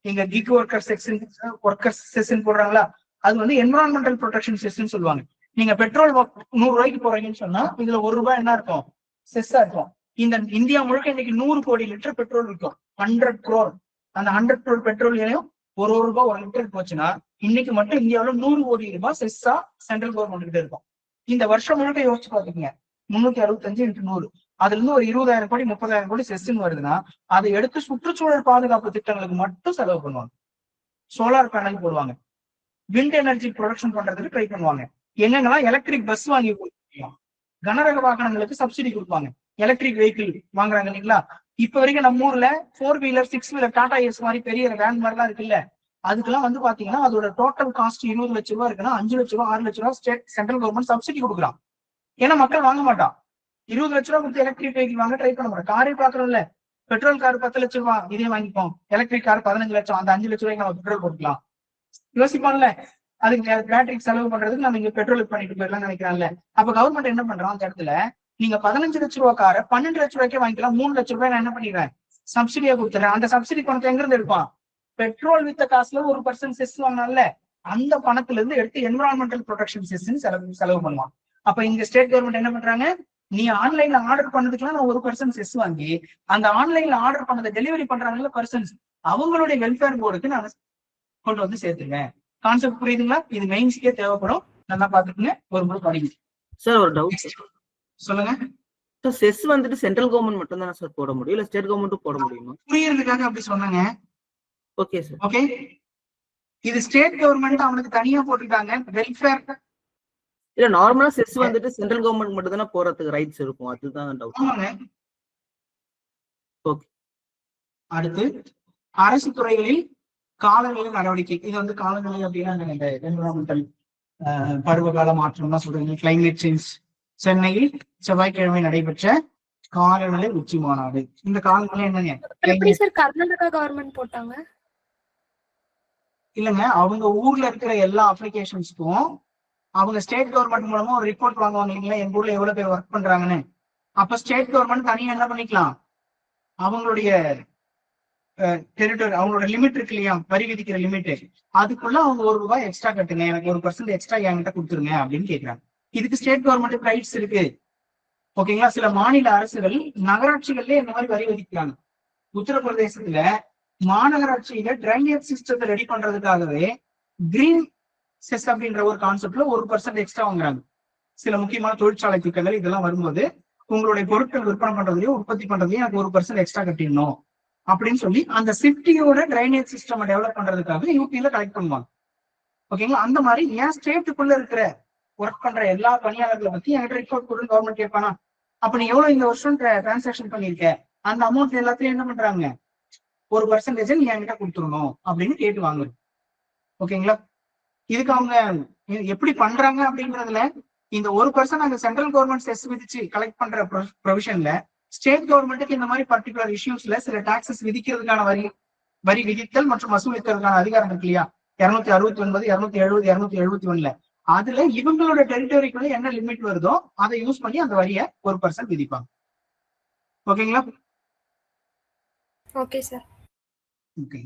நீங்க கிக் ஒர்க்கர் செஸ்ன்னு போடுறாங்களா, அது வந்து என்விரான்மெண்டல் ப்ரொடெக்ஷன் செஸ்ன்னு சொல்லுவாங்க. நீங்க பெட்ரோல் 100 ரூபாய்க்கு போறீங்கன்னு சொன்னா இதுல 1 ரூபாய் என்ன இருக்கும், செஸ்ஸா இருக்கும். இந்த இந்தியா முழுக்க இன்னைக்கு 100 கோடி லிட்டர் பெட்ரோல் இருக்கும், 100 crore. அந்த 100 crore பெட்ரோல்லையும் ஒரு ரூபாய் 1 லிட்டர் போச்சுன்னா இன்னைக்கு மட்டும் இந்தியாவில 100 கோடி ரூபாய் செஸ்ஸா சென்ட்ரல் கவர்மெண்ட் கிட்ட இருக்கும். இந்த வருஷம் முழுக்க யோசிச்சு பாத்துக்கீங்க, 365 into 100, அதுல இருந்து ஒரு 20,000 கோடி 30,000 கோடி செஸ்ன்னு வருதுன்னா அதை எடுத்து சுற்றுச்சூழல் பாதுகாப்பு திட்டங்களுக்கு மட்டும் செலவு பண்ணுவாங்க. சோலார் பேனல் போடுவாங்க, விண்ட் எனர்ஜி ப்ரொடக்ஷன் பண்றதுக்கு ட்ரை பண்ணுவாங்க. எங்கெங்கெல்லாம் எலக்ட்ரிக் பஸ் வாங்கி கொடுப்பாங்க, கனரக வாகனங்களுக்கு சப்சிடி கொடுப்பாங்க, எலக்ட்ரிக் வெஹிக்கிள் வாங்குறாங்க இல்லைங்களா. இப்ப வரைக்கும் நம்ம ஊர்ல 4 வீலர் 6 வீலர் டாடா ஏஸ் மாதிரி பெரிய வேன் மாதிரிலாம் இருக்குல்ல, அதுக்கெல்லாம் வந்து பாத்தீங்கன்னா அதோட டோட்டல் காஸ்ட் 20 லட்சம் ரூபாய் இருக்குன்னா 5 லட்சம் ரூபாய் 6 லட்சம் ரூபாய் ஸ்டேட் சென்ட்ரல் கவர்மெண்ட் சப்சிடி கொடுக்குறான். ஏன்னா மக்கள் வாங்க மாட்டான். 20 லட்சம் ரூபாய் கொடுத்து எலக்ட்ரிக் வெஹிக்கிள் வாங்க ட்ரை பண்ண மாட்டோம். காரே பாக்குறோம்ல, பெட்ரோல் கார் 10 லட்சம் ரூபாய் இதே வாங்கிப்போம், எலக்ட்ரிக் கார் 15 லட்சம், அந்த 5 லட்சம் ரூபாய்க்கு நம்ம பெட்ரோல் போட்டுக்கலாம். யோசிப்பான்ல, அதுக்கு பேட்டரிக்கு செலவு பண்றதுக்கு நம்ம இங்க பெட்ரோல் பண்ணிட்டு போயிடலாம் நினைக்கிறான்ல. அப்ப கவர்மெண்ட் என்ன பண்றோம், அந்த இடத்துல நீங்க 15 லட்சம் ரூபாய் காரை 12 லட்சம் ரூபாய்க்கே வாங்கிக்கலாம், 3 லட்சம் ரூபாய் நான் என்ன பண்ணிடுறேன், சப்சிடியா கொடுத்துறேன். அந்த சப்சிடி பணத்தை எங்க இருந்து எடுப்பான், பெட்ரோல் வித்த காசுல 1% செஸ் வாங்கினால அந்த பணத்துல இருந்து எடுத்து என்விரான்மெண்டல் ப்ரொடெக்ஷன் செஸ் செலவு பண்ணுவான். அப்ப இங்க ஸ்டேட் கவர்மெண்ட் என்ன பண்றாங்க, நீ ஆன்லைன்ல ஆர்டர் பண்ணதுக்குலாம் நான் 1% செஸ் வாங்கி அந்த ஆன்லைன்ல ஆர்டர் பண்ணதை டெலிவரி பண்றாங்கல்ல பர்சன்ஸ், அவங்களுடைய வெல்ஃபேர் போர்டுக்கு நான் கொண்டு வந்து சேர்த்துருவேன். கான்செப்ட் புரியுதுங்களா? இது மெயின்ஸ்க்கே தேவைப்படும், நல்லா பாத்துக்கங்க, ஒரு முறை படிங்க. சார் ஒரு டவுட் சொல்லுங்க. சார், செஸ் வந்துட்டு சென்ட்ரல் கவர்மெண்ட் மட்டும் தான் சார் போட முடியும், இல்ல ஸ்டேட் கவர்மெண்ட்டும் போட முடியுமா? புரியறதுக்காக அப்படி சொன்னாங்க. Okay sir. ஓகே, இது ஸ்டேட் கவர்மெண்ட் அவனுக்கு தனியா போட்டுட்டாங்க வெல்ஃபேர். இல்ல நார்மலா செஸ் வந்துட்டு சென்ட்ரல் கவர்மெண்ட் மட்டும் தானே போறதுக்கு ரைட்ஸ் இருக்கும், அதுதான் டவுட். ஆமாங்க. ஓகே. அடுத்து அரசு துறைகளில் காலநிலை நடவடிக்கை. இது வந்து காலநிலை அப்படின்னா இந்த என்விரான்மெண்டல் பருவகால மாற்றம் தான் சொல்றீங்க, கிளைமேட் சேஞ்ச். சென்னையில் செவ்வாய்க்கிழமை நடைபெற்ற காலநிலை உச்சி மாநாடு. இந்த காலநிலை என்னங்க, எப்படி சார் கர்நாடகா கவர்மெண்ட் போட்டாங்க? இல்லைங்க, அவங்க ஊர்ல இருக்கிற எல்லா அப்ளிகேஷன்ஸ்க்கும் அவங்க ஸ்டேட் கவர்மெண்ட் மூலமா ஒரு ரிப்போர்ட் வாங்குவாங்க இல்லைங்களா, எங்க ஊர்ல எவ்வளவு பேர் ஒர்க் பண்றாங்கன்னு. அப்ப ஸ்டேட் கவர்மெண்ட் தனியா என்ன பண்ணிக்கலாம், அவங்களுடைய டெரிட்டரி, அவங்களோட லிமிட் இருக்கு இல்லையா, வரி விதிக்கிற லிமிட், அதுக்குள்ள அவங்க 1 ரூபாய் எக்ஸ்ட்ரா கட்டுங்க, எனக்கு 1% எக்ஸ்ட்ரா என்கிட்ட கொடுத்துருங்க அப்படின்னு கேட்கறாங்க. இதுக்கு ஸ்டேட் கவர்மெண்ட் ரைட்ஸ் இருக்கு. ஓகேங்களா? சில மாநில அரசுகள் நகராட்சிகள்ல இந்த மாதிரி வரி விதிக்கிறாங்க. உத்தரப்பிரதேசத்துல மாநகராட்சியில டிரைனேஜ் சிஸ்டத்தை ரெடி பண்றதுக்காகவே கிரீன் செஸ் அப்படின்ற ஒரு கான்செப்ட்ல 1% எக்ஸ்ட்ரா வாங்குறாங்க. சில முக்கியமான தொழிற்சாலை திட்டங்கள் இதெல்லாம் வரும்போது உங்களுடைய பொருட்கள் விற்பனை பண்றதுலயும் உற்பத்தி பண்றதுலயும் எனக்கு 1% எக்ஸ்ட்ரா கட்டிடணும் அப்படின்னு சொல்லி அந்த சிட்டியோட டிரைனேஜ் சிஸ்டம் டெவலப் பண்றதுக்காக யூபியில கலெக்ட் பண்ணுவாங்க. ஓகேங்களா? அந்த மாதிரி ஏன் ஸ்டேட்டுக்குள்ள இருக்கிற ஒர்க் பண்ற எல்லா பணியாளர்களை பத்தி என்கிட்ட ரிப்போர்ட் கொடுன்னு கவர்மெண்ட் கேட்பானா? அப்ப நீ எவ்வளவு இந்த வருஷம் டிரான்சாக்ஷன் பண்ணிருக்க, அந்த அமௌண்ட் எல்லாத்தையும் என்ன பண்றாங்க, 1% நீ என்கிட்ட கொடுத்துடணும் அப்படின்னு கேட்டு வாங்குறது. ஓகேங்களா? இதுக்கு அவங்க எப்படி பண்றாங்க அப்படின்றதுல இந்த 1% அங்க சென்ட்ரல் கவர்மெண்ட் செஸ் விதிச்சு கலெக்ட் பண்ற ப்ரொவிஷன்ல ஸ்டேட் கவர்மெண்ட்டுக்கு இந்த மாதிரி பர்டிகுலர் இஷ்யூஸ்ல சில டாக்ஸஸ் விதிக்கிறதுக்கான வரி விதித்தல் மற்றும் வசூலிக்கிறதுக்கான அதிகாரம் இருக்கு இல்லையா, 269, 270, 271 அதுல இவங்களோட டெரிட்டரிக்குள்ள என்ன லிமிட் வருதோ அதை யூஸ் பண்ணி அந்த வரியை 1% விதிப்பாங்க. ஓகேங்களா? Okay sir. ஓகே.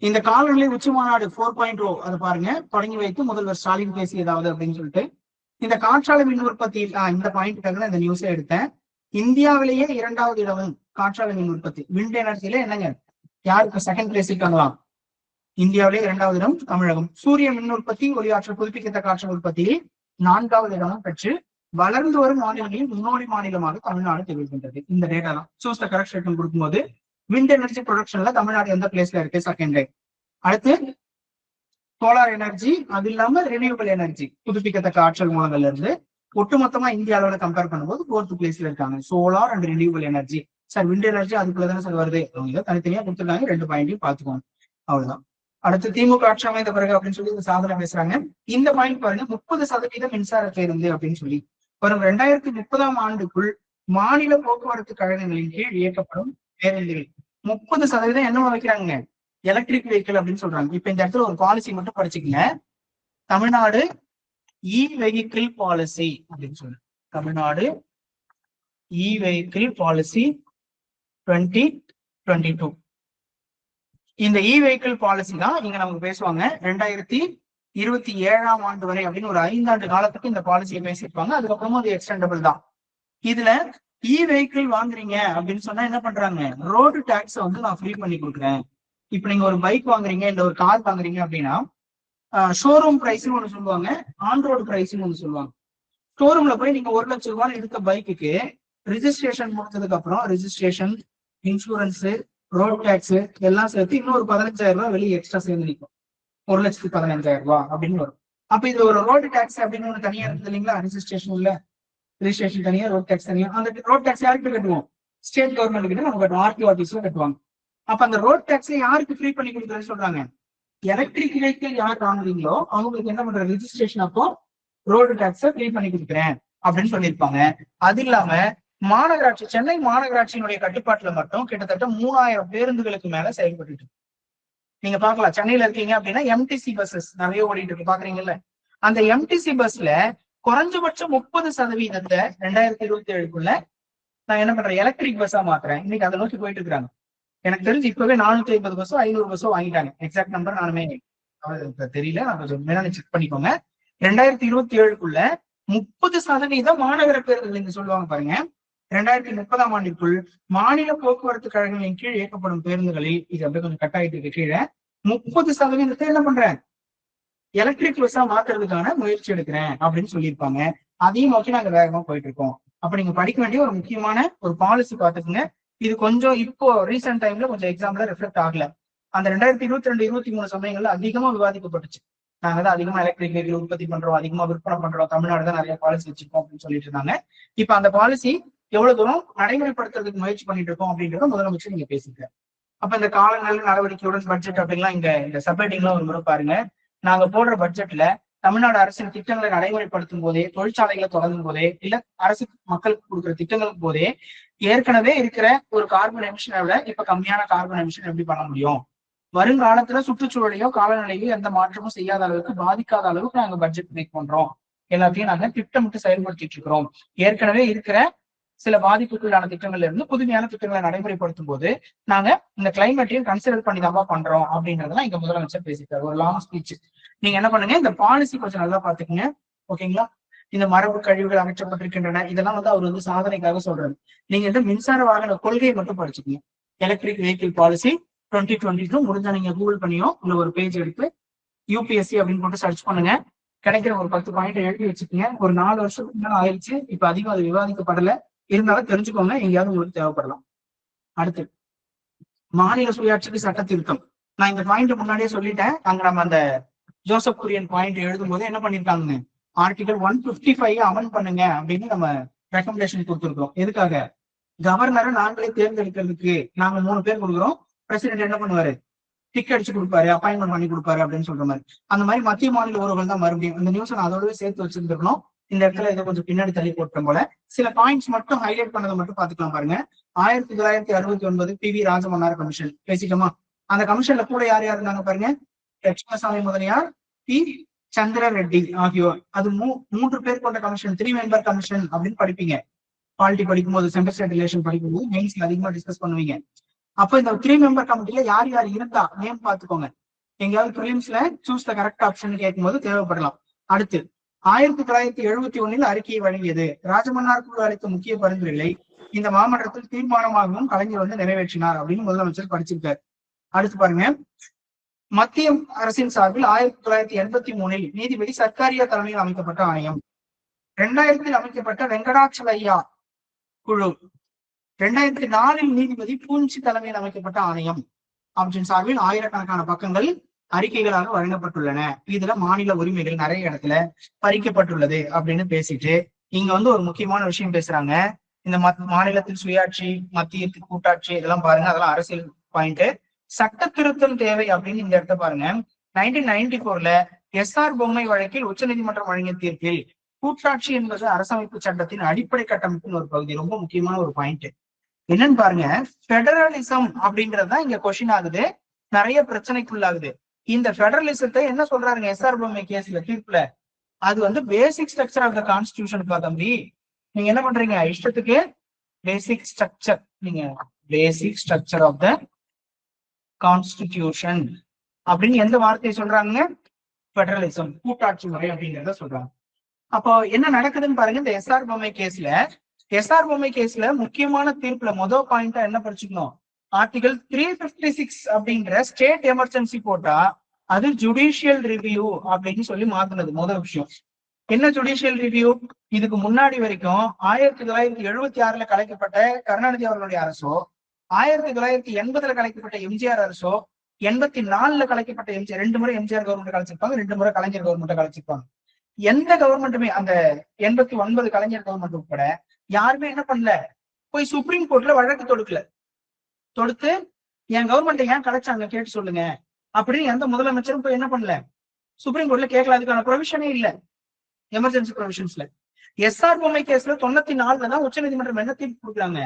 இந்த காலநிலை உச்சி மாநாடு 4.0 அதை பாருங்க, தொடங்கி வைத்து முதல்வர் ஸ்டாலின் பேசியதாவது அப்படின்னு சொல்லிட்டு இந்த காற்றாலை மின் உற்பத்தி இந்த பாயிண்ட்டுக்காக தான் இந்த நியூஸை எடுத்தேன். இந்தியாவிலேயே 2வது இடம் காற்றாலை மின் உற்பத்தி. விண்ட் எனர்ஜில என்னங்க யாருக்கு செகண்ட் பிளேஸ் இருக்காங்களாம்? இந்தியாவிலேயே 2வது இடம் தமிழகம். சூரிய மின் உற்பத்தி, ஒளியாற்றல், புதுப்பிக்கத்தக்க ஆற்றல் உற்பத்தியில் 4வது இடமும் பெற்று வளர்ந்து வரும் மாநிலங்களில் முன்னோடி மாநிலமாக தமிழ்நாடு திகழ்கின்றது. இந்த டேட்டா தான் சூஸ் த கரெக்ட் ஸ்டேட்மெண்ட் கொடுக்கும்போது விண்ட் எனர்ஜி ப்ரொடக்ஷன்ல தமிழ்நாடு எந்த பிளேஸ்ல இருக்கு? செகண்ட். அடுத்து சோலார் எனர்ஜி, அது இல்லாம ரினியூவபிள் எனர்ஜி, புதுப்பிக்கத்தக்க ஆற்றல் மூலங்கள்ல இருந்து ஒட்டுமொத்தமா இந்திய அளவுல கம்பேர் பண்ணும்போது 4th பிளேஸ்ல இருக்காங்க. Solar and renewable energy. Sir wind energy அதுக்குள்ளதானே சார் வருது, அவங்க தனித்தனியா கொடுத்துருக்காங்க, 2 பாயிண்டையும் பாத்துக்கோங்க, அவ்வளவுதான். அடுத்து திமுக ஆட்சி அமைந்த பிறகு அப்படின்னு சொல்லி இந்த சாதனை பேசுறாங்க. இந்த பாயிண்ட் பாருங்க, 30% மின்சார பேருந்து அப்படின்னு சொல்லி வரும் 2030ஆம் ஆண்டுக்குள் மாநில போக்குவரத்து கழகங்களின் கீழ் இயக்கப்படும் பேருந்துகள் 30% என்னவா வைக்கிறாங்க? எலக்ட்ரிக் வெஹிக்கிள் அப்படின்னு சொல்றாங்க. இப்ப இந்த இடத்துல ஒரு பாலிசி மட்டும் படிச்சுக்கங்க. தமிழ்நாடு இ வெஹிக்கிள் பாலிசி அப்படின்னு சொல்றேன். Tamil Nadu e vehicle policy 2022. இந்த இ வெஹிக்கிள் பாலிசி தான் இங்க நமக்கு பேசுவாங்க 2027ஆம் ஆண்டு வரை அப்படின்னு ஒரு 5 ஆண்டு காலத்துக்கு இந்த பாலிசியை பேசியிருப்பாங்க. அதுக்கப்புறமா அது எக்ஸ்டெண்டபிள் தான். இதுல இ வெஹிக்கிள் வாங்குறீங்க அப்படின்னு சொன்னா என்ன பண்றாங்க? ரோடு டாக்ஸ் வந்து நான் ஃப்ரீ பண்ணி கொடுக்குறேன். இப்ப நீங்க ஒரு பைக் வாங்குறீங்க, இல்ல ஒரு கார் வாங்குறீங்க அப்படின்னா ஷோரூம் பிரைஸ்னு ஒண்ணு சொல்லுவாங்க, ஆன் ரோடு பிரைஸ்னு ஒண்ணு சொல்லுவாங்க. ஷோரூம்ல போய் நீங்க 1 லட்சம் ரூபாய் எடுத்த பைக்குக்கு ரிஜிஸ்ட்ரேஷன் முடிஞ்சதுக்கு அப்புறம் ரிஜிஸ்ட்ரேஷன், இன்சூரன்ஸ், ரோட் டாக்ஸ் எல்லாம் சேர்த்து இன்னொரு 15,000 ரூபாய் வெளியே எக்ஸ்ட்ரா சேர்ந்து நிற்கும். 1,15,000 ரூபாய் அப்படின்னு வரும். அப்ப இது ஒரு ரோடு டாக்ஸ் அப்படின்னு ஒண்ணு தனியா இருக்குது இல்லைங்களா? ரிஜிஸ்ட்ரேஷன் தனியா, ரோட் டாக்ஸ் தனியா. அந்த ரோட் டாக்ஸ் யாருக்கு கட்டுவோம்? ஸ்டேட் கவர்மெண்ட் கிட்ட நம்ம கட்டுவோம், ஆர்டிஓ ஆபீஸ்ல கட்டுவாங்க. அப்ப அந்த ரோட் டாக்ஸை யாருக்கு ஃப்ரீ பண்ணி கொடுக்குறேன்னு சொல்றாங்க? எலக்ட்ரிக் வெஹிக்கிள் யார் வாங்குறீங்களோ அவங்களுக்கு என்ன பண்ற, ரிஜிஸ்ட்ரேஷன் அப்போ ரோடு டாக்ஸை ஃப்ரீ பண்ணி கொடுக்குறேன் அப்படின்னு சொல்லியிருப்பாங்க. அது இல்லாம மாநகராட்சி, சென்னை மாநகராட்சியினுடைய கட்டுப்பாட்டுல மட்டும் கிட்டத்தட்ட 3000 பேருந்துகளுக்கு மேல செயல்பட்டு நீங்க பாக்கலாம். சென்னையில இருக்கீங்க அப்படின்னா எம்டிசி பஸ்ஸஸ் நிறைய ஓடிட்டு இருக்கு, பாக்குறீங்கல்ல? அந்த எம்டிசி பஸ்ல குறைஞ்சபட்சம் 30% 2027க்குள்ள நான் என்ன பண்றேன், எலக்ட்ரிக் பஸ்ஸா மாத்துறேன். இன்னைக்கு அதை நோக்கி போயிட்டு இருக்காங்க. எனக்கு தெரிஞ்சு இப்பவே 450 பஸ்ஸோ 500 பஸ்ஸோ வாங்கிட்டாங்க. எக்ஸாக்ட் நம்பர் நானுமே தெரியல, நான் கொஞ்சம் மேலே செக் பண்ணிக்கோங்க. 2027க்குள்ள 30% மாநகர பேருந்துகள் இங்க சொல்லுவாங்க பாருங்க. 2030ஆம் ஆண்டிற்குள் மாநில போக்குவரத்து கழகங்களின் கீழ் இயக்கப்படும் பேருந்துகளில், இது அப்படியே கொஞ்சம் கட் ஆயிட்டு இருக்கு கீழே, 30% என்ன பண்றேன், எலக்ட்ரிக் பஸ்ஸா மாத்துறதுக்கான முயற்சி எடுக்கிறேன் அப்படின்னு சொல்லியிருப்பாங்க. அதையும் நோக்கி நாங்க வேகமா போயிட்டு இருக்கோம். அப்ப நீங்க படிக்க வேண்டிய ஒரு முக்கியமான ஒரு பாலிசி பாத்துக்குங்க. இது கொஞ்சம் இப்போ ரீசெண்ட் டைம்ல கொஞ்சம் எக்ஸாம்ல ரிஃப்ளெக்ட் ஆகல. அந்த 2022, 23 சமயங்கள்ல அதிகமா விவாதிக்கப்பட்டுச்சு. நாங்க தான் அதிகமா எலக்ட்ரிக் வெஹிக்கிள் உற்பத்தி பண்றோம், அதிகமா விற்பனை பண்றோம், தமிழ்நாடு தான் நிறைய பாலிசி வச்சிருக்கோம் அப்படின்னு சொல்லிட்டு இருந்தாங்க. இப்ப அந்த பாலிசி எவ்வளவு தூரம் நடைமுறைப்படுத்துறதுக்கு முயற்சி பண்ணிட்டு இருக்கோம் அப்படின்றத முதலமைச்சர் நீங்க பேசிக்க. அப்ப இந்த காலநிலை நடவடிக்கையுடன் பட்ஜெட் அப்படின்லாம் இந்த சப்ஹெட்டிங்லாம் ஒரு முறை பாருங்க. நாங்க போடுற பட்ஜெட்ல தமிழ்நாடு அரசின் திட்டங்களை நடைமுறைப்படுத்தும் போதே, தொழிற்சாலைகளை தொடங்கும் போதே, இல்ல அரசு மக்களுக்கு கொடுக்குற திட்டங்களுக்கு போதே ஏற்கனவே இருக்கிற ஒரு கார்பன் எமிஷனை விட இப்ப கம்மியான கார்பன் எமிஷன் எப்படி பண்ண முடியும், வருங்காலத்துல சுற்றுச்சூழலையோ காலநிலையோ எந்த மாற்றமும் செய்யாத அளவுக்கு, பாதிக்காத அளவுக்கு நாங்க பட்ஜெட் மேக் பண்றோம், எல்லாத்தையும் நாங்க திட்டமிட்டு செயல்படுத்திட்டு இருக்கிறோம். ஏற்கனவே இருக்கிற சில பாதிப்புக்குள்ளான திட்டங்கள்ல இருந்து புதுமையான திட்டங்களை நடைமுறைப்படுத்தும் போது நாங்க இந்த கிளைமேட்டையும் கன்சிடர் பண்ணி தான் பண்றோம் அப்படின்றதெல்லாம் இங்க முதலமைச்சர் பேசிட்டாரு. ஒரு லாங் ஸ்பீச். நீங்க என்ன பண்ணுங்க, இந்த பாலிசி கொஞ்சம் நல்லா பாத்துக்கங்க, ஓகேங்களா? இந்த மரபு கழிவுகள் அகற்றப்பட்டிருக்கின்றன, இதெல்லாம் அவர் சாதனைக்காக சொல்றாரு. நீங்க இந்த மின்சார வாகன கொள்கையை மட்டும் படிச்சுக்கீங்க. எலக்ட்ரிக் வெஹிக்கிள் பாலிசி 2022 முடிஞ்சா நீங்க கூகுள் பண்ணியோ இல்ல ஒரு பேஜ் எடுத்து UPSC அப்படின்னு போட்டு சர்ச் பண்ணுங்க. கிடைக்கிற ஒரு 10 பாயிண்ட் எழுதி வச்சுக்கோங்க. ஒரு 4 வருஷத்துக்கு மேல ஆயிடுச்சு, இப்ப அதிகம் அது விவாதிக்கப்படல, இருந்தாலும் தெரிஞ்சுக்கோங்க, எங்கேயாவது உங்களுக்கு தேவைப்படலாம். அடுத்து மாநில சுயாட்சிக்கு சட்ட திருத்தம். நான் இந்த பாயிண்ட் முன்னாடியே சொல்லிட்டேன். அங்க நம்ம அந்த ஜோசப் குரியன் பாயிண்ட் எழுதும் போது என்ன பண்ணிருக்காங்க, ஆர்டிகல் 155 அமெண்ட் பண்ணுங்க அப்படின்னு நம்ம ரெக்கமெண்டேஷன் கொடுத்துருக்கோம். எதுக்காக? கவர்னரை நாங்களே தேர்ந்தெடுக்கிறதுக்கு நாங்க 3 பேர் கொடுக்குறோம். பிரசிடென்ட் என்ன பண்ணுவாரு, டிக் அடிச்சு கொடுப்பாரு, அப்பாயின்மெண்ட் பண்ணி கொடுப்பாரு அப்படின்னு சொல்ற மாதிரி. அந்த மாதிரி மத்திய மாநில உறவுகள் தான் மறுபடியும் இந்த நியூஸ் நான் அதோடவே சேர்த்து வச்சிருந்துருக்கணும். இந்த இடத்துல இதை கொஞ்சம் பின்னாடி தள்ளி போட்டோம் போல. சில பாயிண்ட்ஸ் மட்டும் ஹைலைட் பண்ணதை மட்டும் பாத்துக்கலாம் பாருங்க. 1969 PV ராஜமன்னார் கமிஷன் பேசிட்டோமா? அந்த கமிஷன்ல கூட யார் யார் இருந்தாங்க பாருங்க. லட்சுமணசாமி முதலியார், P. சந்திர ரெட்டி ஆகியோர். அது 3 பேர் கொண்ட கமிஷன், 3 மெம்பர் கமிஷன் அப்படின்னு படிப்பீங்க. பாலிட்டி படிக்கும்போது, சென்டர் ஸ்டேட் ரிலேஷன் படிக்கும்போது மெயின்ஸ்ல அதிகமா டிஸ்கஸ் பண்ணுவீங்க. அப்ப இந்த 3 மெம்பர் கமிட்டில யார் யார் இருந்தா நேம் பாத்துக்கோங்க. எங்கேயாவது பிலிம்ஸ்ல சூஸ் த கரெக்ட் ஆப்ஷன் கேட்கும்போது தேவைப்படலாம். அடுத்து 1971 அறிக்கையை வழங்கியது. ராஜமன்னார் குழு அளித்த முக்கிய பரிந்துரைகளை இந்த மாமன்றத்தில் தீர்மானமாகவும் கலைஞர் வந்து நிறைவேற்றினார் அப்படின்னு முதலமைச்சர் படிச்சிருக்காரு. அடுத்து பாருங்க, மத்திய அரசின் சார்பில் 1983 நீதிபதி சர்க்காரியா தலைமையில் அமைக்கப்பட்ட ஆணையம். 2000 அமைக்கப்பட்ட வெங்கடாச்சலையா குழு. 2004 நீதிபதி பூஞ்சி தலைமையில் அமைக்கப்பட்ட ஆணையம் அவற்றின் சார்பில் ஆயிரக்கணக்கான பக்கங்கள் அறிக்கைகளாக வழங்கப்பட்டுள்ளன. இதுல மாநில உரிமைகள் நிறைய இடத்துல பறிக்கப்பட்டுள்ளது அப்படின்னு பேசிட்டு இங்க வந்து ஒரு முக்கியமான விஷயம் பேசுறாங்க. இந்த மாநிலத்தில் சுயாட்சி, மத்தியத்தில் கூட்டாட்சி, இதெல்லாம் பாருங்க, அதெல்லாம் அரசியல் பாயிண்ட். சட்ட திருத்தம் தேவை அப்படின்னு இந்த இடத்த பாருங்க. 1994 SR பொம்மை வழக்கில் உச்சநீதிமன்றம் வழங்கிய தீர்ப்பில் கூட்டாட்சி என்பது அரசமைப்பு சட்டத்தின் அடிப்படை கட்டமைப்பின் ஒரு பகுதி. ரொம்ப முக்கியமான ஒரு பாயிண்ட் என்னன்னு பாருங்க. பெடரலிசம் அப்படின்றதுதான் இங்க கொஸ்டின் ஆகுது, நிறைய பிரச்சனைக்குள்ளாகுது. இந்த பெடரலிசத்தை என்ன சொல்றாருங்க SR பொம்மை கேஸ்ல தீர்ப்புல, அது வந்து basic structure of the constitution தம்பி. நீங்க என்ன பண்றீங்க, இஷ்டத்துக்கு பேசிக் ஸ்ட்ரக்சர், நீங்க basic structure of the constitution அப்படின்னு எந்த வார்த்தையை சொல்றாங்க, பெடரலிசம், கூட்டாட்சி முறை அப்படிங்கிறத சொல்றாங்க. அப்போ என்ன நடக்குதுன்னு பாருங்க. இந்த SR பொம்மை கேஸ்ல முக்கியமான தீர்ப்புல மொதல் பாயிண்டா என்ன படிச்சுக்கணும், ஆர்டிகல் 356 அப்படின்ற ஸ்டேட் எமர்ஜென்சி போட்டா அது ஜுடிஷியல் ரிவ்யூ அப்படின்னு சொல்லி மாத்தினது முதல் விஷயம். என்ன ஜுடிஷியல் ரிவ்யூ? இதுக்கு முன்னாடி வரைக்கும் 1976 கலைக்கப்பட்ட கருணாநிதி அவர்களுடைய அரசோ, 1980 கலைக்கப்பட்ட எம்ஜிஆர் அரசோ, 84 கலைக்கப்பட்ட எம்ஜிஆர், 2 முறை எம்ஜிஆர் கவர்மெண்ட் கலைச்சிருப்பாங்க, 2 முறை கலைஞர் கவர்மெண்ட் கலைச்சிருப்பாங்க. எந்த கவர்மெண்ட்டுமே அந்த 89 கலைஞர் கவர்மெண்ட் உட்பட யாருமே என்ன பண்ணல, போய் சுப்ரீம் கோர்ட்ல வழக்கு தொடுத்து என் கவர்மெண்ட் ஏன் கலைச்சாங்க கேட்டு சொல்லுங்க அப்படின்னு எந்த முதலமைச்சரும் போய் என்ன பண்ணல, சுப்ரீம் கோர்ட்ல கேட்கல. அதுக்கான ப்ரொவிஷனே இல்ல எமர்ஜென்சி ப்ரொவிஷன்ஸ்ல. SR பொம்மை கேஸ்ல 94 தான் உச்சநீதிமன்றம் என்ன தீர்ப்பு கொடுக்குறாங்க,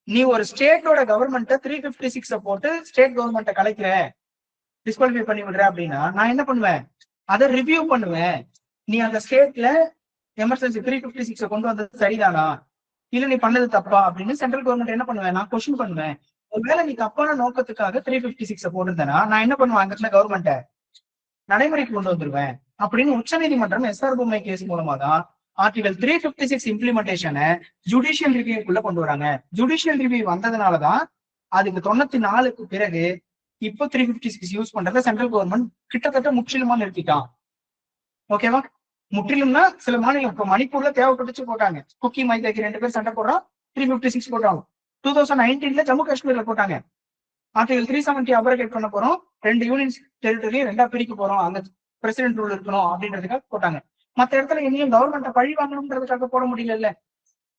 நீ ஒரு ஸ்டேட்டோட கவர்மெண்ட்டை 356 போட்டு ஸ்டேட் கவர்மெண்ட்டை கலைக்கிற, டிஸ்குவாலிஃபை பண்ணி விடுற அப்படின்னா நான் என்ன பண்ணுவேன், அதை ரிவ்யூ பண்ணுவேன். நீ அந்த ஸ்டேட்ல எமர்ஜென்சி 356 கொண்டு வந்தது சரிதானா, இல்ல நீ பண்ணது தப்பா அப்படின்னு சென்ட்ரல் கவர்மெண்ட் என்ன பண்ணுவேன், நான் கொஸ்டின் பண்ணுவேன். ஒருவேளை நீ தப்பான நோக்கத்துக்காக 356 போட்டிருந்தேன்னா நான் என்ன பண்ணுவேன், அந்த இடத்துல கவர்மெண்ட்டை நடைமுறைக்கு கொண்டு வந்துருவேன் அப்படின்னு உச்சநீதிமன்றம் SR பொம்மை கேஸ் மூலமா தான் ஆர்டிகல் 356 இம்ப்ளிமெண்டேஷனை ஜுடிஷியல் ரிவ்யூக்குள்ள கொண்டு வராங்க. ஜுடிஷியல் ரிவ்யூ வந்ததுனாலதான் அதுக்கு 94 பிறகு இப்போ 356 யூஸ் பண்றத சென்ட்ரல் கவர்மெண்ட் கிட்டத்தட்ட முற்றிலுமா நிறுத்திட்டான். ஓகேவா? முற்றிலும்னா சில மாநிலம், இப்போ மணிப்பூர்ல தேவைப்பட்டுச்சு போட்டாங்க, குக்கி மைதாக்கு 2 பேர் சண்டை போடுறோம் 356 போட்டாங்க. 2019 ஜம்மு காஷ்மீர்ல போட்டாங்க, ஆர்டிகல் 370 அபரகேட் பண்ண போறோம், 2 யூனியன் டெரிட்டரி 2ஆ பிரிக்க போறோம், அங்க பிரசிடென்ட் ரூல் இருக்கணும் அப்படின்றதுக்காக போட்டாங்க. மத்த இடத்துல எங்கேயும் கவர்மெண்ட்டை பழி வாங்கணும்ன்றதுக்காக போட முடியல.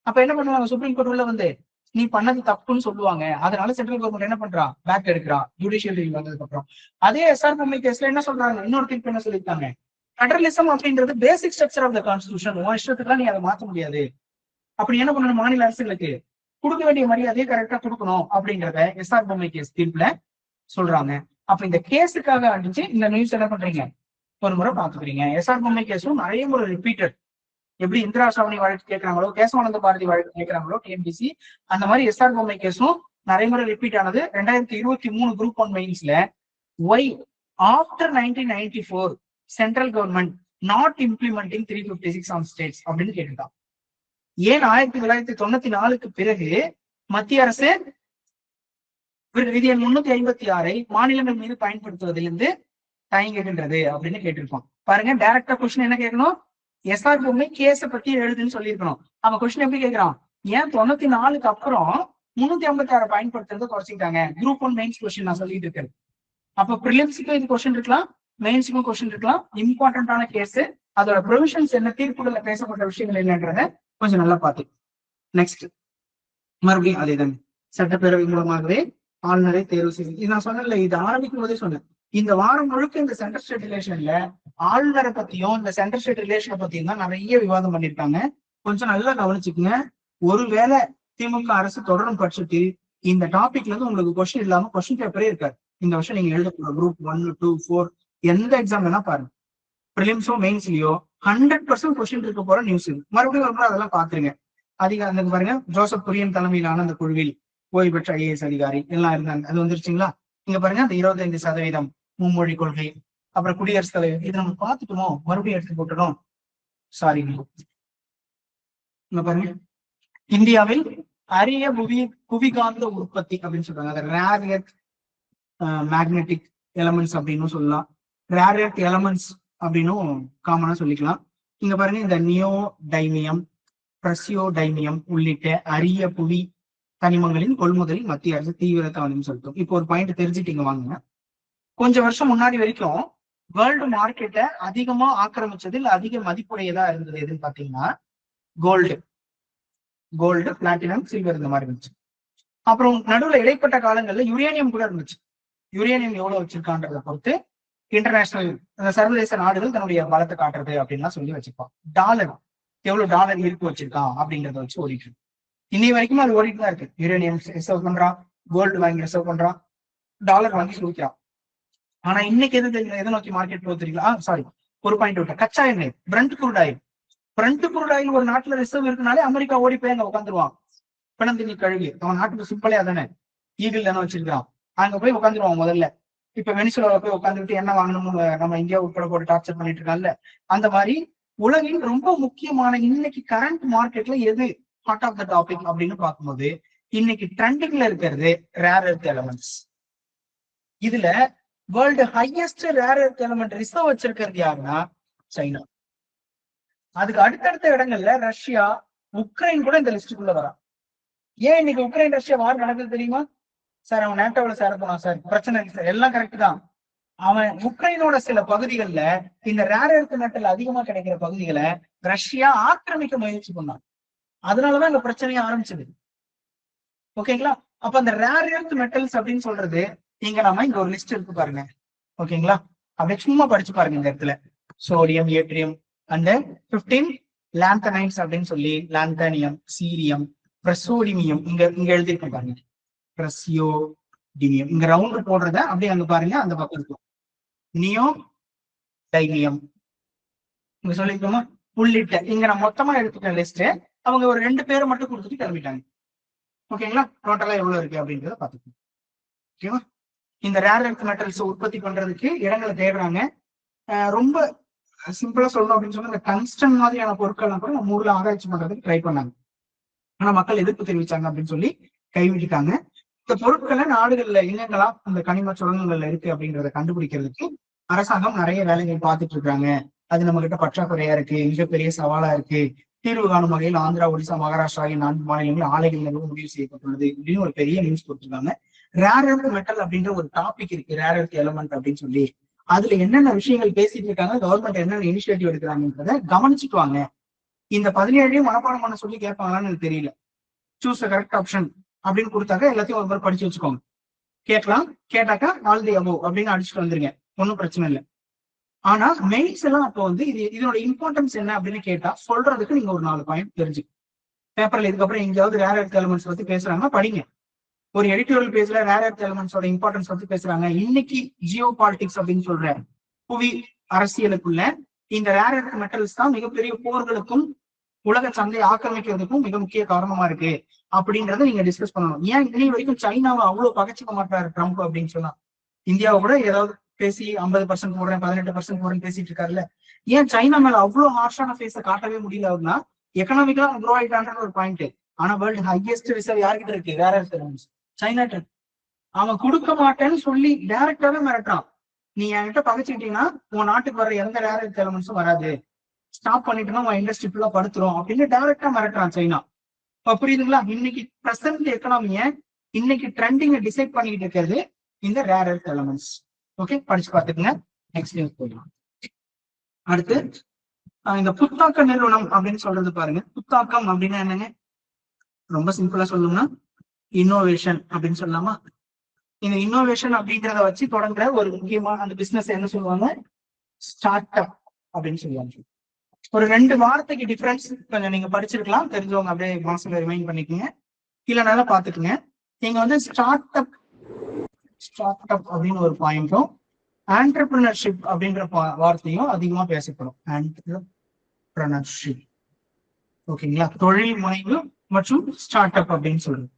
அப்ப என்ன பண்ணுவாங்க, சுப்ரீம் கோர்ட் உள்ள வந்து நீ பண்ணது தப்புன்னு சொல்லுவாங்க. அதனால சென்ட்ரல் கவர்மெண்ட் என்ன பண்றான், பேக் எடுக்கிறான் ஜுடிஷியல் ரிவ்யூ வந்ததுக்கு அப்புறம். அதே SR பொம்மை கேஸ்ல என்ன சொல்றாங்க, இன்னொரு தீர்ப்பு என்ன சொல்லியிருக்காங்க, பெடரலிசம் அப்படின்றது basic structure of the constitution, உன் இஷ்டத்துக்குலாம் நீ அதை மாற்ற முடியாது. அப்படி என்ன பண்ணணும், மாநில அரசுகளுக்கு கொடுக்க வேண்டிய மரியாதையை கரெக்டா கொடுக்கணும் அப்படின்றத SR பொம்மை கேஸ் தீர்ப்புல சொல்றாங்க. அப்ப இந்த கேஸுக்காக அடிச்சு இந்த நியூஸ் என்ன பண்றீங்க, ஒரு முறை பாத்துக்கிறீங்க. SR பொம்மை கேஸும் நிறைய முறை ரிப்பீட்டட். எப்படி இந்திரா சாவணி வழக்கு கேட்கறாங்களோ, கேசவானந்த பாரதி வழக்கு கேட்கறாங்களோ TNPC, அந்த மாதிரி SR பொம்மை கேஸும் நிறைய முறை ரிப்பீட் ஆனது. 2023 குரூப் 1 மெயின்ஸ்ல why after 1994 central government not implementing 356 on states அப்படின்னு கேட்டுட்டான். ஏன் 1994 பிறகு மத்திய அரசு விதி எண் 356 மாநிலங்கள் மீது பயன்படுத்துவதிலிருந்து தயங்குகின்றது அப்படின்னு கேட்டிருப்போம். பாருங்க, டைரக்டா கொஸ்டின் என்ன கேட்கணும், எஸ்ஆர் பொம்மை கேஸ பத்தி எழுதுன்னு சொல்லியிருக்கணும். அவன் கொஸ்டின் எப்படி கேட்கிறான், ஏன் 94க்கு அப்புறம் 356 பயன்படுத்துறதை குறைச்சிக்கிட்டாங்க. குரூப் 1 மெயின்ஸ் கொஸ்டின் நான் சொல்லிட்டு இருக்கேன். அப்ப ப்ரிலிம்ஸுக்கும் இது கொஸ்டின் இருக்கலாம், மெயின்ஸுக்கும் கொஸ்டின் இருக்கலாம். இம்பார்ட்டன்டான கேஸ், அதோட ப்ரொவிஷன்ஸ் என்ன, தீர்ப்புகள்ல பேசப்பட்ட விஷயங்கள் என்னன்றத கொஞ்சம் நல்லா பார்த்து. நெக்ஸ்ட் மறுபடியும் அதேதான், சட்டப்பேரவை மூலமாகவே ஆளுநரை தேர்வு செய்வது. இது நான் சொன்னேன்ல, இது ஆரம்பிக்கும் போதே சொன்னேன். இந்த வாரம் முழுக்க இந்த சென்டர் ஸ்டேட் ரிலேஷன்ல ஆளுநரை பத்தியும் இந்த சென்டர் ஸ்டேட் ரிலேஷனை பத்தியும் தான் நிறைய விவாதம் பண்ணிருக்காங்க. கொஞ்சம் நல்லா கவனிச்சுக்குங்க. ஒருவேளை திமுக அரசு தொடரும் பட்சத்தில் இந்த டாபிக்ல இருந்து உங்களுக்கு கொஸ்டின் இல்லாம கொஸ்டின் பேப்பரே இருக்காது. இந்த வருஷம் நீங்க எழுதக்கூட குரூப் 1, 2, 4 எந்த எக்ஸாம் வேணா பாருங்க, பிரிலிம்ஸோ மெயின்ஸ்லயோ 100% கொஸ்டின் இருக்க போற நியூஸ் இது. மறுபடியும் ஒரு முறை அதெல்லாம் பாத்துருங்க. அந்த பாருங்க, ஜோசப் குரியன் தலைமையிலான அந்த குழுவில் ஓய்வு பெற்ற ஐஏஎஸ் அதிகாரி எல்லாம் இருந்தாங்க. அது வந்துருச்சுங்களா? இங்க பாருங்க, அந்த 25% மும்மொழி கொள்கை, அப்புறம் குடியரசுத் தலைவர், இது நம்ம பார்த்துட்டோமோ, மறுபடியும் எடுத்து போட்டுடும். சாரி, இங்க பாருங்க, இந்தியாவில் அரிய புவிகாந்த உற்பத்தி அப்படின்னு சொல்றாங்க. அதை ரேர் எர்த் மேக்னெட்டிக் எலமெண்ட்ஸ் அப்படின்னு சொல்லலாம், ரேர் எர்த் எலமெண்ட்ஸ் அப்படின்னும் காமனா சொல்லிக்கலாம். இங்க பாருங்க, இந்த நியோடைமியம், பிரசியோடைமியம் உள்ளிட்ட அரிய புவி கனிமங்களின் கொள்முதலில் மத்திய அரசு தீவிர கவனம் செலுத்தும். இப்போ ஒரு பாயிண்ட் தெரிஞ்சுட்டீங்க வாங்க. கொஞ்சம் வருஷம் முன்னாடி வரைக்கும் வேர்ல்டு மார்க்கெட்டை அதிகமா ஆக்கிரமிச்சதில் அதிக மதிப்புடையதா இருந்தது எதுன்னு பாத்தீங்கன்னா கோல்டு, பிளாட்டினம், சில்வர் இந்த மாதிரி இருந்துச்சு. அப்புறம் நடுவுல இடைப்பட்ட காலங்கள்ல யுரேனியம் கூட இருந்துச்சு. யுரேனியம் எவ்வளவு வச்சிருக்கான்றதை பொறுத்து இன்டர்நேஷனல் சர்வதேச நாடுகள் தன்னுடைய பலத்தை காட்டுறது அப்படின்லாம் சொல்லி வச்சிருப்பான். டாலர் எவ்வளவு டாலர் இருப்பு வச்சிருக்கான் அப்படின்றத வச்சு ஓடிட்டு இருக்கு. இன்னை வரைக்கும் அது ஓடிட்டு தான் இருக்கு. யுரேனியம் ரிசர்வ் பண்றான், கோல்டு வாங்கி ரிசர்வ் பண்றான், டாலர் வாங்கி சுழிக்கிறான். ஆனா இன்னைக்கு எதை நோக்கி மார்க்கெட் போகுது தெரியுங்களா? சாரி, ஒரு பாயிண்ட் விட்ட, கச்சா எண்ணெய், பிரண்ட் குரூட் ஆயில் ஒரு நாட்டுல ரிசர்வ் இருக்குனாலே அமெரிக்கா ஓடி போய் அங்க உட்காந்துருவான். பிணந்தினி கழுவி, அவன் நாட்டுக்கு சிம்பிளே அதானே, ஈகிள் தானே வச்சிருக்கான், அங்க போய் உட்காந்துருவான் முதல்ல. இப்ப வெனிசுலாவை போய் உட்காந்துட்டு என்ன வாங்கணும்னு நம்ம இந்தியா உட்பட போட்டு டார்ச்சர் பண்ணிட்டு இருக்காங்கல்ல, அந்த மாதிரி உலகின் ரொம்ப முக்கியமான இன்னைக்கு கரண்ட் மார்க்கெட்ல எது ஹாட் ஆஃப் த டாபிக் அப்படின்னு பார்க்கும்போது இன்னைக்கு ட்ரெண்டிங்ல இருக்கிறது ரேர் எர்த் எலமெண்ட்ஸ். இதுல world highest rare earth element reserve வச்சிருக்கிறது யாருன்னா சைனா. அதுக்கு அடுத்தடுத்த இடங்கள்ல ரஷ்யா, உக்ரைன் கூட இந்த லிஸ்டுக்குள்ள வரா. ஏன் இன்னைக்கு உக்ரைன் ரஷ்யா வார் நடக்குது தெரியுமா? சார் அவன் நேட்டோவில் சேர போனான் சார், பிரச்சனை இல்லை சார், எல்லாம் கரெக்ட் தான். அவன் உக்ரைனோட சில பகுதிகளில் இந்த ரேர் எர்த் மெட்டல் அதிகமா கிடைக்கிற பகுதிகளை ரஷ்யா ஆக்கிரமிக்க முயற்சி பண்ணான். அதனாலதான் இந்த பிரச்சனையே ஆரம்பிச்சது. ஓகேங்களா? அப்ப அந்த ரேர் எர்த் மெட்டல்ஸ் அப்படின்னு சொல்றது இங்க இங்க ஒரு லிஸ்ட் இருக்கு பாருங்க. ஓகேங்களா? அப்படியே சும்மா படிச்சு பாருங்க. இந்த இடத்துல சோடியம், ஏட்ரியம் அண்ட் 15 லாந்தனைட்ஸ் அப்படின்னு சொல்லி லாந்தனியம், சீரியம், பிரசோடிமியம் இங்க எழுதிருக்கேன் பாருங்க. பிரசியோடிமியம் இங்க ரவுண்ட் போடுறத அப்படியே அங்க பாருங்க, அந்த பக்கம் இருக்கும். நியோ டைமியம் இங்க சொல்லிருக்கோமா உள்ளிட்ட இங்க நான் மொத்தமா எடுத்துட்டேன் லிஸ்ட். அவங்க ஒரு 2 பேரை மட்டும் கொடுத்துட்டு கிளம்பிட்டாங்க. ஓகேங்களா? டோட்டலா எவ்வளவு இருக்கு அப்படின்றத பாத்துக்கோங்க. ஓகேவா? இந்த ரேர் எர்த் மெட்டல்ஸ் உற்பத்தி பண்றதுக்கு இடங்களை தேடுறாங்க. ரொம்ப சிம்பிளா சொல்லணும் அப்படின்னு சொன்னா, இந்த டங்ஸ்டன் மாதிரியான பொருட்கள்லாம் கூட நம்ம ஊர்ல ஆராய்ச்சி பண்றதுக்கு ட்ரை பண்ணாங்க. ஆனா மக்கள் எதிர்ப்பு தெரிவிச்சாங்க அப்படின்னு சொல்லி கைவிட்டுட்டாங்க. இந்த பொருட்களை நாடுகள்ல எங்கெங்கெல்லாம் அந்த கனிம சுரங்கங்கள்ல இருக்கு அப்படின்றத கண்டுபிடிக்கிறதுக்கு அரசாங்கம் நிறைய வேலைகள் பார்த்துட்டு இருக்காங்க. அது நம்ம கிட்ட பற்றாக்குறையா இருக்கு, மிகப்பெரிய சவாலா இருக்கு. தீர்வு காணும் வகையில் ஆந்திரா, ஒடிசா, மகாராஷ்டிரா ஆகிய 4 மாநிலங்கள் ஆலைகள் நிறுவ முடிவு செய்யப்பட்டுள்ளது அப்படின்னு ஒரு பெரிய நியூஸ் கொடுத்துருக்காங்க. ரேர் எர்த் மெட்டல் அப்படின்ற ஒரு டாபிக் இருக்கு, ரேர் எர்த் எலமெண்ட் அப்படின்னு சொல்லி. அதுல என்னென்ன விஷயங்கள் பேசிட்டு இருக்காங்க, கவர்மெண்ட் என்னென்ன இனிஷியேட்டிவ் எடுக்கிறாங்கன்றத கவனிச்சுட்டு வாங்க. இந்த 17 மனப்பாடம் பண்ண சொல்லி கேட்பாங்களான்னு எனக்கு தெரியல. சூஸ் கரெக்ட் ஆப்ஷன் அப்படின்னு கொடுத்தாக்க எல்லாத்தையும் ஒரு மாதிரி படிச்சு வச்சுக்கோங்க. கேட்கலாம், கேட்டாக்கா ஆல் தி அபோவ் அப்படின்னு அடிச்சுட்டு வந்துருங்க, ஒன்றும் பிரச்சனை இல்லை. ஆனா மெயின்ஸ் எல்லாம் அப்போ இதனோட இம்பார்ட்டன்ஸ் என்ன அப்படின்னு கேட்டா சொல்றதுக்கு நீங்க ஒரு 4 பாயிண்ட் தெரிஞ்சு பேப்பர்ல இதுக்கப்புறம் எங்கேயாவது ரேர் எர்த் எலமெண்ட்ஸ் பத்தி பேசுறாங்கன்னா படிங்க. ஒரு எடிட்டோரியல் பேஜ்ல ரேர் எர்த் எலமெண்ட்ஸோட இம்பார்ட்டன்ஸ் பத்தி பேசுறாங்க. இன்னைக்கு ஜியோ பாலிடிக்ஸ் அப்படின்னு சொல்ற புவி அரசியலுக்குள்ள இந்த ரேர் எர்த் மெட்டல்ஸ் தான் மிகப்பெரிய போர்களுக்கும் உலக சந்தை ஆக்கிரமிக்கிறதுக்கும் மிக முக்கிய காரணமா இருக்கு அப்படின்றத நீங்க டிஸ்கஸ் பண்ணணும். ஏன் இன்னை வரைக்கும் சைனாவை அவ்வளவு பகைச்சிக்க மாட்டாரு ட்ரம்ப் அப்படின்னு சொன்னா, இந்தியாவை கூட ஏதாவது பேசி 50% போடுறேன் 18% போடுறேன்னு பேசிட்டு இருக்காருல்ல, ஏன் சைனா மேல அவ்வளவு ஹார்ஷான ஃபேஸை காட்டவே முடியல அப்படின்னா எக்கனாமிக்கலா க்ரோ ஆயிட்டான்ற ஒரு பாயிண்ட். ஆனா வேர்ல்டு ஹையஸ்ட் ரிசர்வ் யார்கிட்ட இருக்கு? Rare earth elements China. அவன் கொடுக்க மாட்டேன்னு சொல்லி டைரக்டாவே மிரட்டுறான். நீ என்கிட்ட பகைச்சுக்கிட்டீங்கன்னா உன் நாட்டுக்கு வர எந்த ரேர் எர்த் எலமெண்ட்ஸும் வராது, ஸ்டாப் பண்ணிட்டுனா உன் இண்டஸ்ட்ரி ஃபுல்லா படுத்துரும் அப்படின்னு டைரக்டா மிரட்டுறான் சைனா. இப்ப புரியுதுங்களா? இன்னைக்கு பிரசன்ட் எக்கனாமிய இன்னைக்கு ட்ரெண்டிங்க டிசைட் பண்ணிட்டு இருக்கிறது இந்த ரேர் எர்த் எலமெண்ட்ஸ். ஓகே, படிச்சு பார்த்துக்குங்க. நெக்ஸ்ட் நியூஸ் போயிடலாம். அடுத்து இந்த புத்தாக்க நிறுவனம் அப்படின்னு சொல்றது பாருங்க. புத்தாக்கம் அப்படின்னா என்னங்க? ரொம்ப சிம்பிளா சொல்லணும்னா இன்னோவேஷன் அப்படின்னு சொல்லலாமா? இந்த இன்னோவேஷன் அப்படின்றத வச்சு தொடங்குற ஒரு முக்கியமான அந்த பிசினஸ் என்ன சொல்லுவாங்க? ஸ்டார்ட் அப் அப்படின்னு சொல்லுவாங்க. ஒரு 2 வார்த்தைக்கு டிஃபரன்ஸ் கொஞ்சம் நீங்க படிச்சிருக்கலாம், தெரிஞ்சவங்க அப்படியே மாசம் ரிமைண்ட் பண்ணிக்கோங்க, இல்லைனாலும் பாத்துக்குங்க. நீங்க வந்து ஸ்டார்ட் அப் அப்படின்னு ஒரு பாயிண்டும் ஆண்டர்பிரினர்ஷிப் அப்படின்ற வார்த்தையும் அதிகமா பேசப்படும். ஆண்டர்பிரினர்ஷிப், ஓகேங்களா? தொழில் முனைவு மற்றும் ஸ்டார்ட் அப் அப்படின்னு சொல்றது.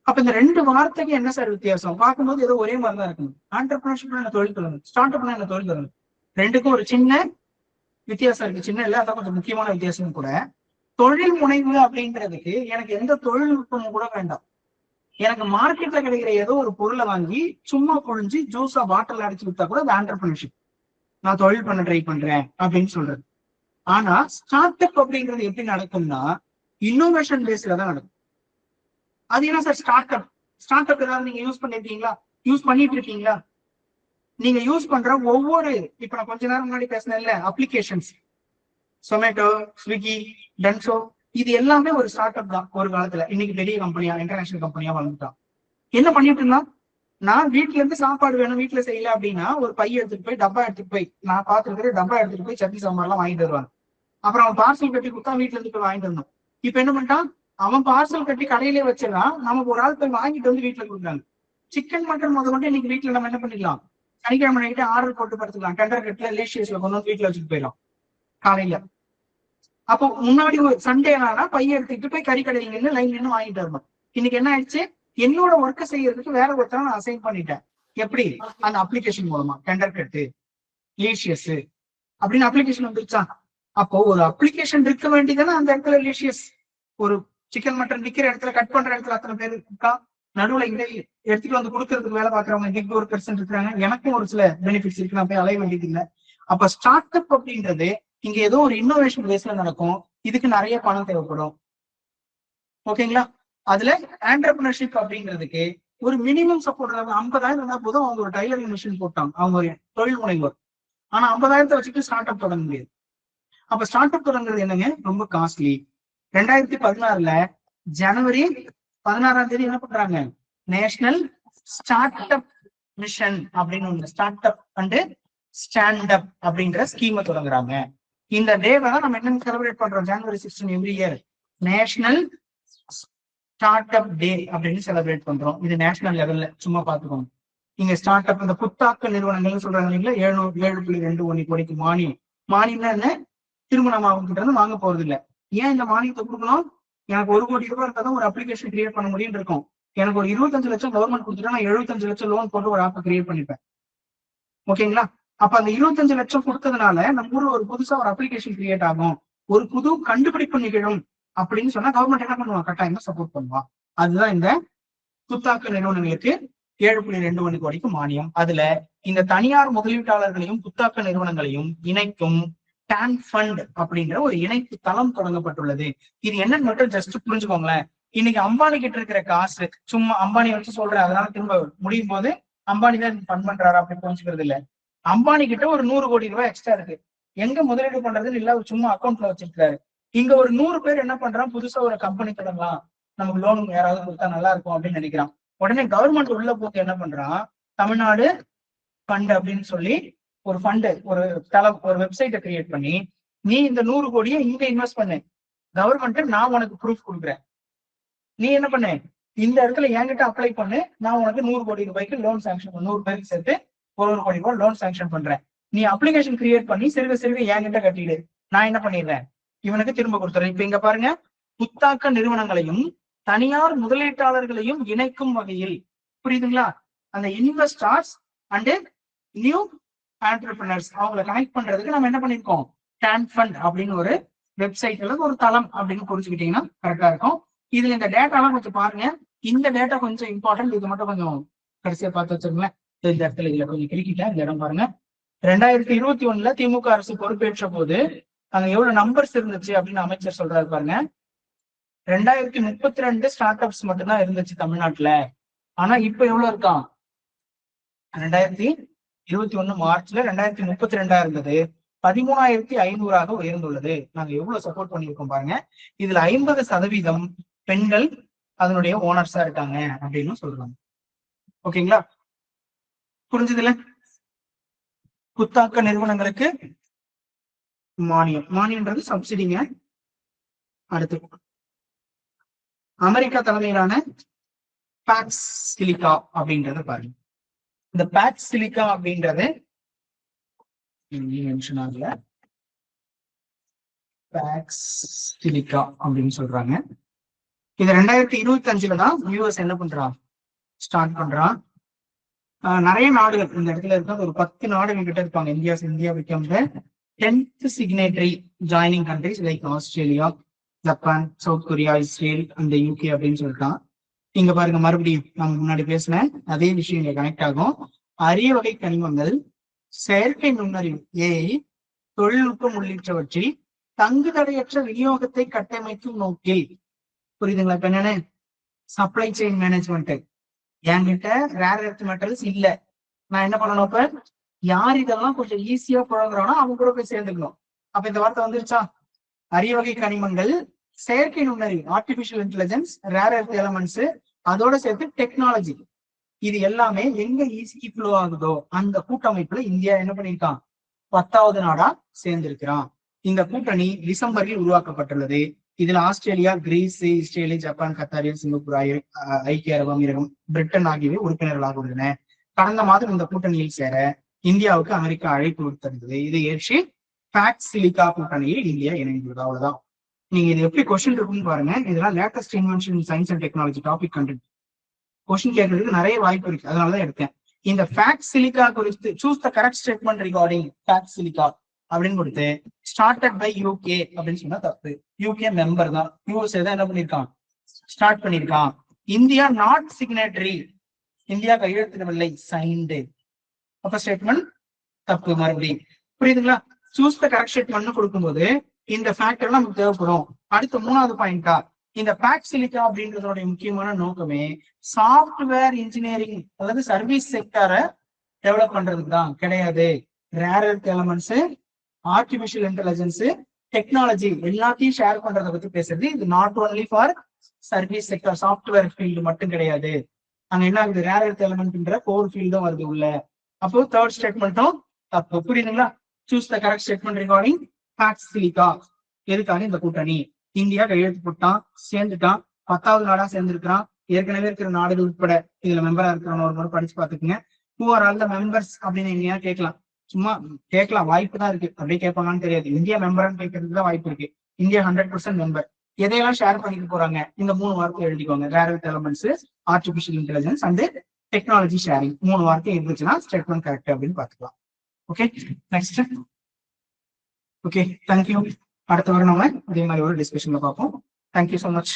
அப்ப இந்த 2 வார்த்தைக்கு என்ன சார் வித்தியாசம்? பார்க்கும்போது ஏதோ ஒரே மாதிரி தான் இருக்கணும். ஆண்டர்பிரினர்ஷிப்னா என்ன தொழில் தொடங்கு, ஸ்டார்ட் அப்னா என்ன தொழில் தொடங்கு, ரெண்டுக்கும் ஒரு சின்ன வித்தியாசம் இருக்கு. சின்ன இல்ல, அதான் கொஞ்சம் முக்கியமான வித்தியாசம் கூட. தொழில் முனைவு அப்படின்றதுக்கு எனக்கு எந்த தொழில்நுட்பமும் கூட வேண்டாம். எனக்கு மார்க்கெட்ல கிடைக்கிற ஏதோ ஒரு பொருளை வாங்கி சும்மா புழிஞ்சு ஜூஸா பாட்டில் அடைச்சு விட்டா கூட அது ஆண்டர்பிரினர்ஷிப், நான் தொழில் பண்ண ட்ரை பண்றேன் அப்படின்னு சொல்றது. ஆனா ஸ்டார்ட் அப் அப்படிங்கிறது எப்படி நடக்கும்னா இன்னோவேஷன் பேஸ்ல தான் நடக்கும். அது என்ன sir start up? Start up ஏதாவது நீங்க யூஸ் பண்ணிருக்கீங்களா? யூஸ் பண்ணிட்டு இருக்கீங்களா? நீங்க யூஸ் பண்ற ஒவ்வொரு, இப்ப நான் கொஞ்ச நேரம் முன்னாடி பேசினேன்ல அப்ளிகேஷன்ஸ், சொமேட்டோ, ஸ்விக்கி, டன்சோ, இது எல்லாமே ஒரு ஸ்டார்ட் அப் தான் ஒரு காலத்துல. இன்னைக்கு பெரிய கம்பெனியா, இன்டர்நேஷனல் கம்பெனியா வளர்ந்துட்டான். என்ன பண்ணிட்டு இருந்தா, நான் வீட்டுல இருந்து சாப்பாடு வேணும், வீட்டுல செய்யல அப்படின்னா ஒரு பைய எடுத்துட்டு போய் டப்பா எடுத்துட்டு போய், நான் பாத்துருக்கிற டப்பா எடுத்துட்டு போய் சட்னி சாம்பார் எல்லாம் வாங்கிட்டு வருவாங்க. அப்புறம் அவன் பார்சல் கட்டி கொடுத்தா வீட்டுல இருந்து போய் வாங்கிட்டு வரணும். இப்ப என்ன பண்ணிட்டான், அவன் பார்சல் கட்டி கடையிலே வச்சிடறான், நமக்கு ஒரு ஆள் போய் வாங்கிட்டு வந்து வீட்டுல கொடுக்குறாங்க. சிக்கன் மட்டன் மட்டும் இன்னைக்கு வீட்டுல நம்ம என்ன பண்ணிக்கலாம், சனிக்கிழமை நைட்டு ஆர்டர் போட்டு படுத்துக்கலாம், டெண்டர் கட்டில லேஷியஸ்ல கொண்டு வந்து வீட்டுல வச்சுட்டு போயிடலாம் காலையில. அப்போ முன்னாடி ஒரு சண்டே ஆனா பைய எடுத்துக்கிட்டு போய் கறி கடையில நின்று லைன் நின்று வாங்கிட்டு வரணும். இன்னைக்கு என்ன ஆயிடுச்சு, என்னோட ஒர்க்கை செய்யறதுக்கு வேற ஒருத்தர நான் அசைன் பண்ணிட்டேன். எப்படி? அந்த அப்ளிகேஷன் மூலமா. டெண்டர் கட்டு, லேஷியஸ் அப்படின்னு அப்ளிகேஷன் வந்துருச்சா? அப்போ ஒரு அப்ளிகேஷன் இருக்க வேண்டியதானே அந்த இடத்துல லேஷியஸ். ஒரு சிக்கன் மட்டன் விற்கிற இடத்துல, கட் பண்ற இடத்துல அத்தனை பேர் இருக்கா, நடுவுல இங்க எடுத்துட்டு வந்து கொடுக்கறதுக்கு வேலை பாக்குறவங்க கிக் ஒர்க்கர்ஸ் இருக்காங்க. எனக்கும் ஒரு சில பெனிஃபிட்ஸ் இருக்கு, நான் போய் அலைய வேண்டியது இல்லை. அப்ப ஸ்டார்ட் அப் அப்படின்றது இங்க ஏதோ ஒரு இன்னோவேஷன் பேஸ்ல நடக்கும். இதுக்கு நிறைய பணம் தேவைப்படும். ஓகேங்களா? அதுல ஆண்டர்பிரினர்ஷிப் அப்படிங்கிறதுக்கு ஒரு மினிமம் சப்போர்ட் 50,000 இருந்தா போதும். அவங்க ஒரு டைலரிங் மிஷின் போட்டாங்க, அவங்க ஒரு தொழில் முனைவோர். ஆனா 50,000 வச்சுட்டு ஸ்டார்ட் அப் தொடங்க முடியாது. அப்ப ஸ்டார்ட் அப் தொடங்குறது என்னங்க, ரொம்ப காஸ்ட்லி. 2016 ஜனவரி 16 என்ன பண்றாங்க, நேஷனல் ஸ்டார்ட் அப் மிஷன் அப்படின்னு ஒண்ணு, start up and stand up அப்படின்ற ஸ்கீமை தொடங்குறாங்க. இந்த டேவை தான் நம்ம என்ன செலிப்ரேட் பண்றோம், January 16 every year national start up day அப்படின்னு செலிப்ரேட் பண்றோம். இது நேஷனல் லெவல்ல, சும்மா பாத்துக்கோங்க. இங்க ஸ்டார்ட் அப், இந்த புத்தாக்க நிறுவனங்கள்னு சொல்றாங்க இல்லைங்களா, 7.21 கோடிக்கு மானியம். மானியம்னா என்ன, திரும்ப நம்ம அவங்க கிட்ட இருந்து வாங்க போறது இல்லை. ஏன் இந்த மானியத்தை கொடுக்கணும், எனக்கு 1 கோடி ரூபாய் இருந்தா தான் ஒரு அப்ளிகேஷன் கிரியேட் பண்ண முடியும் இருக்கும். எனக்கு ஒரு 25 லட்சம் கவர்மெண்ட் கொடுத்துட்டா நான் 75 லட்சம் லோன் போட்டு ஒரு ஆப்பை கிரியேட் பண்ணிப்பேன். ஓகேங்களா? அப்ப அந்த 25 லட்சம் கொடுத்ததுனால நம்ம ஊர்ல ஒரு புதுசா ஒரு அப்ளிகேஷன் கிரியேட் ஆகும், ஒரு புது கண்டுபிடிப்பு நிகழும் அப்படின்னு சொன்னா கவர்மெண்ட் என்ன பண்ணுவான், கட்டாயமா சப்போர்ட் பண்ணுவான். அதுதான் இந்த புத்தாக்க நிறுவனங்களுக்கு 7.21 கோடிக்கு மானியம். அதுல இந்த தனியார் முதலீட்டாளர்களையும் புத்தாக்க நிறுவனங்களையும் இணைக்கும் டான் ஃபண்ட் அப்படின்ற ஒரு இணைப்பு தளம் தொடங்கப்பட்டுள்ளது. இது என்னன்னு மட்டும் ஜஸ்ட் புரிஞ்சுக்கோங்களேன். இன்னைக்கு அம்பானி கிட்ட இருக்கிற காசு, சும்மா அம்பானி வச்சு சொல்றேன், அதனால திரும்ப முடியும் போது அம்பானி தான் ஃபண்ட் பண்றாரா அப்படின்னு புரிஞ்சுக்கிறது இல்ல. அம்பானி கிட்ட ஒரு 100 கோடி ரூபாய் எக்ஸ்ட்ரா இருக்கு, எங்க முதலீடு பண்றதுன்னு இல்ல, சும்மா அக்கௌண்ட்ல வச்சிருக்காரு. இங்க ஒரு 100 பேர் என்ன பண்றான், புதுசா ஒரு கம்பெனி தொடங்கலாம், நமக்கு லோன் யாராவது கொடுத்தா நல்லா இருக்கும் அப்படின்னு நினைக்கிறான். உடனே கவர்மெண்ட் உள்ள போட்டு என்ன பண்றான், தமிழ்நாடு ஃபண்ட் அப்படின்னு சொல்லி ஒரு ஃபண்டு, ஒரு தளம், ஒரு வெப்சைட்டை கிரியேட் பண்ணி, நீ இந்த 100 கோடியை இங்க இன்வெஸ்ட் பண்ணு, கவர்மெண்ட் நான் உனக்கு ப்ரூஃப் கொடுக்குறேன், நீ என்ன பண்ணு இந்த இடத்துல என்கிட்ட அப்ளை பண்ணு, நான் உனக்கு 100 கோடி ரூபாய்க்கு லோன் சாங்ஷன் பண்ண, 100 பேருக்கு சேர்த்து 1 கோடி ரூபாய் லோன் சாங்ஷன் பண்றேன். நீ அப்ளிகேஷன் கிரியேட் பண்ணி சிறுக சிறுக என்கிட்ட கட்டிடு, நான் என்ன பண்ணிடுறேன், இவனுக்கு திரும்ப கொடுத்துறேன். இப்ப இங்க பாருங்க, புத்தாக்க நிறுவனங்களையும் தனியார் முதலீட்டாளர்களையும் இணைக்கும் வகையில், புரியுதுங்களா, அந்த இன்வெஸ்டர்ஸ் அண்ட் நியூ ஆண்டர்பிரினர்ஸ் அவங்களை கனெக்ட் பண்றதுக்கு நம்ம என்ன பண்ணிருக்கோம், டான் ஃபண்ட் அப்படின்னு ஒரு வெப்சைட் அல்லது ஒரு தளம் அப்படின்னு புரிஞ்சுக்கிட்டீங்கன்னா கரெக்டா இருக்கும். இதுல இந்த டேட்டாலாம் கொஞ்சம் பாருங்க, இந்த டேட்டா கொஞ்சம் இம்பார்ட்டன்ட், இது மட்டும் கொஞ்சம் கடைசியா பார்த்து வச்சிருங்களேன். இந்த இடத்துல இதுல கொஞ்சம் கிரிக்கிட்டேன், இந்த இடம் பாருங்க. 2021 திமுக அரசு பொறுப்பேற்ற போது அங்க எவ்வளவு நம்பர்ஸ் இருந்துச்சு அப்படின்னு அமைச்சர் சொல்றாரு பாருங்க. 2032 ஸ்டார்ட் அப்ஸ் மட்டும்தான் இருந்துச்சு தமிழ்நாட்டுல. ஆனா இப்ப எவ்வளவு இருக்கான்? 2021 மார்ச்ல 2032 இருந்தது, 13,500 உயர்ந்துள்ளது. நாங்க எவ்வளவு சப்போர்ட் பண்ணியிருக்கோம் பாருங்க. இதுல 50% பெண்கள் அதனுடைய ஓனர்ஸா இருக்காங்க அப்படின்னு சொல்றாங்க. ஓகேங்களா, புரிஞ்சதுல? புத்தாக்க நிறுவனங்களுக்கு மானியம்ன்றது சப்சிடிங்க. அடுத்து அமெரிக்கா தலைமையிலான பேக்ஸ் சிலிக்கா அப்படின்றத பாருங்க. இந்த பேக்ஸ் சிலிக்கா அப்படின்றது மென்ஷன் ஆகல, பேக்ஸ் சிலிக்கா அப்படின்னு சொல்றாங்க. இது 2025 தான் யூஎஸ் என்ன பண்றான், ஸ்டார்ட் பண்றான். நிறைய நாடுகள் இந்த இடத்துல இருக்க ஒரு 10 நாடுகள் கிட்ட இருப்பாங்க. India became the 10th signatory joining countries like Australia, Japan, south Korea, Israel அந்த யூகே அப்படின்னு சொல்லிட்டான். இங்க பாருங்க, மறுபடியும் நம்ம முன்னாடி பேசின அதே விஷயம் இங்க கனெக்ட் ஆகும். அரிய வகை கனிமங்கள், செயற்கை நுண்ணறிவு ஏஐ, தொழில்நுட்பம் உள்ளிட்டவற்றில் தங்கு தடையற்ற விநியோகத்தை கட்டமைக்கும் நோக்கில், புரியுதுங்களா? இப்ப என்னன்னு சப்ளை செயின் மேனேஜ்மெண்ட், என்கிட்ட ரேர் எர்த் மெட்டல்ஸ் இல்ல, நான் என்ன பண்ணணும்? இப்ப யார் இதெல்லாம் கொஞ்சம் ஈஸியா புழங்குறானோ அவங்க கூட போய் சேர்ந்துக்கணும். அப்ப இந்த வார்த்தை வந்துருச்சா? அரிய வகை கனிமங்கள், செயற்கை நுண்ணறிவு artificial intelligence, rare earth elements, அதோட சேர்த்து டெக்னாலஜி, இது எல்லாமே எங்க ஈஸி ஃப்ளோ ஆகுதோ அந்த கூட்டமைப்புல இந்தியா என்ன பண்ணிருக்கான்? 10வது நாடா சேர்ந்திருக்கிறான். இந்த கூட்டணி டிசம்பரில் உருவாக்கப்பட்டுள்ளது. இதுல Australia, Greece, Israel, Japan, Qatar, Singapore, ஐக்கிய அரபு அமீரகம், பிரிட்டன் ஆகியவை உறுப்பினர்களாக உள்ளன. கடந்த மாதம் இந்த கூட்டணியில் சேர இந்தியாவுக்கு அமெரிக்கா அழைப்பு விடுத்திருந்தது. இதை ஏற்றி பேக்ஸ் சிலிக்கா கூட்டணியில் இந்தியா இணைந்துள்ளது. அவ்வளவுதான். நீங்க இது எப்படி கொஸ்டின் இருக்குன்னு பாருங்க. இதெல்லாம் latest invention science and technology topic content. Question கேட்கறதுக்கு நிறைய வாய்ப்பு இருக்கு, அதனாலதான் எடுத்தேன். இந்த பேக்ஸ் சிலிக்கா குறித்து choose the correct statement regarding Pax Silica அப்படின்னு கொடுத்து ஸ்டார்டட் பை யூகே அப்படின்னு சொன்னா தப்பு. யூகே மெம்பர் தான், யூஎஸ்ஏ தான் என்ன பண்ணிருக்கான், ஸ்டார்ட் பண்ணிருக்கான். இந்தியா நாட் சிக்னேட்டரி, இந்தியா கையெழுத்திடவில்லை, சைன்டு. அப்ப ஸ்டேட்மெண்ட் தப்பு. மறுபடியும் புரியுதுங்களா? சூஸ் த கரெக்ட் ஸ்டேட்மெண்ட் கொடுக்கும்போது இந்த ஃபேக்டர் நமக்கு தேவைப்படும். அடுத்த 3வது பாயிண்டா, இந்த பேக்ஸ் சிலிக்கா அப்படின்றதோட முக்கியமான நோக்கமே சாஃப்ட்வேர் இன்ஜினியரிங் அல்லது சர்வீஸ் செக்டரை டெவலப் பண்றதுக்கு தான் கிடையாது. Rare earth elements, artificial intelligence, technology எல்லாத்தையும் ஷேர் பண்றதை பத்தி பேசுறது. இது not only for service sector, software field மட்டும் கிடையாது. அங்க என்ன ஆகுது, ரேர் எர்த் எலமெண்ட்ன்ற கோர் ஃபீல்டும் வருது உள்ள. அப்போ 3rd ஸ்டேட்மெண்ட்டும் தப்பு. புரியுதுங்களா? Choose the correct statement regarding Pax Silica. எதுக்காக இந்த கூட்டணி? இந்தியா கையெழுத்து போட்டான், சேர்ந்துட்டான், 10வது நாடா சேர்ந்திருக்கிறான். ஏற்கனவே இருக்கிற நாடுகள் உட்பட இதுல மெம்பரா இருக்கிறவங்க ஒரு முறை படிச்சு பாத்துக்குங்க. Who are all the members அப்படின்னு எங்கேயா கேட்கலாம், சும்மா கேட்கலாம், வாய்ப்பு தான் இருக்கு. அப்படியே கேட்பாங்கன்னு தெரியாது. இந்தியா மெம்பரான்னு கேட்கறதுக்கு தான் வாய்ப்பு இருக்கு. India 100% member. எதையெல்லாம் ஷேர் பண்ணிட்டு போறாங்க, இந்த 3 வார்த்தை எழுதிக்கோங்க. Rare earth elements, artificial intelligence and technology sharing. 3 வார்த்தை இருந்துச்சுன்னா ஸ்டேட்மெண்ட் கரெக்ட் அப்படின்னு பாத்துக்கலாம். Okay, next. Okay, thank you. அடுத்த வாரம் நம்ம அதே மாதிரி ஒரு டிஸ்கஷன்ல பார்ப்போம். Thank you so much.